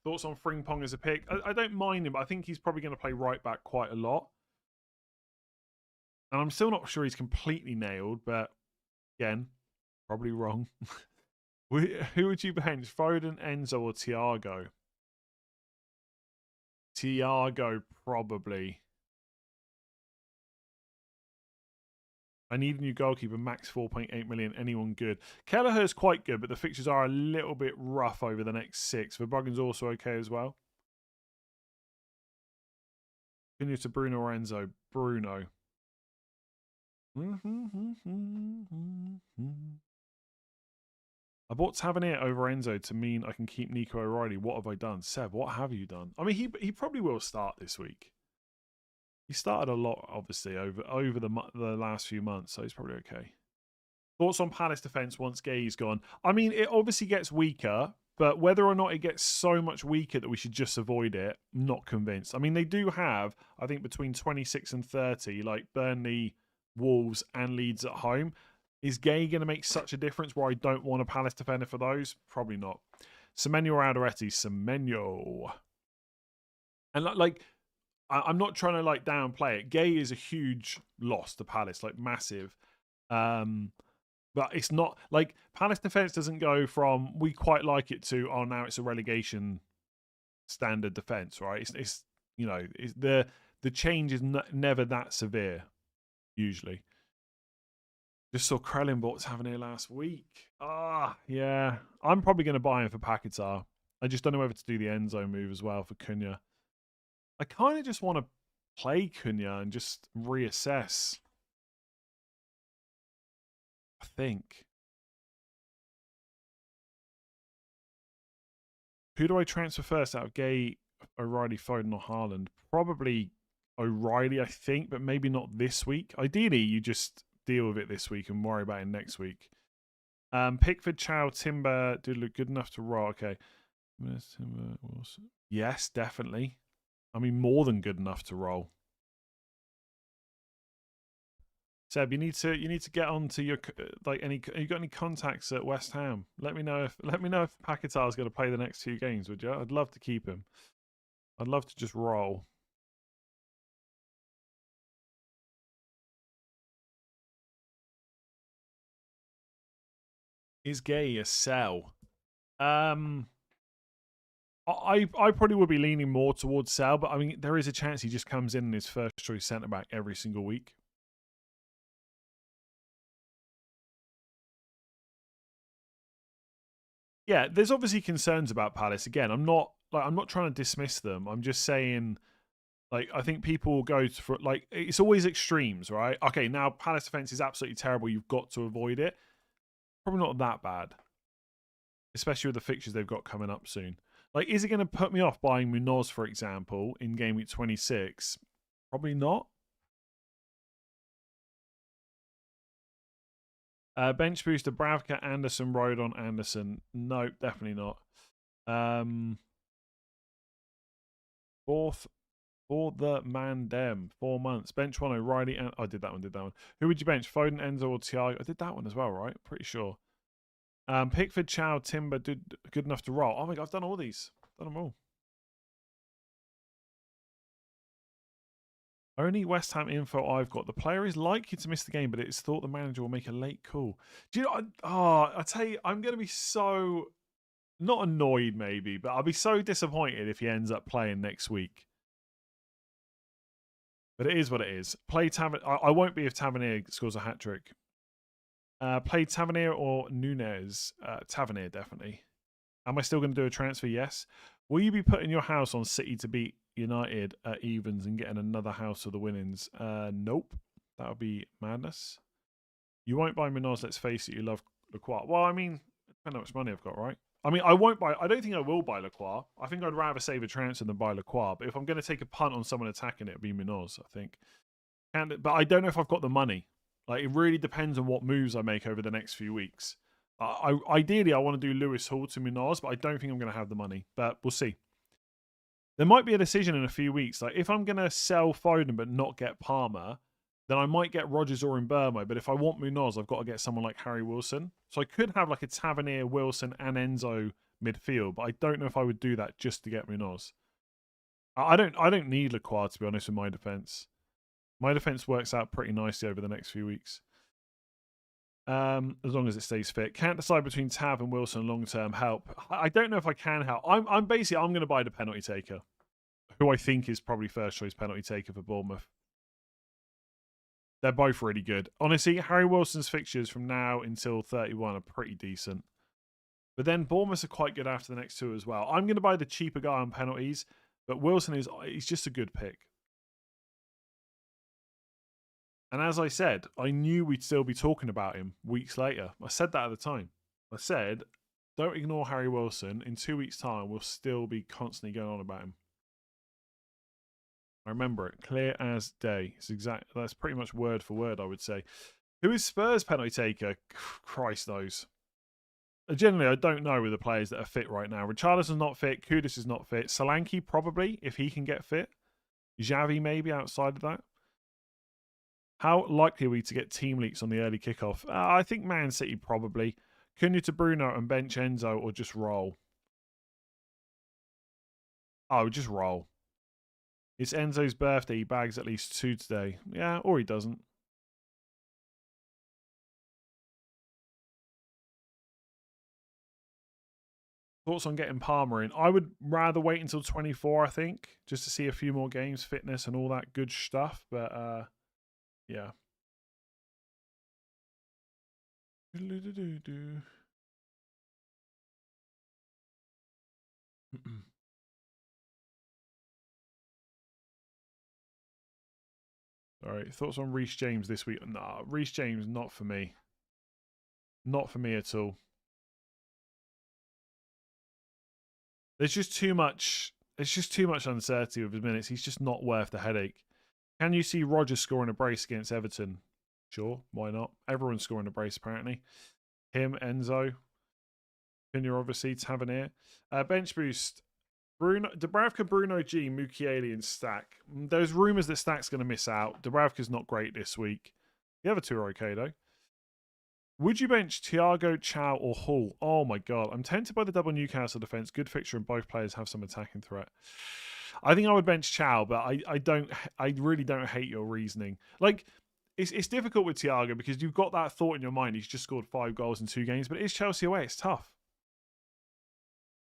Thoughts on Frimpong as a pick? I don't mind him, but I think he's probably going to play right back quite a lot. And I'm still not sure he's completely nailed, but again, probably wrong. Who would you bench? Foden, Enzo, or Thiago? Thiago, probably. I need a new goalkeeper, max 4.8 million. Anyone good? Kelleher's quite good, but the fixtures are a little bit rough over the next 6. Verbruggen's also okay as well. Continue to Bruno or Enzo? Bruno. I bought Tavernier over Enzo to mean I can keep Nico O'Reilly. What have I done? Seb, what have you done? I mean, he probably will start this week. He started a lot, obviously, over the last few months, so he's probably okay. Thoughts on Palace defence once Gay's gone? I mean, it obviously gets weaker, but whether or not it gets so much weaker that we should just avoid it, I'm not convinced. I mean, they do have, I think, between 26 and 30, like Burnley, Wolves, and Leeds at home. Is Gay going to make such a difference where I don't want a Palace defender for those? Probably not. Semenyo or Alderete? Semenyo. And I'm not trying to like downplay it. Gay is a huge loss to Palace, like massive. But it's not like Palace defense doesn't go from we quite like it to oh now it's a relegation standard defense, right? It's you know it's the change is never that severe usually. Just saw Krellin bought Tavernier last week. Yeah. I'm probably going to buy him for Paquetá. I just don't know whether to do the Enzo move as well for Cunha. I kind of just want to play Cunha and just reassess. I think. Who do I transfer first out of Gay, O'Reilly, Foden, or Haaland? Probably O'Reilly, I think, but maybe not this week. Ideally, you just deal with it this week and worry about it next week. Pickford, Chow, Timber, did look good enough to roll. Okay. Yes, definitely. I mean, more than good enough to roll. Seb, you need to get onto your you got any contacts at West Ham? Let me know if Paquetá is going to play the next 2 games, would you? I'd love to keep him. I'd love to just roll. Is Gay a sell? I probably would be leaning more towards sell, but I mean there is a chance he just comes in his first choice centre back every single week. Yeah, there's obviously concerns about Palace. Again, I'm not trying to dismiss them. I'm just saying, like, I think people will go for like it's always extremes, right? Okay, now Palace defense is absolutely terrible. You've got to avoid it. Probably not that bad, especially with the fixtures they've got coming up soon. Like, is it going to put me off buying Munoz, for example, in game week 26? Probably not. Bench booster, Bravka, Anderson, Rodon, Anderson. No, definitely not. Fourth for the Mandem. 4 months. Bench one, O'Reilly. And I did that one. Who would you bench? Foden, Enzo, or Thiago? I did that one as well, right? Pretty sure. Pickford, Chow, Timber, did good enough to roll. Oh my god, I've done all these. Done them all. Only West Ham info I've got. The player is likely to miss the game, but it's thought the manager will make a late call. Do you know? I tell you, I'm going to be so not annoyed, maybe, but I'll be so disappointed if he ends up playing next week. But it is what it is. Play Tavernier. I won't be if Tavernier scores a hat trick. Play Tavernier or Nunez. Tavernier, definitely. Am I still going to do a transfer? Yes. Will you be putting your house on City to beat United at evens and getting another house of the winnings. Nope. That would be madness. You won't buy Minos, let's face it, you love Lacroix. Well, I mean, depending on how much money I've got, right? I mean, I don't think I will buy Lacroix. I think I'd rather save a transfer than buy Lacroix. But if I'm going to take a punt on someone attacking it, it'd be Minos, I think. But I don't know if I've got the money. Like, it really depends on what moves I make over the next few weeks. Ideally, I want to do Lewis Hall to Minos, but I don't think I'm going to have the money. But we'll see. There might be a decision in a few weeks. Like, if I'm going to sell Foden but not get Palmer, then I might get Rodgers or Mbermo. But if I want Munoz, I've got to get someone like Harry Wilson. So I could have like a Tavernier, Wilson, and Enzo midfield, but I don't know if I would do that just to get Munoz. I don't need Lacroix, to be honest, with my defense. My defense works out pretty nicely over the next few weeks. As long as it stays fit. Can't decide between Tav and Wilson long term. Help. I don't know if I can help. I'm going to buy the penalty taker, who I think is probably first choice penalty taker for Bournemouth. They're both really good. Honestly, Harry Wilson's fixtures from now until 31 are pretty decent. But then Bournemouth are quite good after the next two as well. I'm going to buy the cheaper guy on penalties, but Wilson he's just a good pick. And as I said, I knew we'd still be talking about him weeks later. I said that at the time. I said, don't ignore Harry Wilson. In 2 weeks' time, we'll still be constantly going on about him. I remember it. Clear as day. That's pretty much word for word, I would say. Who is Spurs penalty taker? Christ knows. Generally, I don't know with the players that are fit right now. Richarlison's not fit. Kudus is not fit. Solanke, probably, if he can get fit. Xavi, maybe, outside of that. How likely are we to get team leaks on the early kickoff? I think Man City, probably. Cunha to Bruno and bench Enzo, or just roll? Oh, just roll. It's Enzo's birthday. He bags at least 2 today. Yeah, or he doesn't. Thoughts on getting Palmer in? I would rather wait until 24, I think, just to see a few more games, fitness and all that good stuff. But, yeah. All right, thoughts on Reece James this week? Nah, Reece James, not for me. Not for me at all. There's just too much. There's just too much uncertainty with his minutes. He's just not worth the headache. Can you see Rodgers scoring a brace against Everton? Sure, why not? Everyone's scoring a brace apparently. Him, Enzo, Cunha, obviously, Tavernier. Bench boost. Bruno, Dubravka, Bruno G, Mukiele, and Stack. There's rumours that Stack's going to miss out. Dubravka's not great this week. The other two are okay, though. Would you bench Thiago, Chow, or Hall? Oh, my God. I'm tempted by the double Newcastle defence. Good fixture, and both players have some attacking threat. I think I would bench Chow, but I really don't hate your reasoning. Like, it's difficult with Thiago because you've got that thought in your mind. He's just scored 5 goals in 2 games, but it is Chelsea away. It's tough.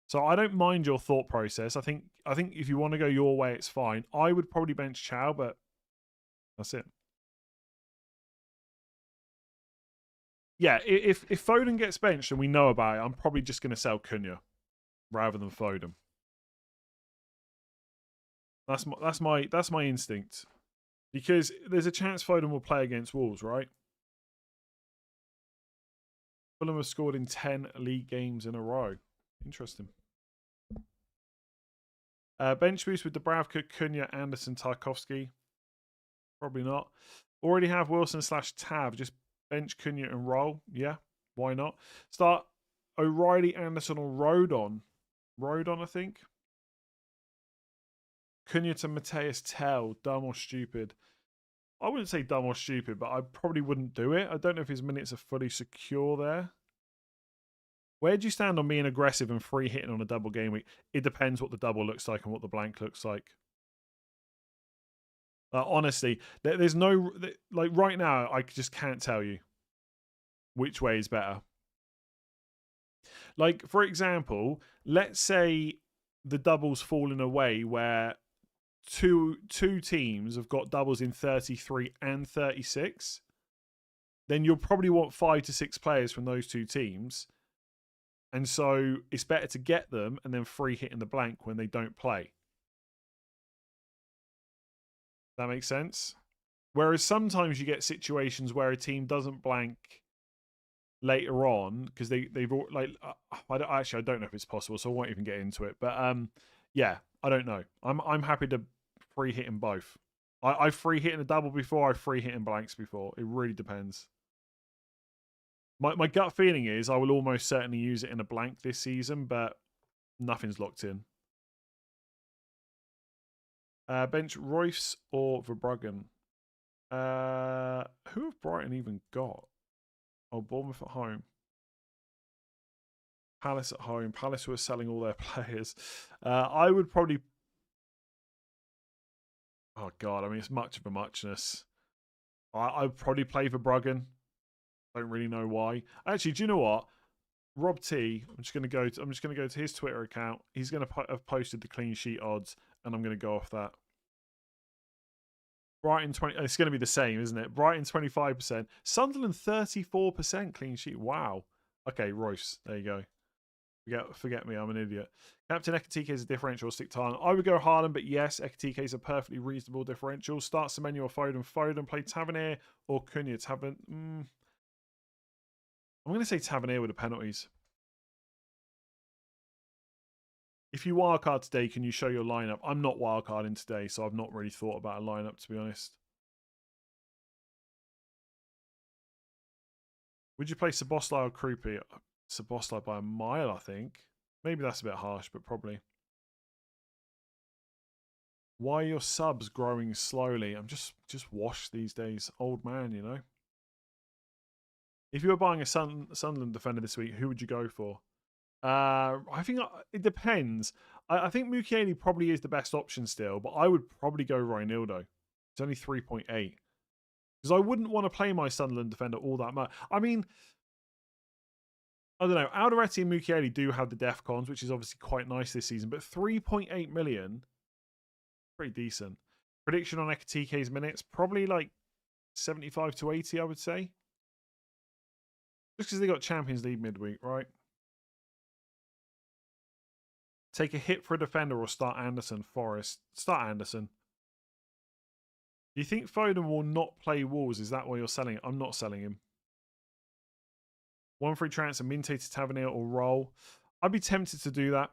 So I don't mind your thought process. I think if you want to go your way, it's fine. I would probably bench Chow, but that's it. Yeah, if Foden gets benched and we know about it, I'm probably just going to sell Cunha rather than Foden. That's my instinct. Because there's a chance Foden will play against Wolves, right? Fulham have scored in 10 league games in a row. Interesting. Bench boost with Dubravka, Cunha, Anderson, Tarkovsky. Probably not. Already have Wilson / Tav. Just bench Cunha and roll. Yeah, why not? Start O'Reilly, Anderson, or Rodon. Rodon, I think. Cunha to Mateus Tell. Dumb or stupid? I wouldn't say dumb or stupid, but I probably wouldn't do it. I don't know if his minutes are fully secure there. Where do you stand on being aggressive and free hitting on a double game week? It depends what the double looks like and what the blank looks like. Honestly, there's no... Like, right now, I just can't tell you which way is better. Like, for example, let's say the doubles fall in a way where two teams have got doubles in 33 and 36. Then you'll probably want 5 to 6 players from those 2 teams. And so it's better to get them and then free hit in the blank when they don't play. That makes sense. Whereas sometimes you get situations where a team doesn't blank later on because they've like I don't know if it's possible, so I won't even get into it. But yeah, I don't know. I'm happy to free hit in both. I've free hit in a double before. I've free hit in blanks before. It really depends. My gut feeling is I will almost certainly use it in a blank this season, but nothing's locked in. Bench Royce or Verbruggen? Who have Brighton even got? Oh, Bournemouth at home. Palace at home. Palace who are selling all their players. I would probably... Oh, God. I mean, it's much of a muchness. I'd probably play Verbruggen. Don't really know why. Actually, do you know what? Rob T. I'm just going to go to his Twitter account. He's going to have posted the clean sheet odds, and I'm going to go off that. Brighton 20. It's going to be the same, isn't it? Brighton 25%. Sunderland 34% clean sheet. Wow. Okay, Royce. There you go. Forget me. I'm an idiot. Captain Ekatike is a differential. Stick to Haaland. I would go Haaland, but yes, Ekatike is a perfectly reasonable differential. Start Semenyo or Foden. Foden. Play Tavernier or Cunha. I'm going to say Tavernier with the penalties. If you wildcard today, can you show your lineup? I'm not wildcarding today, so I've not really thought about a lineup, to be honest. Would you play Szoboszlai or Krupi? Szoboszlai by a mile, I think. Maybe that's a bit harsh, but probably. Why are your subs growing slowly? I'm just washed these days. Old man, you know. If you were buying a Sunderland defender this week, who would you go for? I think it depends. I think Mukiele probably is the best option still, but I would probably go Reinildo. It's only 3.8. Because I wouldn't want to play my Sunderland defender all that much. I mean, I don't know. Alderete and Mukiele do have the def cons, which is obviously quite nice this season, but 3.8 million, pretty decent. Prediction on Ekatike's minutes, probably like 75 to 80, I would say. Just because they got Champions League midweek, right? Take a hit for a defender or start Anderson, Forest. Start Anderson. Do you think Foden will not play Wolves? Is that why you're selling it? I'm not selling him. One free transfer, Minte to Tavernier or Roll. I'd be tempted to do that.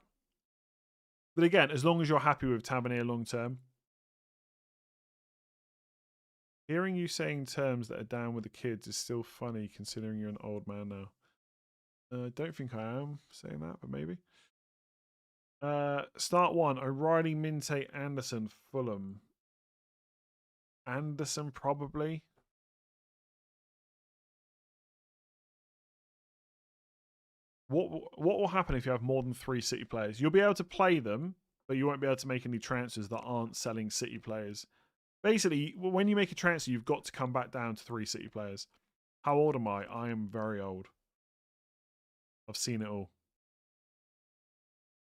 But again, as long as you're happy with Tavernier long term. Hearing you saying terms that are down with the kids is still funny considering you're an old man now. I don't think I am saying that, but maybe. Start one. O'Reilly, Minte, Anderson, Fulham. Anderson, probably. What will happen if you have more than 3 City players? You'll be able to play them, but you won't be able to make any transfers that aren't selling City players. Basically, when you make a transfer, you've got to come back down to 3 City players. How old am I? I am very old. I've seen it all.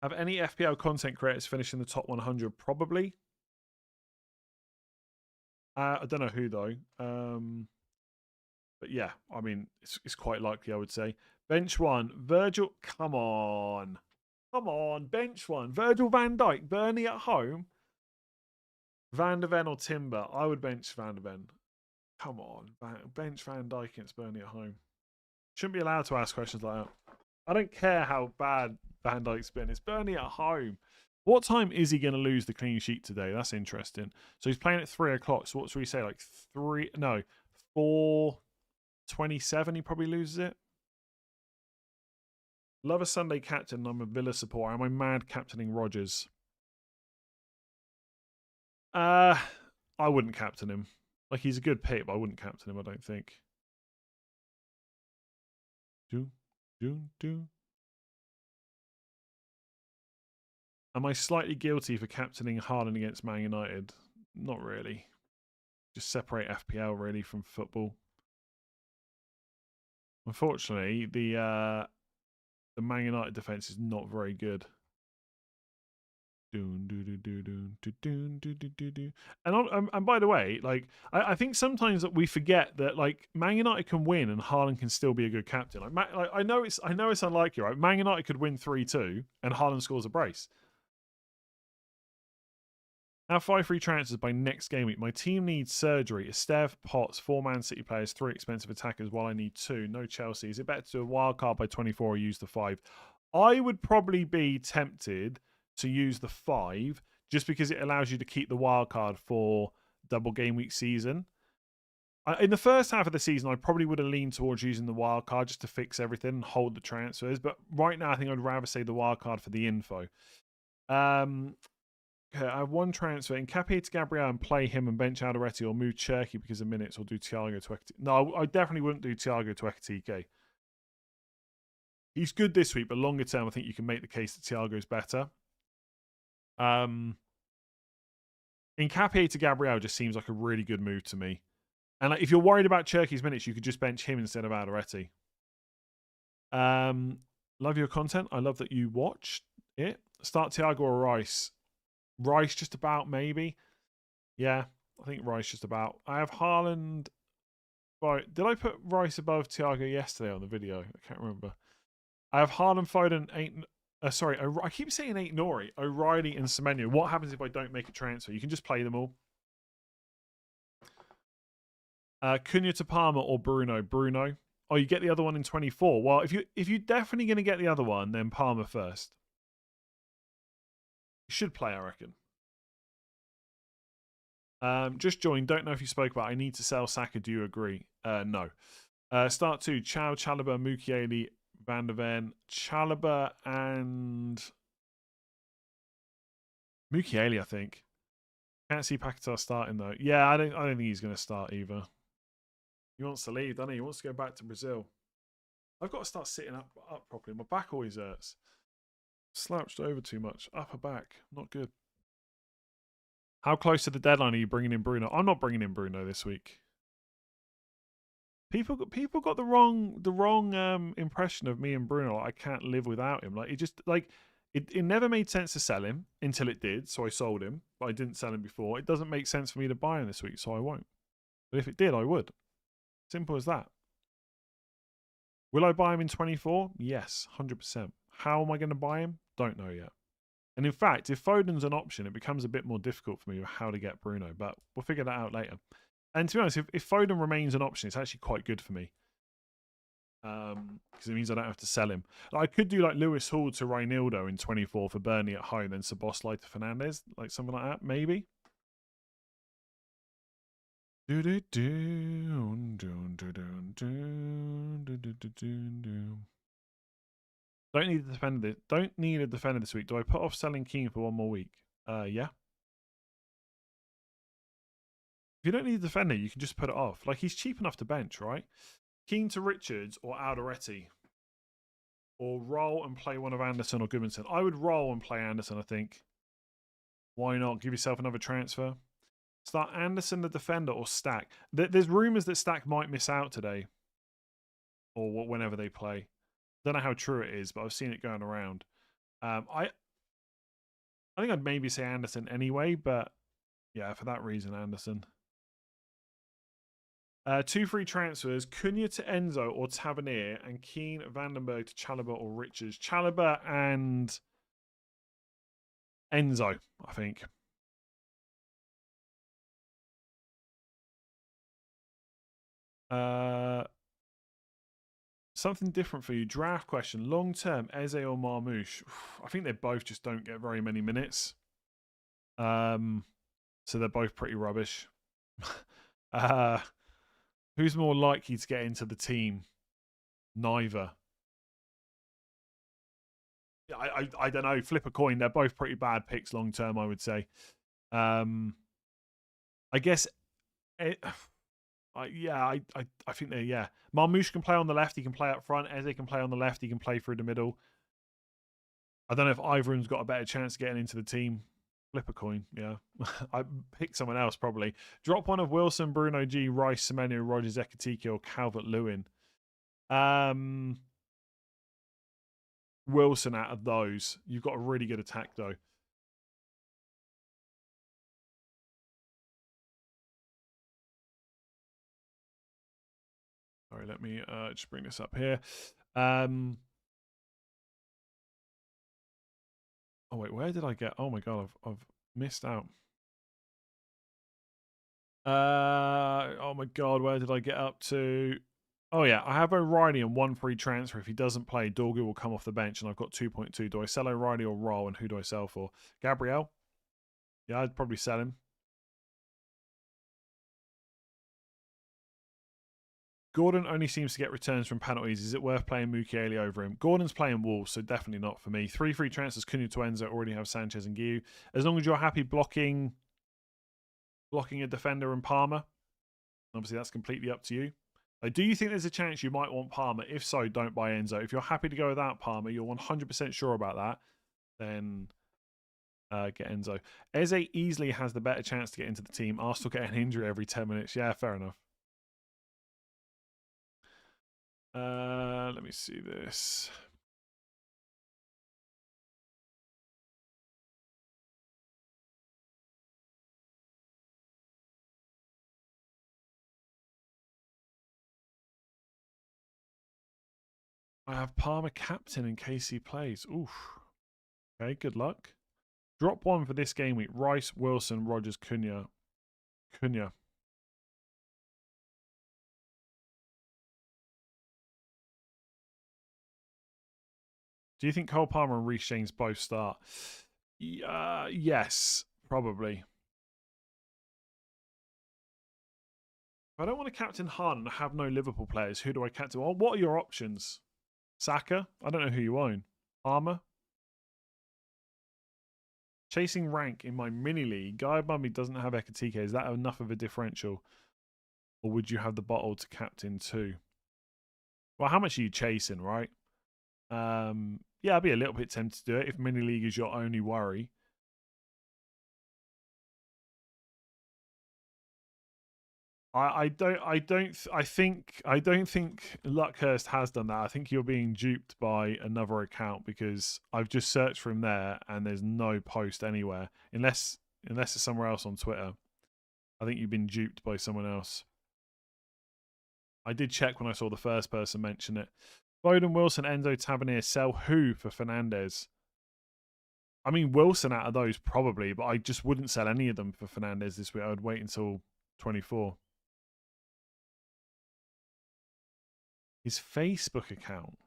Have any FPL content creators finished in the top 100? Probably. I don't know who though. But yeah, I mean, it's quite likely, I would say. Bench one, Virgil. Come on, bench one, Virgil van Dijk, Burnley at home. Van der Ven or Timber? I would bench Van der Ven. Come on, bench Van Dijk against Burnley at home. Shouldn't be allowed to ask questions like that. I don't care how bad Van Dijk's been. It's Burnley at home. What time is he going to lose the clean sheet today? That's interesting. So he's playing at 3 o'clock. So what should we say? Like 4:27. He probably loses it. Love a Sunday captain. I'm a Villa supporter. Am I mad captaining Rodgers? I wouldn't captain him. Like, he's a good pick, but I wouldn't captain him, I don't think. Am I slightly guilty for captaining Haaland against Man United? Not really. Just separate FPL really from football. Unfortunately, the Man United defense is not very good. And by the way, like I think sometimes that we forget that like Man United can win and Haaland can still be a good captain. I know it's unlikely, right? Man United could win 3-2 and Haaland scores a brace. Have 5 free transfers by next game week. My team needs surgery. Esteve, Potts, 4 Man City players, 3 expensive attackers while I need 2. No Chelsea. Is it better to do a wild card by 24 or use the 5? I would probably be tempted to use the 5 just because it allows you to keep the wild card for double game week season. In the first half of the season, I probably would have leaned towards using the wild card just to fix everything and hold the transfers. But right now, I think I'd rather say the wild card for the info. Okay, I have 1 transfer. In Capie to Gabriel and play him and bench Alderete or move Cherky because of minutes or do Thiago to Ekitike. No, I definitely wouldn't do Thiago to Ekitike. He's good this week, but longer term, I think you can make the case that Thiago's better. In Capie to Gabriel just seems like a really good move to me. And like, if you're worried about Cherky's minutes, you could just bench him instead of Alderete. Love your content. I love that you watched it. Start Thiago or Rice. Rice just about, maybe. Yeah, I think Rice just about. I have Haaland. Right, did I put Rice above Thiago yesterday on the video? I can't remember. I have Haaland, Foden, I keep saying 8 Nori, O'Reilly, and Semenyo. What happens if I don't make a transfer? You can just play them all. Cunha to Palmer or Bruno? Bruno. Oh, you get the other one in 24. Well, if you're definitely going to get the other one, then Palmer first. You should play, I reckon. Just joined. Don't know if you spoke about. I need to sell Saka. Do you agree? No. Start 2. Chow, Chalobah, Mukiele, Van der Ven, Chalobah, and Mukiele. I think. Can't see Paquetá starting though. Yeah, I don't think he's going to start either. He wants to leave, doesn't he? He wants to go back to Brazil. I've got to start sitting up properly. My back always hurts. Slouched over too much. Upper back, not good. How close to the deadline are you bringing in Bruno? I'm not bringing in Bruno this week. People got the wrong impression of me and Bruno. Like, I can't live without him. Like, it never made sense to sell him until it did, so I sold him. But I didn't sell him before. It doesn't make sense for me to buy him this week, so I won't. But if it did, I would. Simple as that. Will I buy him in 24? Yes, 100%. How am I going to buy him? Don't know yet. And in fact, if Foden's an option, it becomes a bit more difficult for me with how to get Bruno. But we'll figure that out later. And to be honest, if Foden remains an option, it's actually quite good for me. Because it means I don't have to sell him. I could do like Lewis Hall to Reinildo in 24 for Burnley at home, then Szoboszlai to Fernandes, like something like that, maybe. Don't need a defender. Don't need a defender this week. Do I put off selling Keane for 1 more week? Yeah. If you don't need a defender, you can just put it off. Like, he's cheap enough to bench, right? Keane to Richards or Alderete. Or roll and play one of Anderson or Goodmanson. I would roll and play Anderson, I think. Why not? Give yourself another transfer. Start Anderson the defender or Stack. There's rumours that Stack might miss out today. Or whenever they play. Don't know how true it is, but I've seen it going around. I think I'd maybe say Anderson anyway, but yeah, for that reason, Anderson. 2 free transfers, Cunha to Enzo or Tavernier, and Keane, Vandenberg to Chalobah or Richards. Chalobah and Enzo, I think. Something different for you. Draft question. Long term, Eze or Marmoush? I think they both just don't get very many minutes. So they're both pretty rubbish. Who's more likely to get into the team? Neither. I don't know. Flip a coin. They're both pretty bad picks long term, I would say. I guess. I think they're, yeah. Marmoush can play on the left. He can play up front. Eze can play on the left. He can play through the middle. I don't know if either of them's got a better chance of getting into the team. Flip a coin, yeah. I pick someone else, probably. Drop one of Wilson, Bruno G, Rice, Semenyo, Rogers, Ekitike, or Calvert-Lewin. Wilson out of those. You've got a really good attack, though. Sorry, let me just bring this up here. Oh, wait, where did I get? Oh, my God, I've missed out. Oh my god, where did I get up to? Oh yeah, I have O'Reilly and one free transfer. If he doesn't play, Dorgu will come off the bench, and I've got 2.2. Do I sell O'Reilly or roll? And who do I sell for? Gabriel? Yeah, I'd probably sell him. Gordon only seems to get returns from penalties. Is it worth playing Mukiele over him? Gordon's playing Wolves, so definitely not for me. 3 free transfers, Cunha to Enzo, already have Sanchez and Guiu. As long as you're happy blocking a defender and Palmer, obviously that's completely up to you. Do you think there's a chance you might want Palmer? If so, don't buy Enzo. If you're happy to go without Palmer, you're 100% sure about that, then get Enzo. Eze easily has the better chance to get into the team. Arsenal get an injury every 10 minutes. Yeah, fair enough. Let me see this. I have Palmer captain in case he plays. Oof. Okay, good luck. Drop one for this game week. Rice, Wilson, Rogers, Cunha. Cunha. Do you think Cole Palmer and Reece James both start? Yes, probably. If I don't want to captain Harden and have no Liverpool players, who do I captain? Well, what are your options? Saka? I don't know who you own. Palmer? Chasing rank in my mini league. Guy Bumby doesn't have Ekatike. Is that enough of a differential? Or would you have the bottle to captain too? Well, how much are you chasing, right? Yeah, I'd be a little bit tempted to do it if mini league is your only worry. I don't think Luckhurst has done that. I think you're being duped by another account because I've just searched for him there and there's no post anywhere unless it's somewhere else on Twitter. I think you've been duped by someone else. I did check when I saw the first person mention it. Foden, Wilson, Enzo, Tavernier, sell who for Fernandez? I mean, Wilson out of those probably, but I just wouldn't sell any of them for Fernandez this week. I would wait until 24. His Facebook account.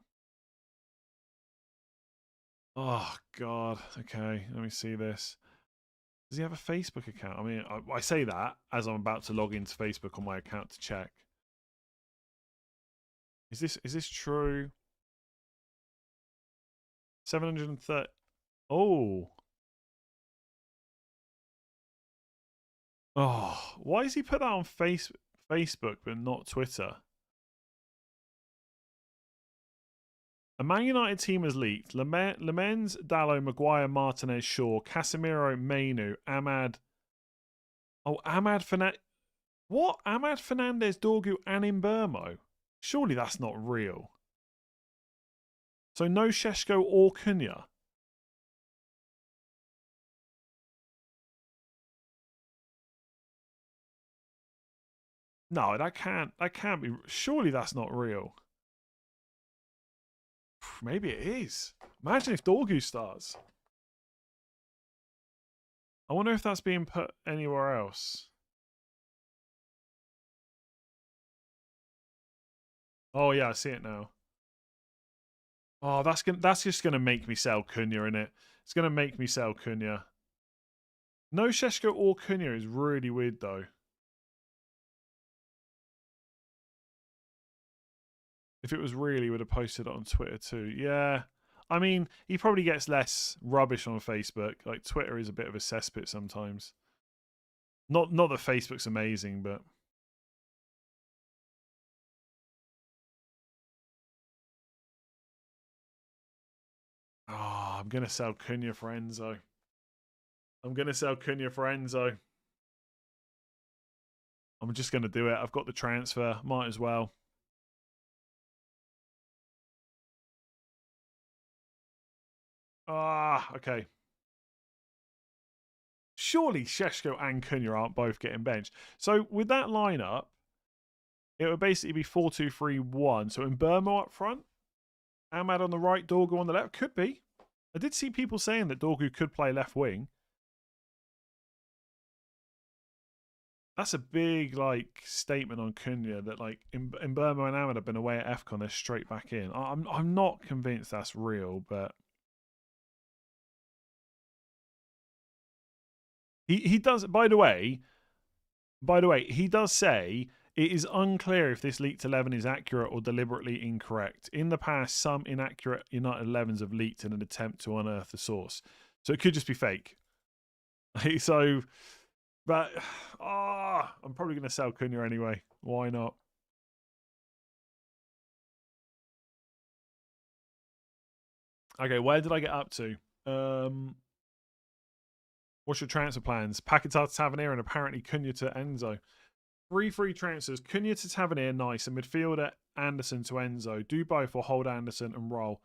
Oh, God. Okay, let me see this. Does he have a Facebook account? I mean, I say that as I'm about to log into Facebook on my account to check. Is this true? 730. Oh. Oh, why has he put that on Facebook but not Twitter? A Man United team has leaked. Lamens, Dallo, Maguire, Martinez, Shaw, Casemiro, Mainu, Ahmad. Oh, Ahmad Fernandez. What? Ahmad Fernandez, Dorgu, and Imbermo? Surely that's not real. So no Sheshko or Cunha. No, that can't be. Surely that's not real. Maybe it is. Imagine if Dorgu starts. I wonder if that's being put anywhere else. Oh yeah, I see it now. Oh, that's just gonna make me sell Cunha, innit? It's gonna make me sell Cunha. No Sheshko or Cunha is really weird though. If it was real, he would have posted it on Twitter too. Yeah. I mean, he probably gets less rubbish on Facebook. Like Twitter is a bit of a cesspit sometimes. Not that Facebook's amazing, but I'm gonna sell Cunha for Enzo. I'm gonna sell Cunha for Enzo. I'm just gonna do it. I've got the transfer. Might as well. Okay. Surely Sheshko and Cunha aren't both getting benched. So with that lineup, it would basically be 4-2-3-1. So in Burmo up front, Ahmad on the right, Dorgu on the left. Could be. I did see people saying that Dorgu could play left wing. That's a big like statement on Cunha that like in Burma and Ahmed have been away at FCON, they're straight back in. I'm not convinced that's real, but he does. By the way, he does say it is unclear if this leaked 11 is accurate or deliberately incorrect. In the past, some inaccurate United 11s have leaked in an attempt to unearth the source, so it could just be fake. So, but I'm probably going to sell Cunha anyway. Why not? Okay, where did I get up to? What's your transfer plans? Paquetá to Tavernier and apparently Cunha to Enzo. 3 free transfers. Cunha to Tavernier, nice. And midfielder Anderson to Enzo. Do both or hold Anderson and roll.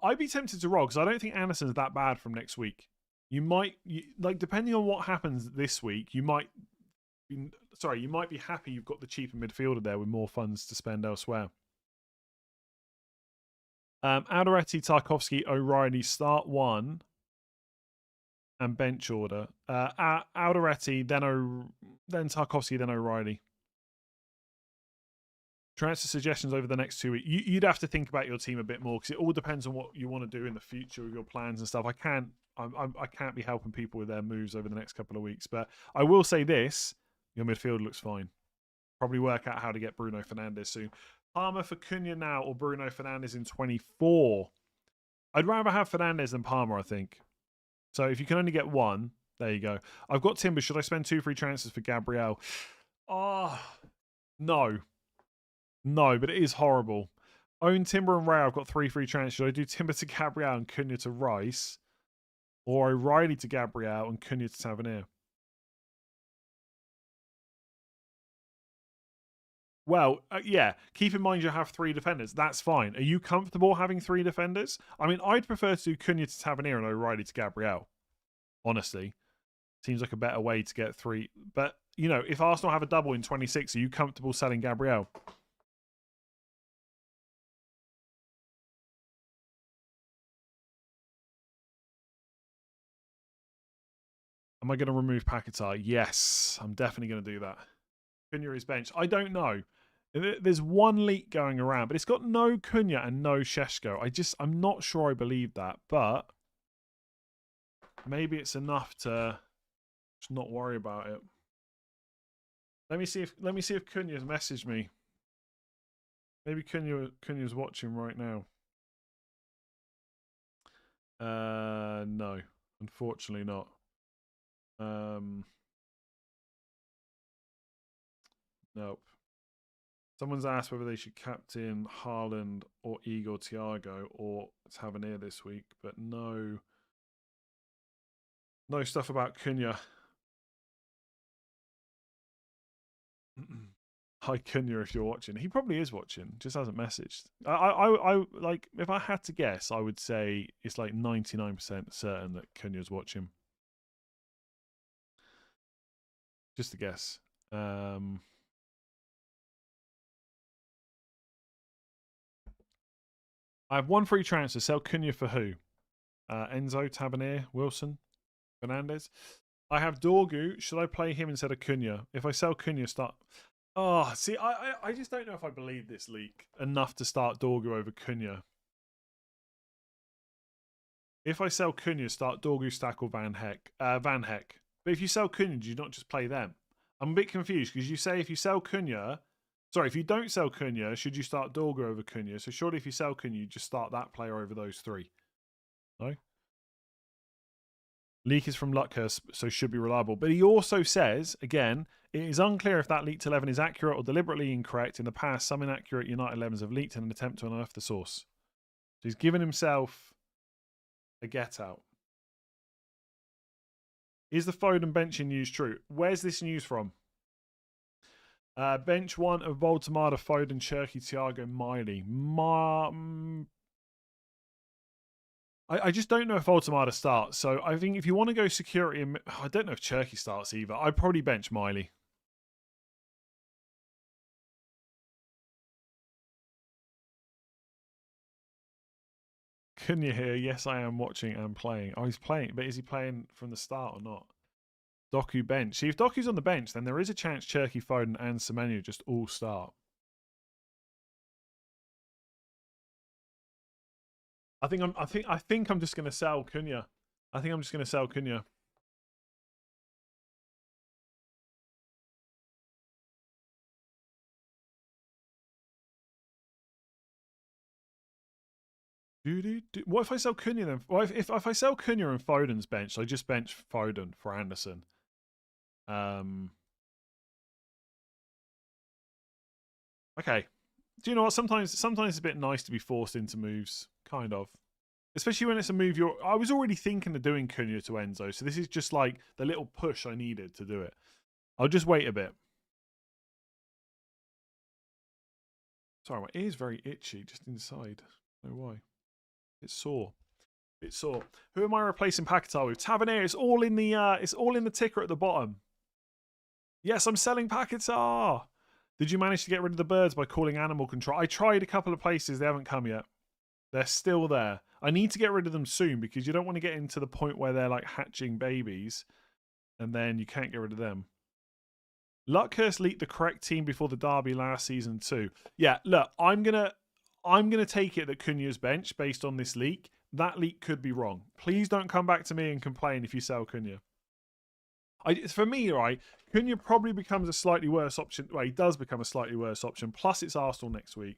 I'd be tempted to roll because I don't think Anderson's that bad from next week. You might, like, depending on what happens this week, you might be happy you've got the cheaper midfielder there with more funds to spend elsewhere. Alderete, Tarkovsky, O'Reilly, start 1 and bench order. Alderete, then Tarkovsky, then O'Reilly. Transfer suggestions over the next 2 weeks. You'd have to think about your team a bit more because it all depends on what you want to do in the future with your plans and stuff. I can't be helping people with their moves over the next couple of weeks, but I will say this: your midfield looks fine. Probably work out how to get Bruno Fernandes soon. Palmer for Cunha now or Bruno Fernandes in 24. I'd rather have Fernandes than Palmer, I think. So if you can only get one, there you go. I've got Timber. Should I spend 2 free transfers for Gabriel? Oh, no. No, but it is horrible. Own Timber and Ray. I've got 3 free transfers. Should I do Timber to Gabriel and Cunha to Rice? Or O'Reilly to Gabriel and Cunha to Tavernier? Well, yeah. Keep in mind you have 3 defenders. That's fine. Are you comfortable having 3 defenders? I mean, I'd prefer to do Cunha to Tavernier and O'Reilly to Gabriel. Honestly. Seems like a better way to get 3. But, you know, if Arsenal have a double in 26, are you comfortable selling Gabriel? Am I going to remove Paquetá? Yes, I'm definitely going to do that. Cunha is bench. I don't know. There's one leak going around, but it's got no Cunha and no Šeško. I'm not sure I believe that, but maybe it's enough to just not worry about it. Let me see if Cunha's messaged me. Maybe Cunha's watching right now. No, unfortunately not. Nope. Someone's asked whether they should captain Haaland or Igor Thiago or Tavernier this week, but no stuff about Cunha. Hi Cunha, if you're watching. He probably is watching, just hasn't messaged. I like, if I had to guess, I would say it's like 99% certain that Cunha's watching. Just a guess. I have 1 free transfer. Sell Cunha for who? Enzo, Tavernier, Wilson, Fernandes. I have Dorgu. Should I play him instead of Cunha? If I sell Cunha, start. Oh, see, I just don't know if I believe this leak enough to start Dorgu over Cunha. If I sell Cunha, start Dorgu, Stack, or Van Heck. But if you sell Cunha, do you not just play them? I'm a bit confused because you say if you sell Cunha, sorry, if you don't sell Cunha, should you start Dorgu over Cunha? So surely if you sell Cunha, you just start that player over those 3. No? Leak is from Luckhurst, so should be reliable. But he also says, again, it is unclear if that leaked 11 is accurate or deliberately incorrect. In the past, some inaccurate United 11s have leaked in an attempt to unearth the source. So he's given himself a get out. Is the Foden benching news true? Where's this news from? Bench 1 of Baltimore, Foden, Cherky, Thiago, Miley. I just don't know if Baltimore starts. So I think if you want to go security, I don't know if Cherky starts either. I'd probably bench Miley. Can you hear? Yes, I am watching and playing. Oh, he's playing, but is he playing from the start or not? Doku bench. See, if Doku's on the bench, then there is a chance Cherky, Foden, and Semenyo just all start. I think I'm just gonna sell Cunha. I think I'm just gonna sell Cunha. What if I sell Cunha then? Well, if I sell Cunha and Foden's bench, I just bench Foden for Anderson. Okay. Do you know what? Sometimes it's a bit nice to be forced into moves, kind of. Especially when it's a move I was already thinking of doing Cunha to Enzo, so this is just like the little push I needed to do it. I'll just wait a bit. Sorry, my ear's very itchy just inside. I don't know why. It's sore. It's sore. Who am I replacing Paquetá with? Tavernier. It's all in the ticker at the bottom. Yes, I'm selling Paquetá. Did you manage to get rid of the birds by calling animal control? I tried a couple of places. They haven't come yet. They're still there. I need to get rid of them soon because you don't want to get into the point where they're like hatching babies and then you can't get rid of them. Luckhurst leaked the correct team before the derby last season too. Yeah, look, I'm gonna take it that Cunha's bench based on this leak. That leak could be wrong. Please don't come back to me and complain if you sell Cunha. For me, right, Cunha probably becomes a slightly worse option. Well, he does become a slightly worse option. Plus, it's Arsenal next week.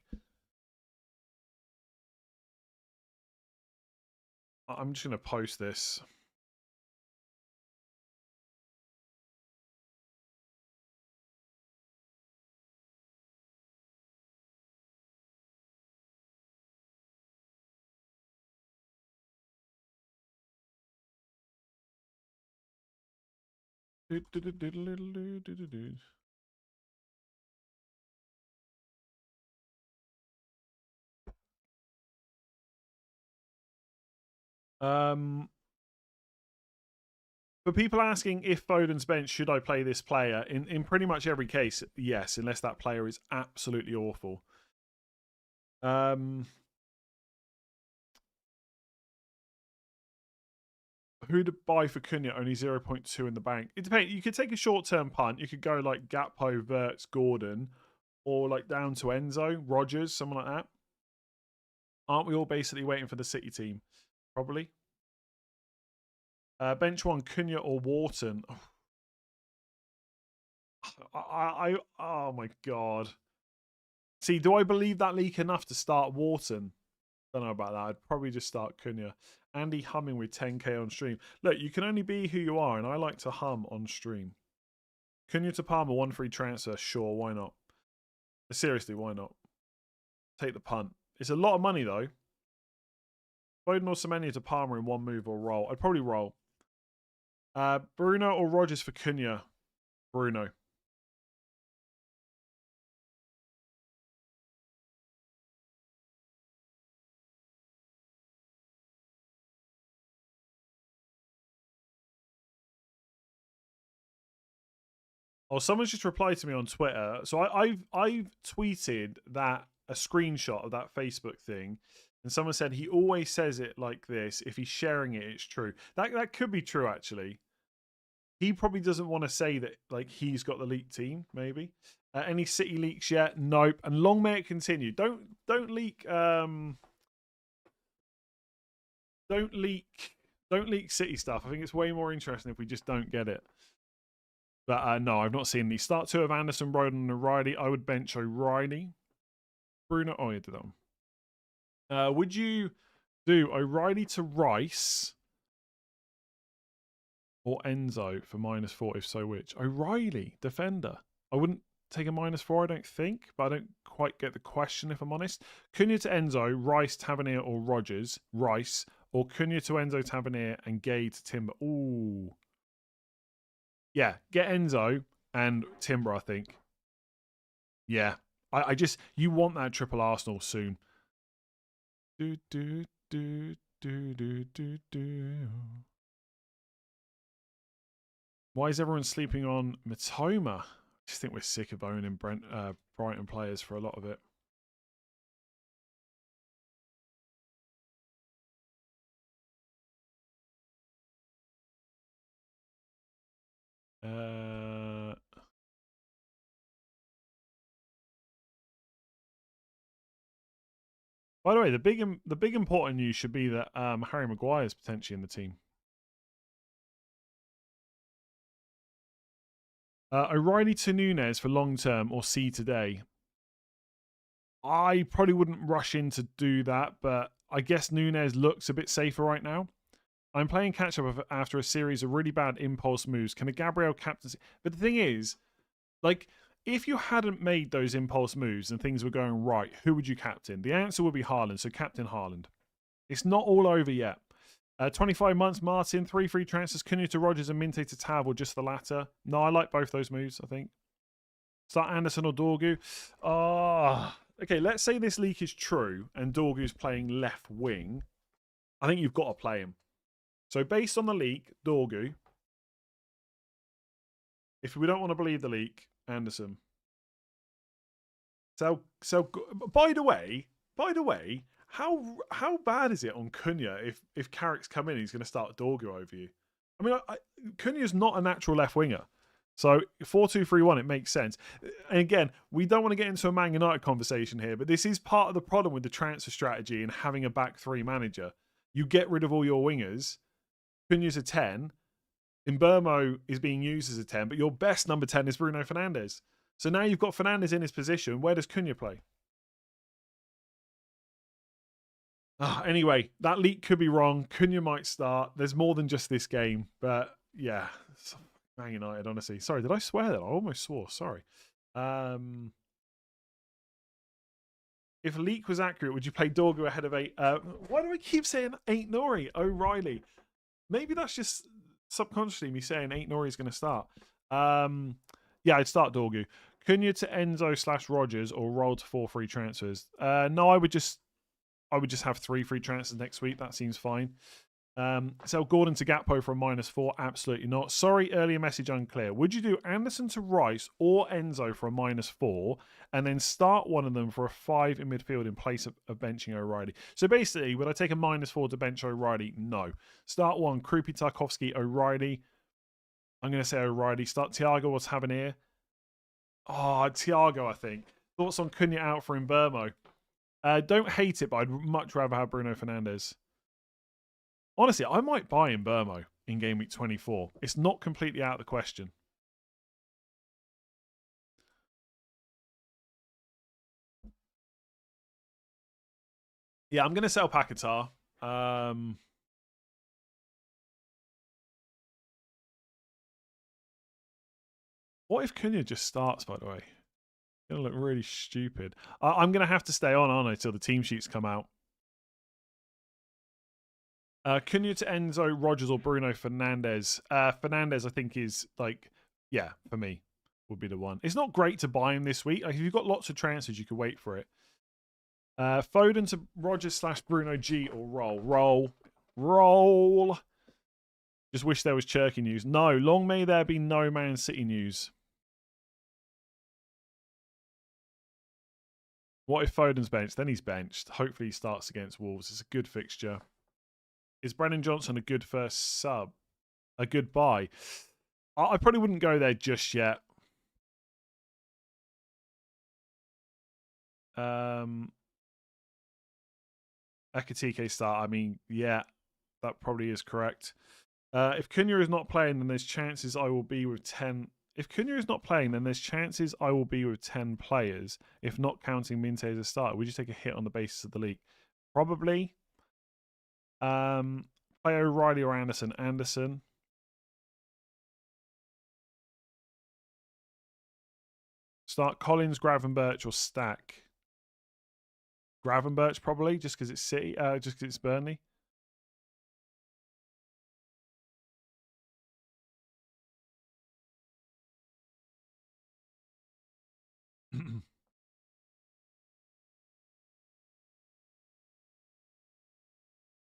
I'm just going to post this. For people asking if Foden's bench, should I play this player? In pretty much every case, yes, unless that player is absolutely awful. Who to buy for Cunha? Only 0.2 in the bank. It depends. You could take a short-term punt. You could go like Gakpo, Wirtz, Gordon, or like down to Enzo, Rogers, someone like that. Aren't we all basically waiting for the City team? Probably. Bench one, Cunha or Wharton. Oh my god. See, do I believe that leak enough to start Wharton? Don't know about that. I'd probably just start Cunha. Andy humming with 10k on stream. Look, you can only be who you are, and I like to hum on stream. Cunha to Palmer, 1 free transfer. Sure, why not? Seriously, why not? Take the punt. It's a lot of money, though. Foden or Semenyo to Palmer in 1 move or roll. I'd probably roll. Bruno or Rogers for Cunha? Bruno. Oh, someone's just replied to me on Twitter. So I've tweeted that a screenshot of that Facebook thing, and someone said he always says it like this. If he's sharing it, it's true. That could be true actually. He probably doesn't want to say that like he's got the leak team. Maybe any City leaks yet? Nope. And long may it continue. Don't leak. Don't leak City stuff. I think it's way more interesting if we just don't get it. But no, I've not seen the start 2 of Anderson, Roden, and O'Reilly. I would bench O'Reilly. Bruno. Oh, you did that one. Would you do O'Reilly to Rice or Enzo for -4? If so, which? O'Reilly, defender. I wouldn't take a -4, I don't think, but I don't quite get the question if I'm honest. Cunha to Enzo, Rice, Tavernier, or Rogers. Rice. Or Cunha to Enzo, Tavernier, and Gay to Timber. Ooh. Yeah, get Enzo and Timber, I think. Yeah. I just, you want that triple Arsenal soon. Do, do, do, do, do, do, do. Why is everyone sleeping on Matoma? I just think we're sick of owning Brighton players for a lot of it. Uh, by the way, the big important news should be that Harry Maguire is potentially in the team. O'Reilly to Nunez for long term or C today. I probably wouldn't rush in to do that, but I guess Nunez looks a bit safer right now. I'm playing catch up after a series of really bad impulse moves. Can a Gabriel captaincy? But the thing is, like, if you hadn't made those impulse moves and things were going right, who would you captain? The answer would be Haaland, so captain Haaland. It's not all over yet. 25 months, Martin, 3 free transfers, Cunha to Rogers and Minte to Tab, or just the latter? No, I like both those moves, I think. Start Anderson or Dorgu. Okay, let's say this leak is true and Dorgu's playing left wing. I think you've got to play him. So based on the leak, Dorgu. If we don't want to believe the leak, Anderson. So by the way, how bad is it on Cunha if Carrick's come in, he's going to start Dorgu over you? I mean, Cunha's not a natural left winger. So 4-2-3-1, it makes sense. And again, we don't want to get into a Man United conversation here, but this is part of the problem with the transfer strategy and having a back three manager. You get rid of all your wingers. Cunha's a 10. Mbeumo is being used as a 10, but your best number 10 is Bruno Fernandes. So now you've got Fernandes in his position. Where does Cunha play? Anyway, that leak could be wrong. Cunha might start. There's more than just this game, but yeah. Man United, honestly. Sorry, did I swear that? I almost swore. Sorry. If leak was accurate, would you play Dorgu ahead of 8? Why do I keep saying 8 Nori? O'Reilly. Maybe that's just subconsciously me saying 8 Nori is going to start. Yeah, I'd start Dorgu. Cunha to Enzo / Rogers or roll to 4 free transfers. No, I would just have 3 free transfers next week. That seems fine. Sell Gordon to Gakpo for a -4? Absolutely not. Sorry, earlier message unclear. Would you do Anderson to Rice or Enzo for a -4 and then start one of them for a 5 in midfield in place of benching O'Reilly? So basically, would I take a -4 to bench O'Reilly? No. Start one, Krupi, Tarkovsky, O'Reilly. I'm going to say O'Reilly. Start Thiago or Tavernier. Oh, Thiago, I think. Thoughts on Cunha out for Mbeumo? Don't hate it, but I'd much rather have Bruno Fernandes. Honestly, I might buy Mbeumo in Game Week 24. It's not completely out of the question. Yeah, I'm going to sell Paquetá. What if Cunha just starts, by the way? It's going to look really stupid. I'm going to have to stay on, aren't I, till the team sheets come out. Cunha to Enzo, Rogers or Bruno Fernandes. Fernandes, I think, is like, yeah, for me, would be the one. It's not great to buy him this week. Like, if you've got lots of transfers, you could wait for it. Foden to Rogers / Bruno G or roll. Just wish there was Cherky news. No, long may there be no Man City news. What if Foden's benched? Then he's benched. Hopefully he starts against Wolves. It's a good fixture. Is Brennan Johnson a good first sub? A good buy? I probably wouldn't go there just yet. Ekatike start. I mean, yeah, that probably is correct. If Cunha is not playing, then there's chances I will be with 10. If Cunha is not playing, then there's chances I will be with 10 players, if not counting Minte as a starter. Would you take a hit on the basis of the league? Probably. Play O'Reilly or Anderson? Anderson. Start Collins, Gravenberch, or Stack? Gravenberch probably, just because it's City, just because it's Burnley.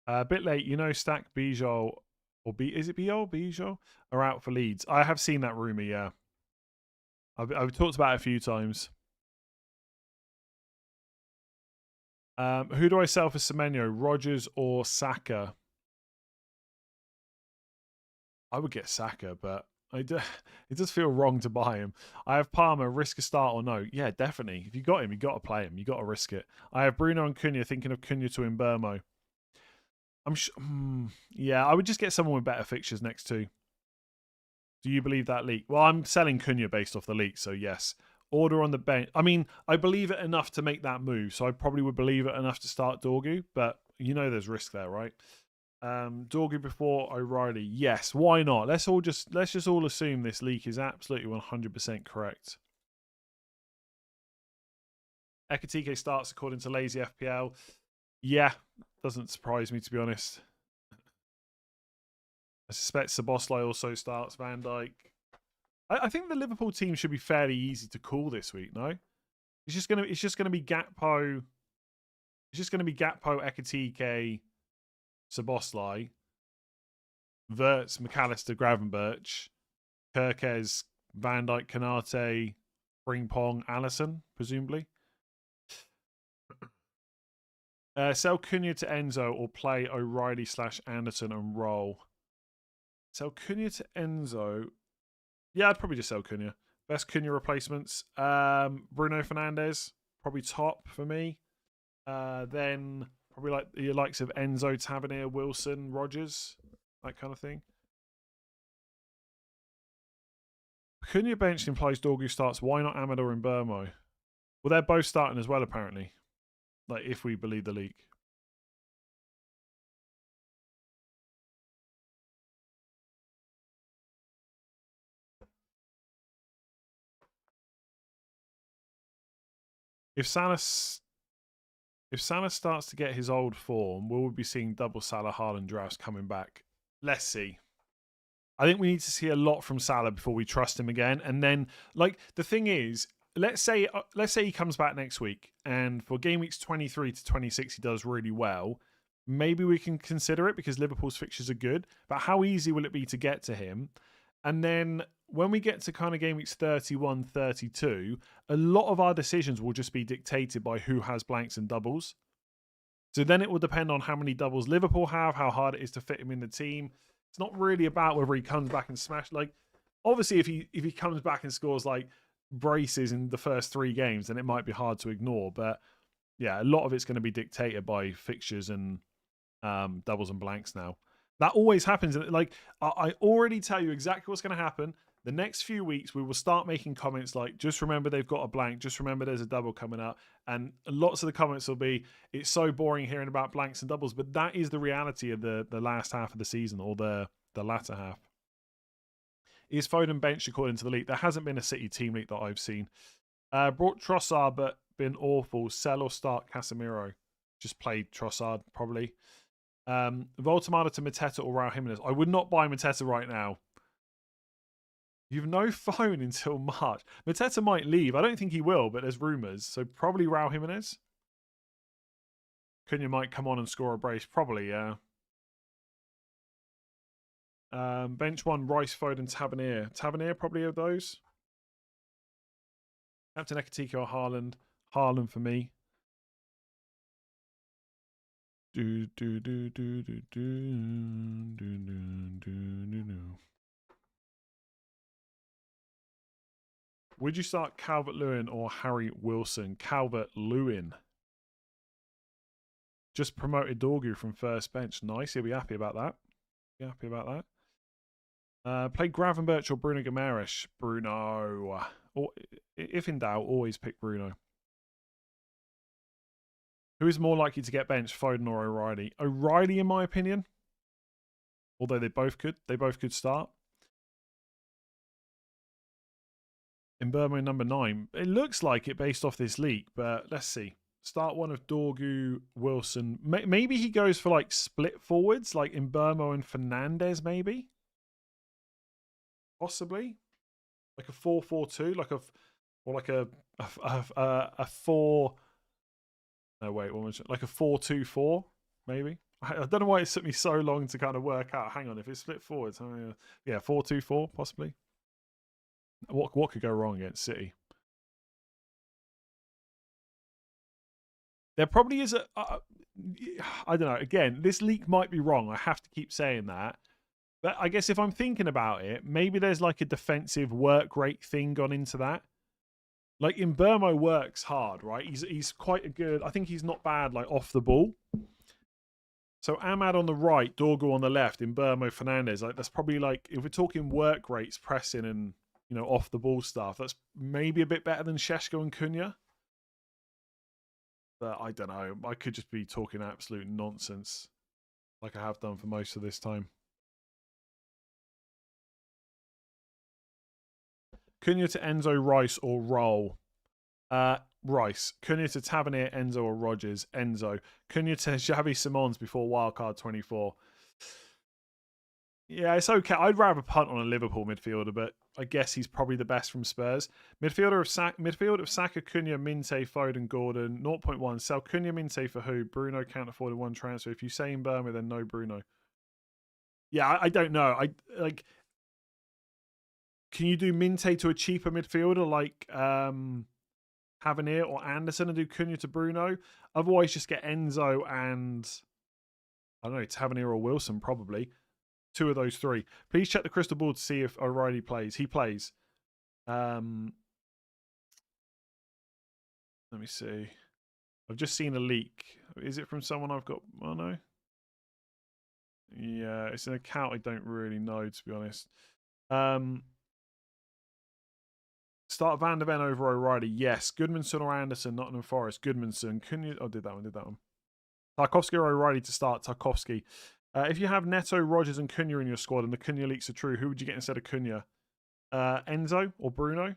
A bit late, you know, Stack, Bijol, or is it Bijol are out for Leeds. I have seen that rumour, yeah. I've talked about it a few times. Who do I sell for Semenyo, Rogers or Saka? I would get Saka, but It does feel wrong to buy him. I have Palmer, risk a start or no? Yeah, definitely. If you got him, you got to play him. You got to risk it. I have Bruno and Cunha, thinking of Cunha to Mbermo. Yeah, I would just get someone with better fixtures next to. Do you believe that leak? Well, I'm selling Cunha based off the leak, so yes. Order on the bench. I mean, I believe it enough to make that move, so I probably would believe it enough to start Dorgu, but you know there's risk there, right? Dorgu before O'Reilly. Yes, why not? Let's just all assume this leak is absolutely 100% correct. Ekatike starts according to Lazy FPL. Yeah, doesn't surprise me, to be honest. I suspect Szoboszlai also starts. Van Dijk. I think the Liverpool team should be fairly easy to call this week. No, it's just gonna be Gakpo. It's just gonna be Gakpo, Ekatike, Szoboszlai, Wirtz, McAllister, Gravenberch, Kirkes, Van Dijk, Kanate, Frimpong, Allison, presumably. Sell Cunha to Enzo or play O'Reilly / Anderson and roll. Sell Cunha to Enzo. Yeah, I'd probably just sell Cunha. Best Cunha replacements. Bruno Fernandes, probably top for me. Then probably like the likes of Enzo, Tavernier, Wilson, Rogers, that kind of thing. Cunha bench implies Dorgu starts. Why not Amador and Burmo? Well, they're both starting as well, apparently. Like, if we believe the leak. If Salah starts to get his old form, will we be seeing double Salah Haaland drafts coming back? Let's see. I think we need to see a lot from Salah before we trust him again. And then, like, the thing is, let's say he comes back next week, and for game weeks 23 to 26 he does really well. Maybe we can consider it because Liverpool's fixtures are good. But how easy will it be to get to him? And then when we get to kind of game weeks 31, 32, a lot of our decisions will just be dictated by who has blanks and doubles. So then it will depend on how many doubles Liverpool have, how hard it is to fit him in the team. It's not really about whether he comes back and smash. Like, obviously, if he comes back and scores like braces in the first 3 games, then it might be hard to ignore. But yeah, a lot of it's going to be dictated by fixtures and doubles and blanks now. That always happens. Like, I already tell you exactly what's going to happen. The next few weeks, we will start making comments like, just remember they've got a blank. Just remember there's a double coming up. And lots of the comments will be, it's so boring hearing about blanks and doubles. But that is the reality of the last half of the season, or the latter half. Is Foden benched according to the league? There hasn't been a City team league that I've seen. Brought Trossard, but been awful. Sell or start Casemiro? Just play Trossard, probably. Voltemada to Mateta or Raul Jimenez. I would not buy Mateta right now. You've no phone until March. Mateta might leave. I don't think he will, but there's rumours. So probably Raul Jimenez. Cunha might come on and score a brace. Probably, yeah. Bench 1, Rice, Foden, Tavernier. Tavernier probably of those. Captain Ekatike or Haaland. Haaland for me. Would you start Calvert-Lewin or Harry Wilson? Calvert-Lewin. Just promoted Dorgu from first bench. Nice. He'll be happy about that. Be happy about that. Play Gravenberch or Bruno Guimaraes. Bruno. Or, if in doubt, always pick Bruno. Who is more likely to get benched, Foden or O'Reilly? O'Reilly, in my opinion. Although they both could. They both could start. In Burma number 9. It looks like it based off this leak, but let's see. Start one of Dorgu, Wilson. Maybe he goes for like split forwards, like in Burma and Fernandes, maybe. Possibly. Like a 4-4-2, like a 4. No, wait, what was it? Like a 4-2-4, maybe. I don't know why it took me so long to kind of work out. Hang on, if it's split forwards, yeah, 4-2-4, possibly. What could go wrong against City? There probably is I don't know. Again, this leak might be wrong. I have to keep saying that. But I guess if I'm thinking about it, maybe there's like a defensive work rate thing gone into that. Like in Burmo works hard, right? He's quite a good. I think he's not bad like off the ball. So Ahmad on the right, Dorgu on the left, in Burmo Fernandez. Like that's probably like if we're talking work rates, pressing and off the ball stuff. That's maybe a bit better than Sheshko and Cunha. But I don't know. I could just be talking absolute nonsense, like I have done for most of this time. Cunha to Enzo, Rice, or Roll? Rice. Cunha to Tavernier, Enzo, or Rogers? Enzo. Cunha to Xavi Simons before wildcard 24. Yeah, it's okay. I'd rather punt on a Liverpool midfielder, but I guess he's probably the best from Spurs. Midfield of Saka, Cunha, Minte, Foden, Gordon. 0.1. Sell Cunha, Minte for who? Bruno can't afford a one transfer. If you say in Burma, then no Bruno. Yeah, I don't know. I like. Can you do Minte to a cheaper midfielder like Tavernier or Anderson and do Cunha to Bruno? Otherwise, just get Enzo and I don't know, Tavernier or Wilson probably. Two of those three. Please check the crystal ball to see if O'Reilly plays. He plays. Let me see. I've just seen a leak. Is it from someone I've got? Oh no. Yeah, it's an account I don't really know, to be honest. Start Van der Ven over O'Reilly. Yes. Goodmanson or Anderson, Nottingham Forest. Goodmanson. Did that one. Tarkovsky or O'Reilly to start. Tarkovsky. If you have Neto, Rogers, and Cunha in your squad and the Cunha leaks are true, who would you get instead of Cunha? Enzo or Bruno?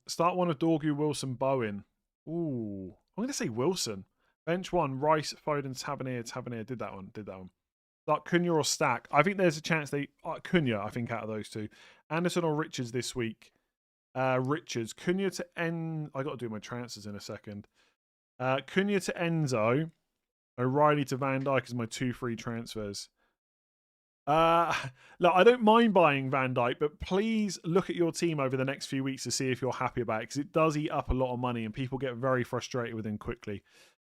Start one of Dorgu, Wilson, Bowen. Ooh. I'm going to say Wilson. Bench one, Rice, Foden, Tavernier. Did that one. Start Cunha or Stack. I think there's a chance they... Cunha, I think, out of those two. Anderson or Richards this week. Richards. Cunha to I got to do my transfers in a second. Cunha to Enzo. O'Reilly to Van Dijk is my 2 free transfers. Look, I don't mind buying Van Dijk, but please look at your team over the next few weeks to see if you're happy about it, because it does eat up a lot of money and people get very frustrated with him quickly.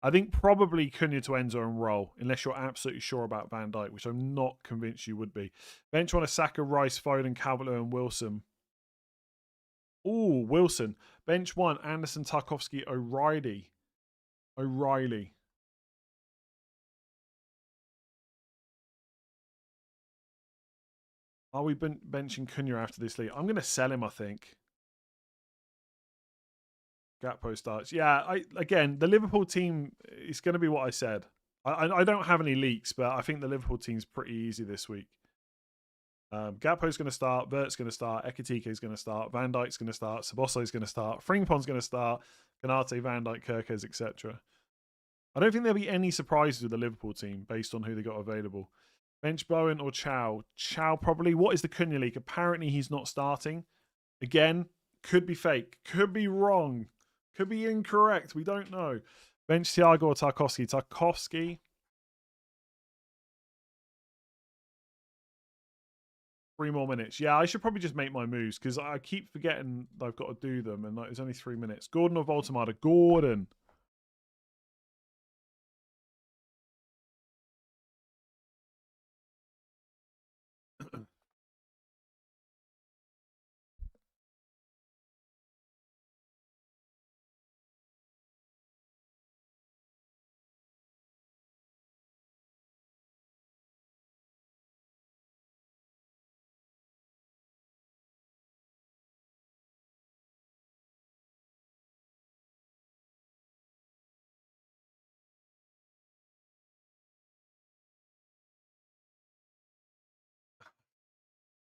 I think probably Cunha to Enzo and roll, unless you're absolutely sure about Van Dijk, which I'm not convinced you would be. Bench one of Saka, Rice, Foden, Calvert-Lewin, Wilson. Ooh, Wilson. Bench one, Anderson, Tarkovsky, O'Reilly. Are we benching Cunha after this league? I'm going to sell him, I think. Gakpo starts. Yeah, again, the Liverpool team is going to be what I said. I don't have any leaks, but I think the Liverpool team's pretty easy this week. Gakpo's going to start. Vert's going to start. Ekitike's going to start. Van Dijk's going to start. Sabosso's going to start. Frimpong's going to start. Canate, Van Dijk, Kirkes, etc. I don't think there'll be any surprises with the Liverpool team based on who they got available. Bench Bowen or Chow? Chow probably. What is the Cunha leak? Apparently he's not starting. Again, could be fake. Could be wrong. Could be incorrect. We don't know. Bench Thiago or Tarkovsky? Tarkovsky. 3 more minutes. Yeah, I should probably just make my moves because I keep forgetting I've got to do them and it's only 3 minutes. Gordon or Voltemada? Gordon.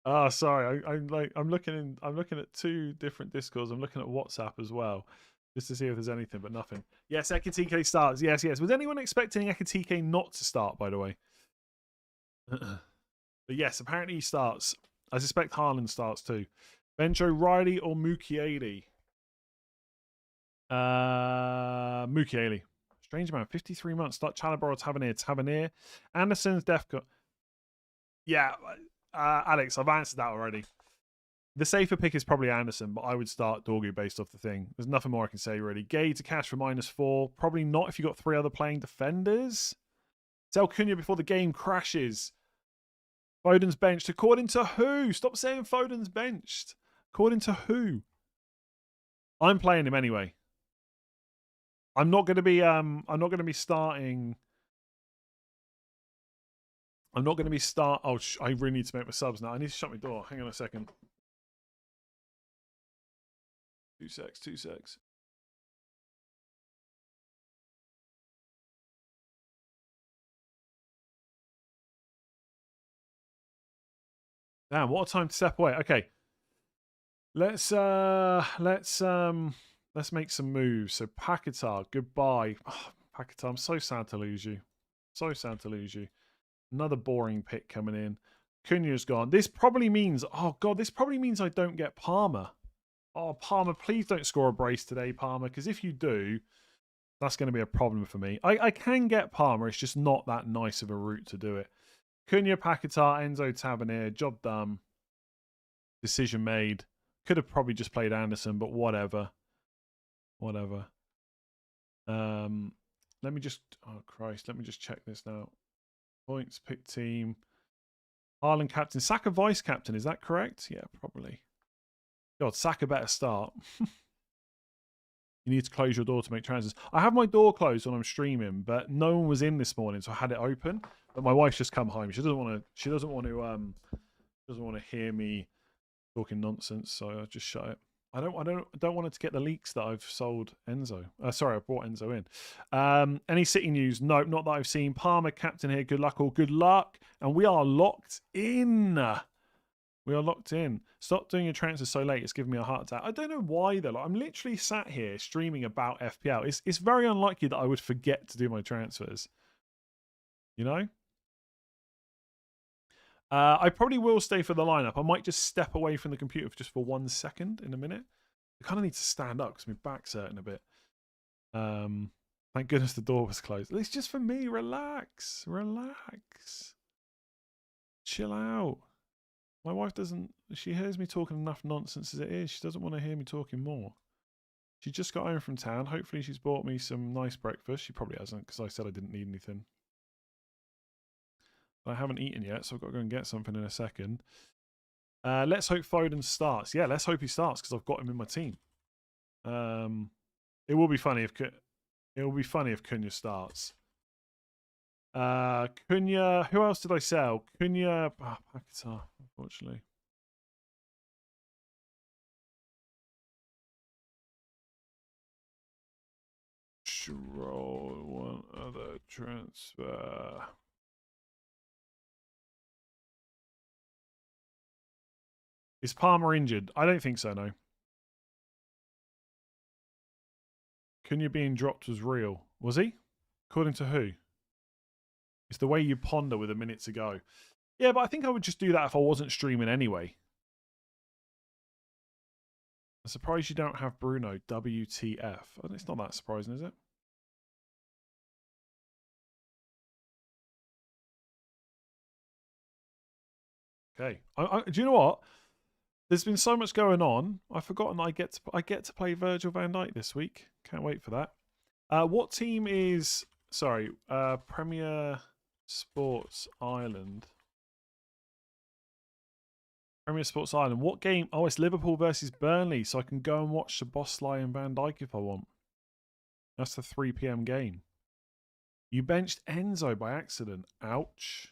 Ah, sorry. I'm looking at 2 different Discords. I'm looking at WhatsApp as well, just to see if there's anything, but nothing. Yes, Ekitike starts. Yes. Was anyone expecting Ekitike not to start? By the way, but yes, apparently he starts. I suspect Haaland starts too. Bench O'Reilly or Mukiele? Mukiele. Strange man. 53 months. Start Chalobah or Tavernier. Anderson's Defcon. Yeah, Alex, I've answered that already. The safer pick is probably Anderson, but I would start Dorgu based off the thing. There's nothing more I can say, really. Gay to cash for -4. Probably not if you've got 3 other playing defenders. Sell Cunha before the game crashes. Foden's benched. According to who? Stop saying Foden's benched. According to who? I'm playing him anyway. I'm not going to be starting. I'm not going to be Oh, I really need to make my subs now. I need to shut my door. Hang on a second. 2 secs. Damn, what a time to step away. Okay. Let's make some moves. So Paquetá, goodbye. Oh, Paquetá, I'm so sad to lose you. So sad to lose you. Another boring pick coming in. Cunha's gone. This probably means, oh God, this probably means I don't get Palmer. Oh, Palmer, please don't score a brace today, Palmer, because if you do, that's going to be a problem for me. I can get Palmer. It's just not that nice of a route to do it. Cunha, Paquetá, Enzo, Tavernier, job done. Decision made. Could have probably just played Anderson, but whatever. Whatever. Let me just, oh Christ, let me just check this now. Points, pick team. Haaland captain. Saka vice captain, is that correct? Yeah, probably. God, Saka better start. You need to close your door to make transfers. I have my door closed when I'm streaming, but no one was in this morning, so I had it open. But my wife's just come home. She doesn't want to hear me talking nonsense, so I just shut it. I don't want it to get the leaks that I've sold Enzo. Sorry, I brought Enzo in. Any City news? Nope, not that I've seen. Palmer captain here. Good luck, all good luck. And we are locked in. We are locked in. Stop doing your transfers so late. It's giving me a heart attack. I don't know why though. Like, I'm literally sat here streaming about FPL. It's very unlikely that I would forget to do my transfers. You know? I probably will stay for the lineup. I might just step away from the computer just for 1 second in a minute. I kind of need to stand up because my back's hurting a bit. Thank goodness the door was closed. It's just for me. Relax. Relax. Chill out. My wife doesn't... She hears me talking enough nonsense as it is. She doesn't want to hear me talking more. She just got home from town. Hopefully she's bought me some nice breakfast. She probably hasn't because I said I didn't need anything. I haven't eaten yet, so I've got to go and get something in a second. Let's hope Foden starts. Yeah, let's hope he starts because I've got him in my team. It will be funny if Cunha starts. Cunha. Who else did I sell? Cunha. Oh, Paquetá, unfortunately. Roll one other transfer. Is Palmer injured? I don't think so, no. Cunha being dropped was real. Was he? According to who? It's the way you ponder with a minute to go. Yeah, but I think I would just do that if I wasn't streaming anyway. I'm surprised you don't have Bruno. WTF. It's not that surprising, is it? Okay. Do you know what? There's been so much going on. I've forgotten I get to play Virgil van Dijk this week. Can't wait for that. What team is... Sorry. Premier Sports Ireland. Premier Sports Ireland. What game? Oh, it's Liverpool versus Burnley. So I can go and watch Szoboszlai and Van Dijk if I want. That's the 3 p.m. game. You benched Enzo by accident. Ouch.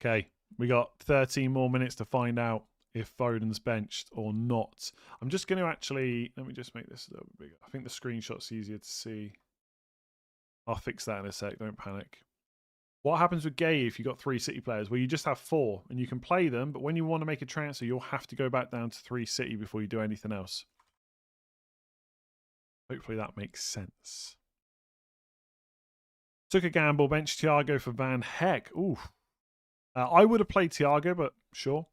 Okay, we got 13 more minutes to find out if Foden's benched or not. I'm just going to actually... Let me just make this a little bit bigger. I think the screenshot's easier to see. I'll fix that in a sec. Don't panic. What happens with Gay if you've got 3 City players? Well, you just have 4 and you can play them, but when you want to make a transfer, you'll have to go back down to 3 City before you do anything else. Hopefully that makes sense. Took a gamble, bench Thiago for Van Heck. Ooh. I would have played Thiago, but sure.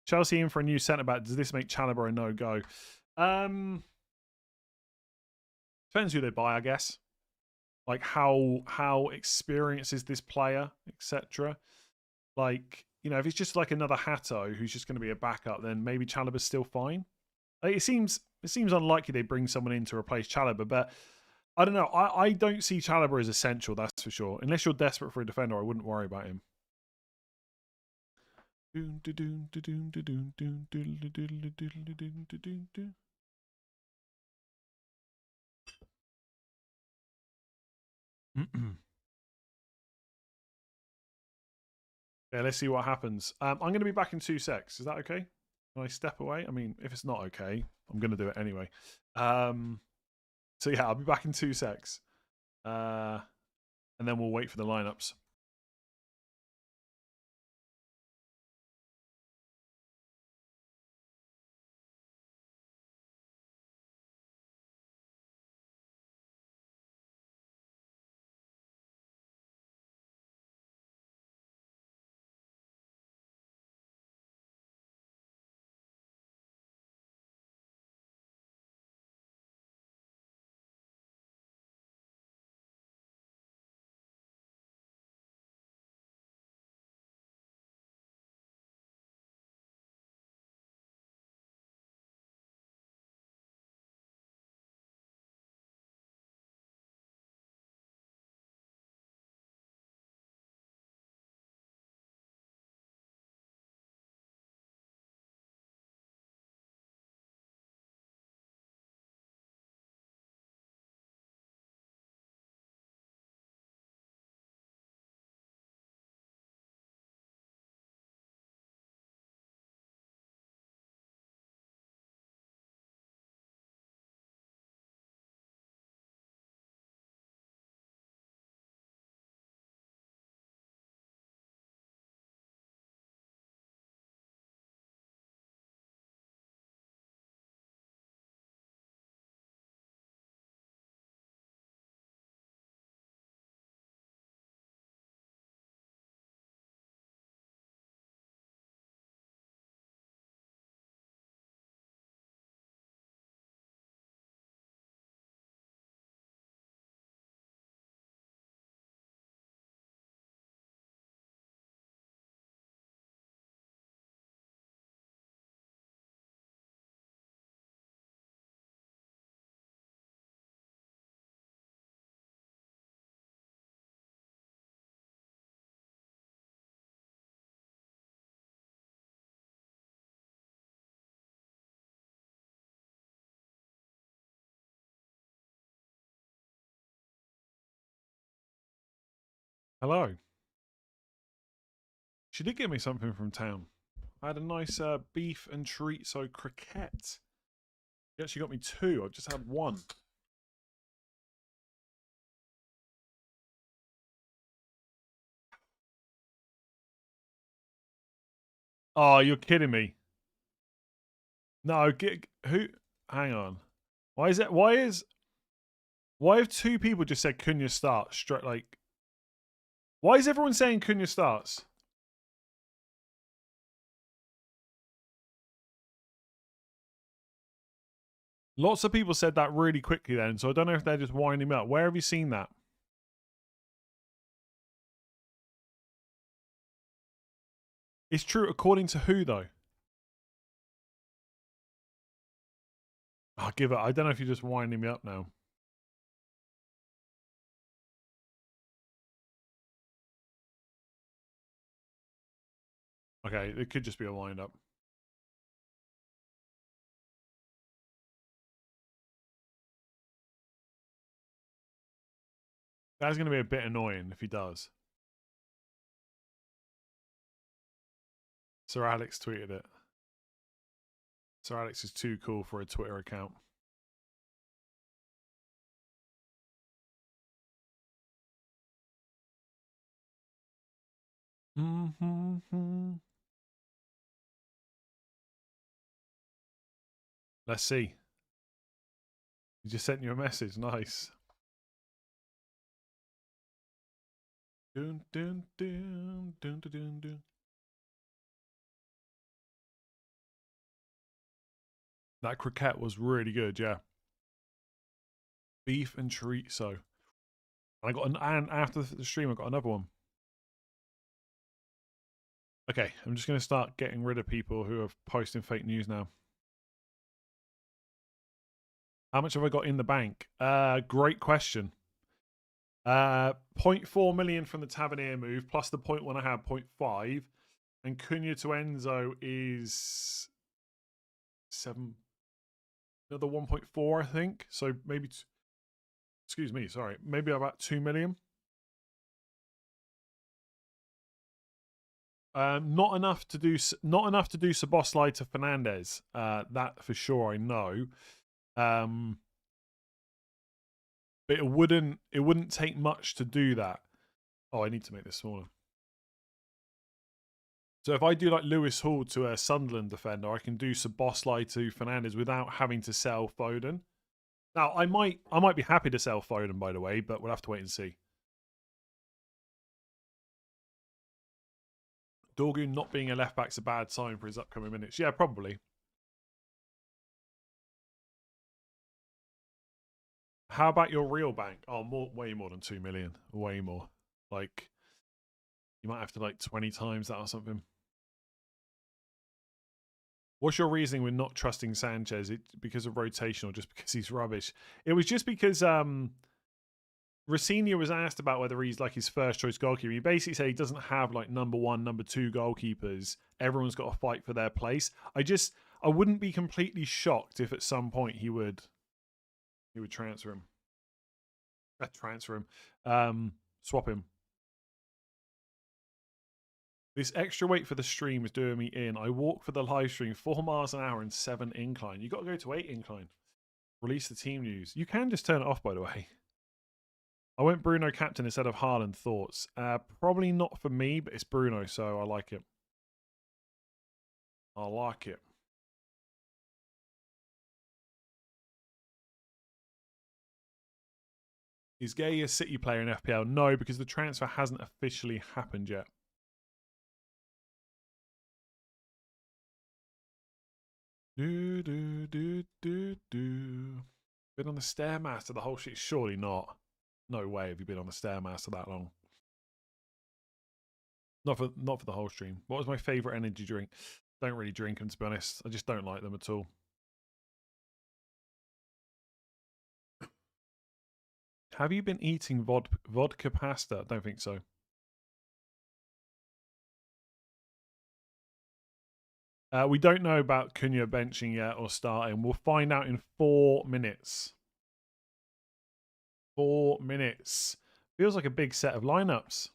Chelsea in for a new centre-back. Does this make Chalobah a no-go? Depends who they buy, I guess. Like how experienced is this player, etc. Like, if it's just like another Hatto who's just going to be a backup, then maybe Chalobah's still fine. Like, it seems unlikely they bring someone in to replace Chalobah, but I don't know. I don't see Chalobah as essential, that's for sure. Unless you're desperate for a defender, I wouldn't worry about him. Yeah, let's see what happens. I'm going to be back in 2 secs. Is that okay? Can I step away? I mean, if it's not okay, I'm going to do it anyway. So yeah, I'll be back in 2 secs. And then we'll wait for the lineups. Hello. She did give me something from town. I had a nice beef and chorizo croquette. She actually got me two. I've just had one. Oh, you're kidding me. No, who? Hang on. Why is it? Why have two people just said Cunha starts straight? Like, why is everyone saying Cunha starts? Lots of people said that really quickly then, so I don't know if they're just winding me up. Where have you seen that? It's true according to who though? I'll give it. I don't know if you're just winding me up now. Okay, it could just be a wind up. That's going to be a bit annoying if he does. Sir Alex tweeted it. Sir Alex is too cool for a Twitter account. Let's see. He just sent you a message. Nice. Dun, dun, dun, dun, dun, dun, dun. That croquette was really good, yeah. Beef and chorizo. And after the stream, I got another one. Okay, I'm just going to start getting rid of people who are posting fake news now. How much have I got in the bank? Great question. 0.4 million from the Tavernier move, plus the 0.1 I had, 0.5. And Cunha to Enzo is 7. Another 1.4, I think. So maybe, excuse me, sorry, maybe about 2 million. Not enough to do Szoboszlai to Fernandez. That for sure I know. But it wouldn't take much to do that. Oh, I need to make this smaller. So if I do like Lewis Hall to a Sunderland defender, I can do Szoboszlai to Fernandez without having to sell Foden. Now I might be happy to sell Foden, by the way, but we'll have to wait and see. Dorgun not being a left back's a bad sign for his upcoming minutes. Yeah, probably. How about your real bank? Oh, way more than 2 million. Way more. Like, you might have to like 20 times that or something. What's your reasoning with not trusting Sanchez? Because of rotation or just because he's rubbish? It was just because Rosenior was asked about whether he's like his first choice goalkeeper. He basically said he doesn't have like number 1, number 2 goalkeepers. Everyone's got to fight for their place. I wouldn't be completely shocked if at some point he would transfer him. Swap him. This extra weight for the stream is doing me in. I walk for the live stream 4 miles an hour and 7 incline. You got to go to 8 incline. Release the team news. You can just turn it off, by the way. I went Bruno captain instead of Haaland. Thoughts? Probably not for me, but it's Bruno, so I like it. I like it. Is Gay a City player in FPL? No, because the transfer hasn't officially happened yet. Do. Been on the Stairmaster the whole shit? Surely not. No way have you been on the Stairmaster that long. Not for the whole stream. What was my favourite energy drink? Don't really drink them, to be honest. I just don't like them at all. Have you been eating vodka pasta? Don't think so. We don't know about Cunha benching yet or starting. We'll find out in 4 minutes. 4 minutes. Feels like a big set of lineups.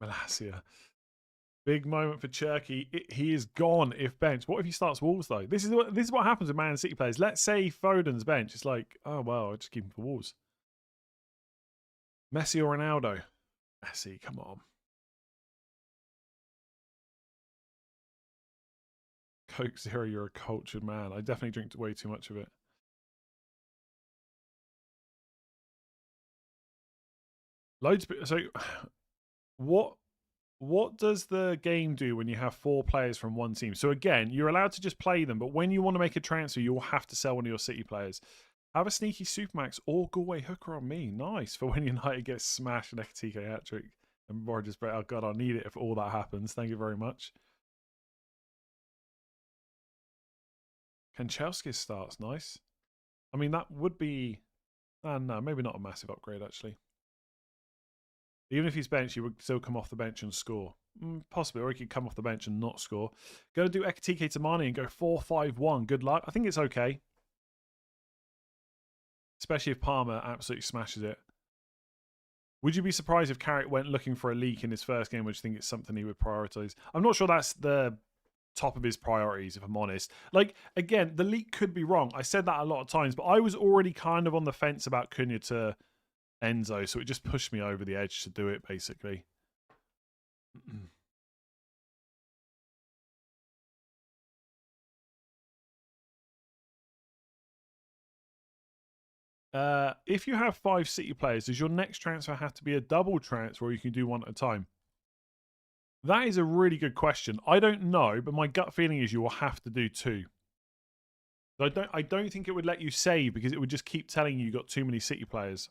Malacia. Big moment for Cherky. He is gone if bench. What if he starts Wolves though? This is what happens with Man City players. Let's say Foden's bench. It's like, oh well, I'll just keep him for Wolves. Messi or Ronaldo? Messi, come on. Coke Zero, you're a cultured man. I definitely drink way too much of it. Loads of, so what does the game do when you have 4 players from one team? So again, you're allowed to just play them, but when you want to make a transfer, you'll have to sell one of your City players. Have a sneaky Supermax or Galway hooker on me. Nice. For when United gets smashed and TK hat-trick. And Rogers, oh god, I'll need it if all that happens. Thank you very much. Kanchelskis starts. Nice. I mean, that would be... no, maybe not a massive upgrade, actually. Even if he's benched, he would still come off the bench and score. Possibly, or he could come off the bench and not score. Go to do Ekitike to Mane and go 4-5-1. Good luck. I think it's okay. Especially if Palmer absolutely smashes it. Would you be surprised if Carrick went looking for a leak in his first game, which I think it's something he would prioritise? I'm not sure that's the top of his priorities, if I'm honest. Like, again, the leak could be wrong. I said that a lot of times, but I was already kind of on the fence about Cunha to Enzo, so it just pushed me over the edge to do it, basically. If you have 5 City players, does your next transfer have to be a double transfer, or you can do one at a time? That is a really good question. I don't know, but my gut feeling is you will have to do 2. I don't think it would let you save because it would just keep telling you got too many City players.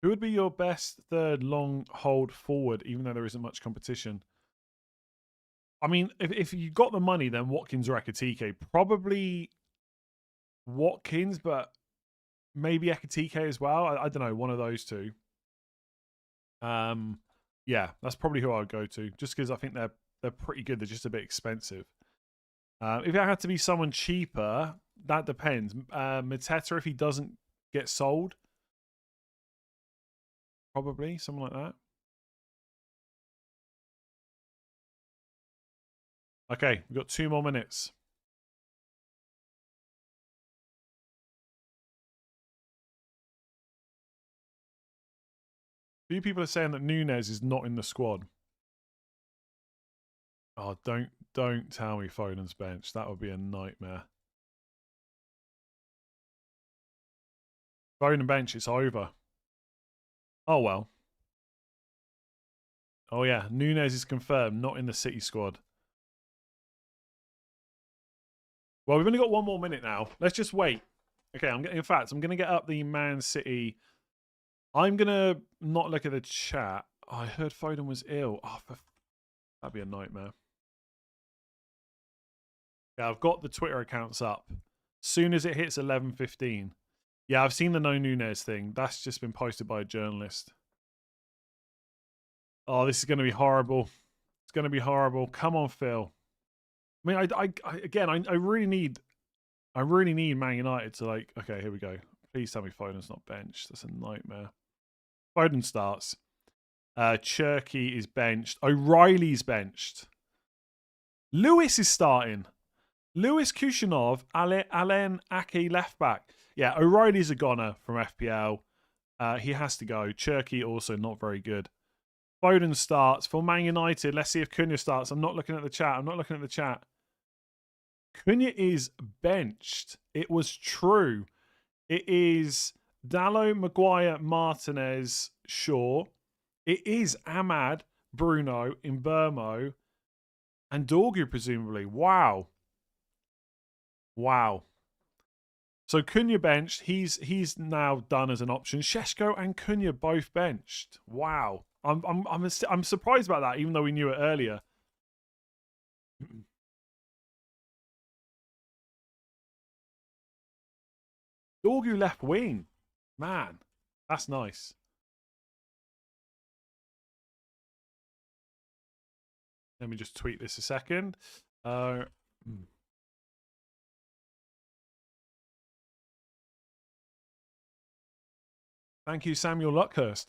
Who would be your best third long hold forward, even though there isn't much competition? I mean, if you got the money, then Watkins or Ekatike. Probably Watkins, but maybe Ekatike as well. I don't know, one of those two. Yeah, that's probably who I would go to, just because I think they're pretty good. They're just a bit expensive. If it had to be someone cheaper, that depends. Mateta, if he doesn't get sold, probably something like that. Okay, we've got 2 more minutes. A few people are saying that Nunez is not in the squad. Oh, don't tell me Foden's bench. That would be a nightmare. Foden bench, it's over. Oh well. Oh yeah, Nunez is confirmed, not in the City squad. Well, we've only got 1 more minute now. Let's just wait. Okay, I'm gonna get up the Man City. I'm gonna not look at the chat. Oh, I heard Foden was ill. Oh, that'd be a nightmare. Yeah, I've got the Twitter accounts up. Soon as it hits 11:15. Yeah, I've seen the no Nunez thing. That's just been posted by a journalist. Oh, this is going to be horrible. It's going to be horrible. Come on, Phil. I mean, I really need Man United to like. Okay, here we go. Please tell me Foden's not benched. That's a nightmare. Foden starts. Cherky is benched. O'Reilly's benched. Lewis is starting. Lewis Kushinov, Alen Ake left back. Yeah, O'Reilly's a goner from FPL. He has to go. Cherky also not very good. Foden starts for Man United. Let's see if Cunha starts. I'm not looking at the chat. Cunha is benched. It was true. It is Dallo, Maguire, Martinez, Shaw. It is Ahmad, Bruno, Imbermo, and Dorgu, presumably. Wow. So Cunha benched. He's now done as an option. Šeško and Cunha both benched. Wow. I'm surprised about that, even though we knew it earlier. Dorgu left wing. Man, that's nice. Let me just tweet this a second. Thank you, Samuel Luckhurst.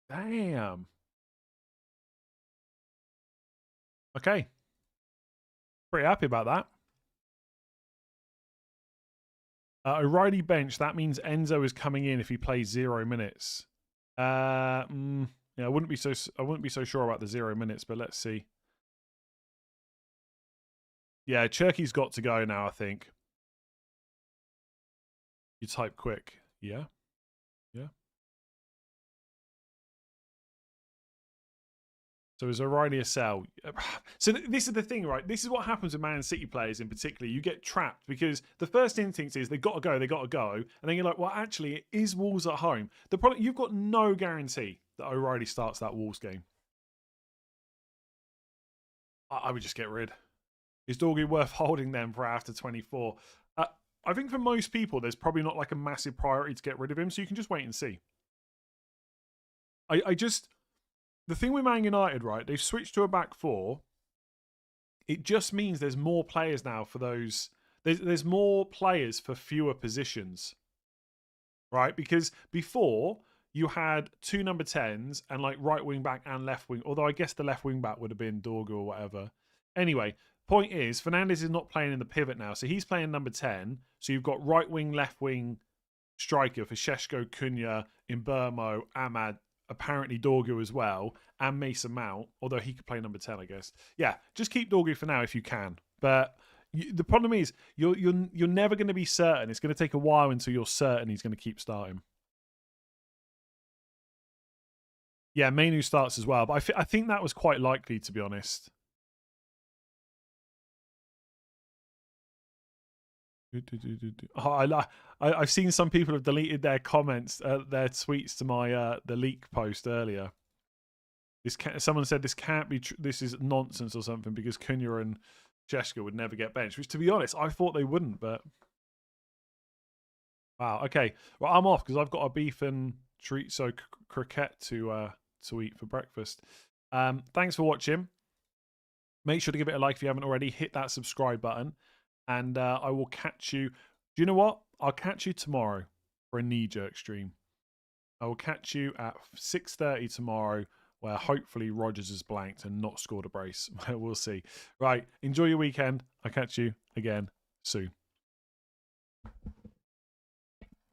Damn. Okay. Pretty happy about that. O'Reilly bench. That means Enzo is coming in if he plays 0 minutes. Yeah, I wouldn't be so sure about the 0 minutes, but let's see. Yeah, Cherky's got to go now, I think. You type quick. Yeah. So is O'Reilly a sell? So this is the thing, right? This is what happens with Man City players in particular. You get trapped because the first instinct is they've got to go. And then you're like, well, actually, it is Wolves at home. The problem, you've got no guarantee that O'Reilly starts that Wolves game. I would just get rid. Is Dorgu worth holding them for after 24? I think for most people, there's probably not like a massive priority to get rid of him, so you can just wait and see. The thing with Man United, right? They've switched to a back 4. It just means there's more players now for those. There's more players for fewer positions, right? Because before you had 2 number 10s and like right wing back and left wing. Although I guess the left wing back would have been Dorgu or whatever. Anyway, point is Fernandes is not playing in the pivot now, so he's playing number 10. So you've got right wing, left wing striker for Šeško, Cunha, Imbermo, Ahmad, apparently Dorgu as well, and Mason Mount, although he could play number 10, I guess. Yeah, just keep Dorgu for now if you can. But the problem is you're never going to be certain. It's going to take a while until you're certain he's going to keep starting. Yeah, Mainu starts as well, but I think that was quite likely, to be honest. Oh, I've seen some people have deleted their comments, their tweets to my the leak post earlier. Someone said this can't be. This is nonsense or something because Cunha and Jeska would never get benched. Which, to be honest, I thought they wouldn't. But wow, okay. Well, I'm off because I've got a beef and chorizo croquette to eat for breakfast. Thanks for watching. Make sure to give it a like if you haven't already. Hit that subscribe button. And I will catch you. Do you know what? I'll catch you tomorrow for a knee-jerk stream. I will catch you at 6:30 tomorrow, where hopefully Rodgers is blanked and not scored a brace. We'll see. Right. Enjoy your weekend. I'll catch you again soon.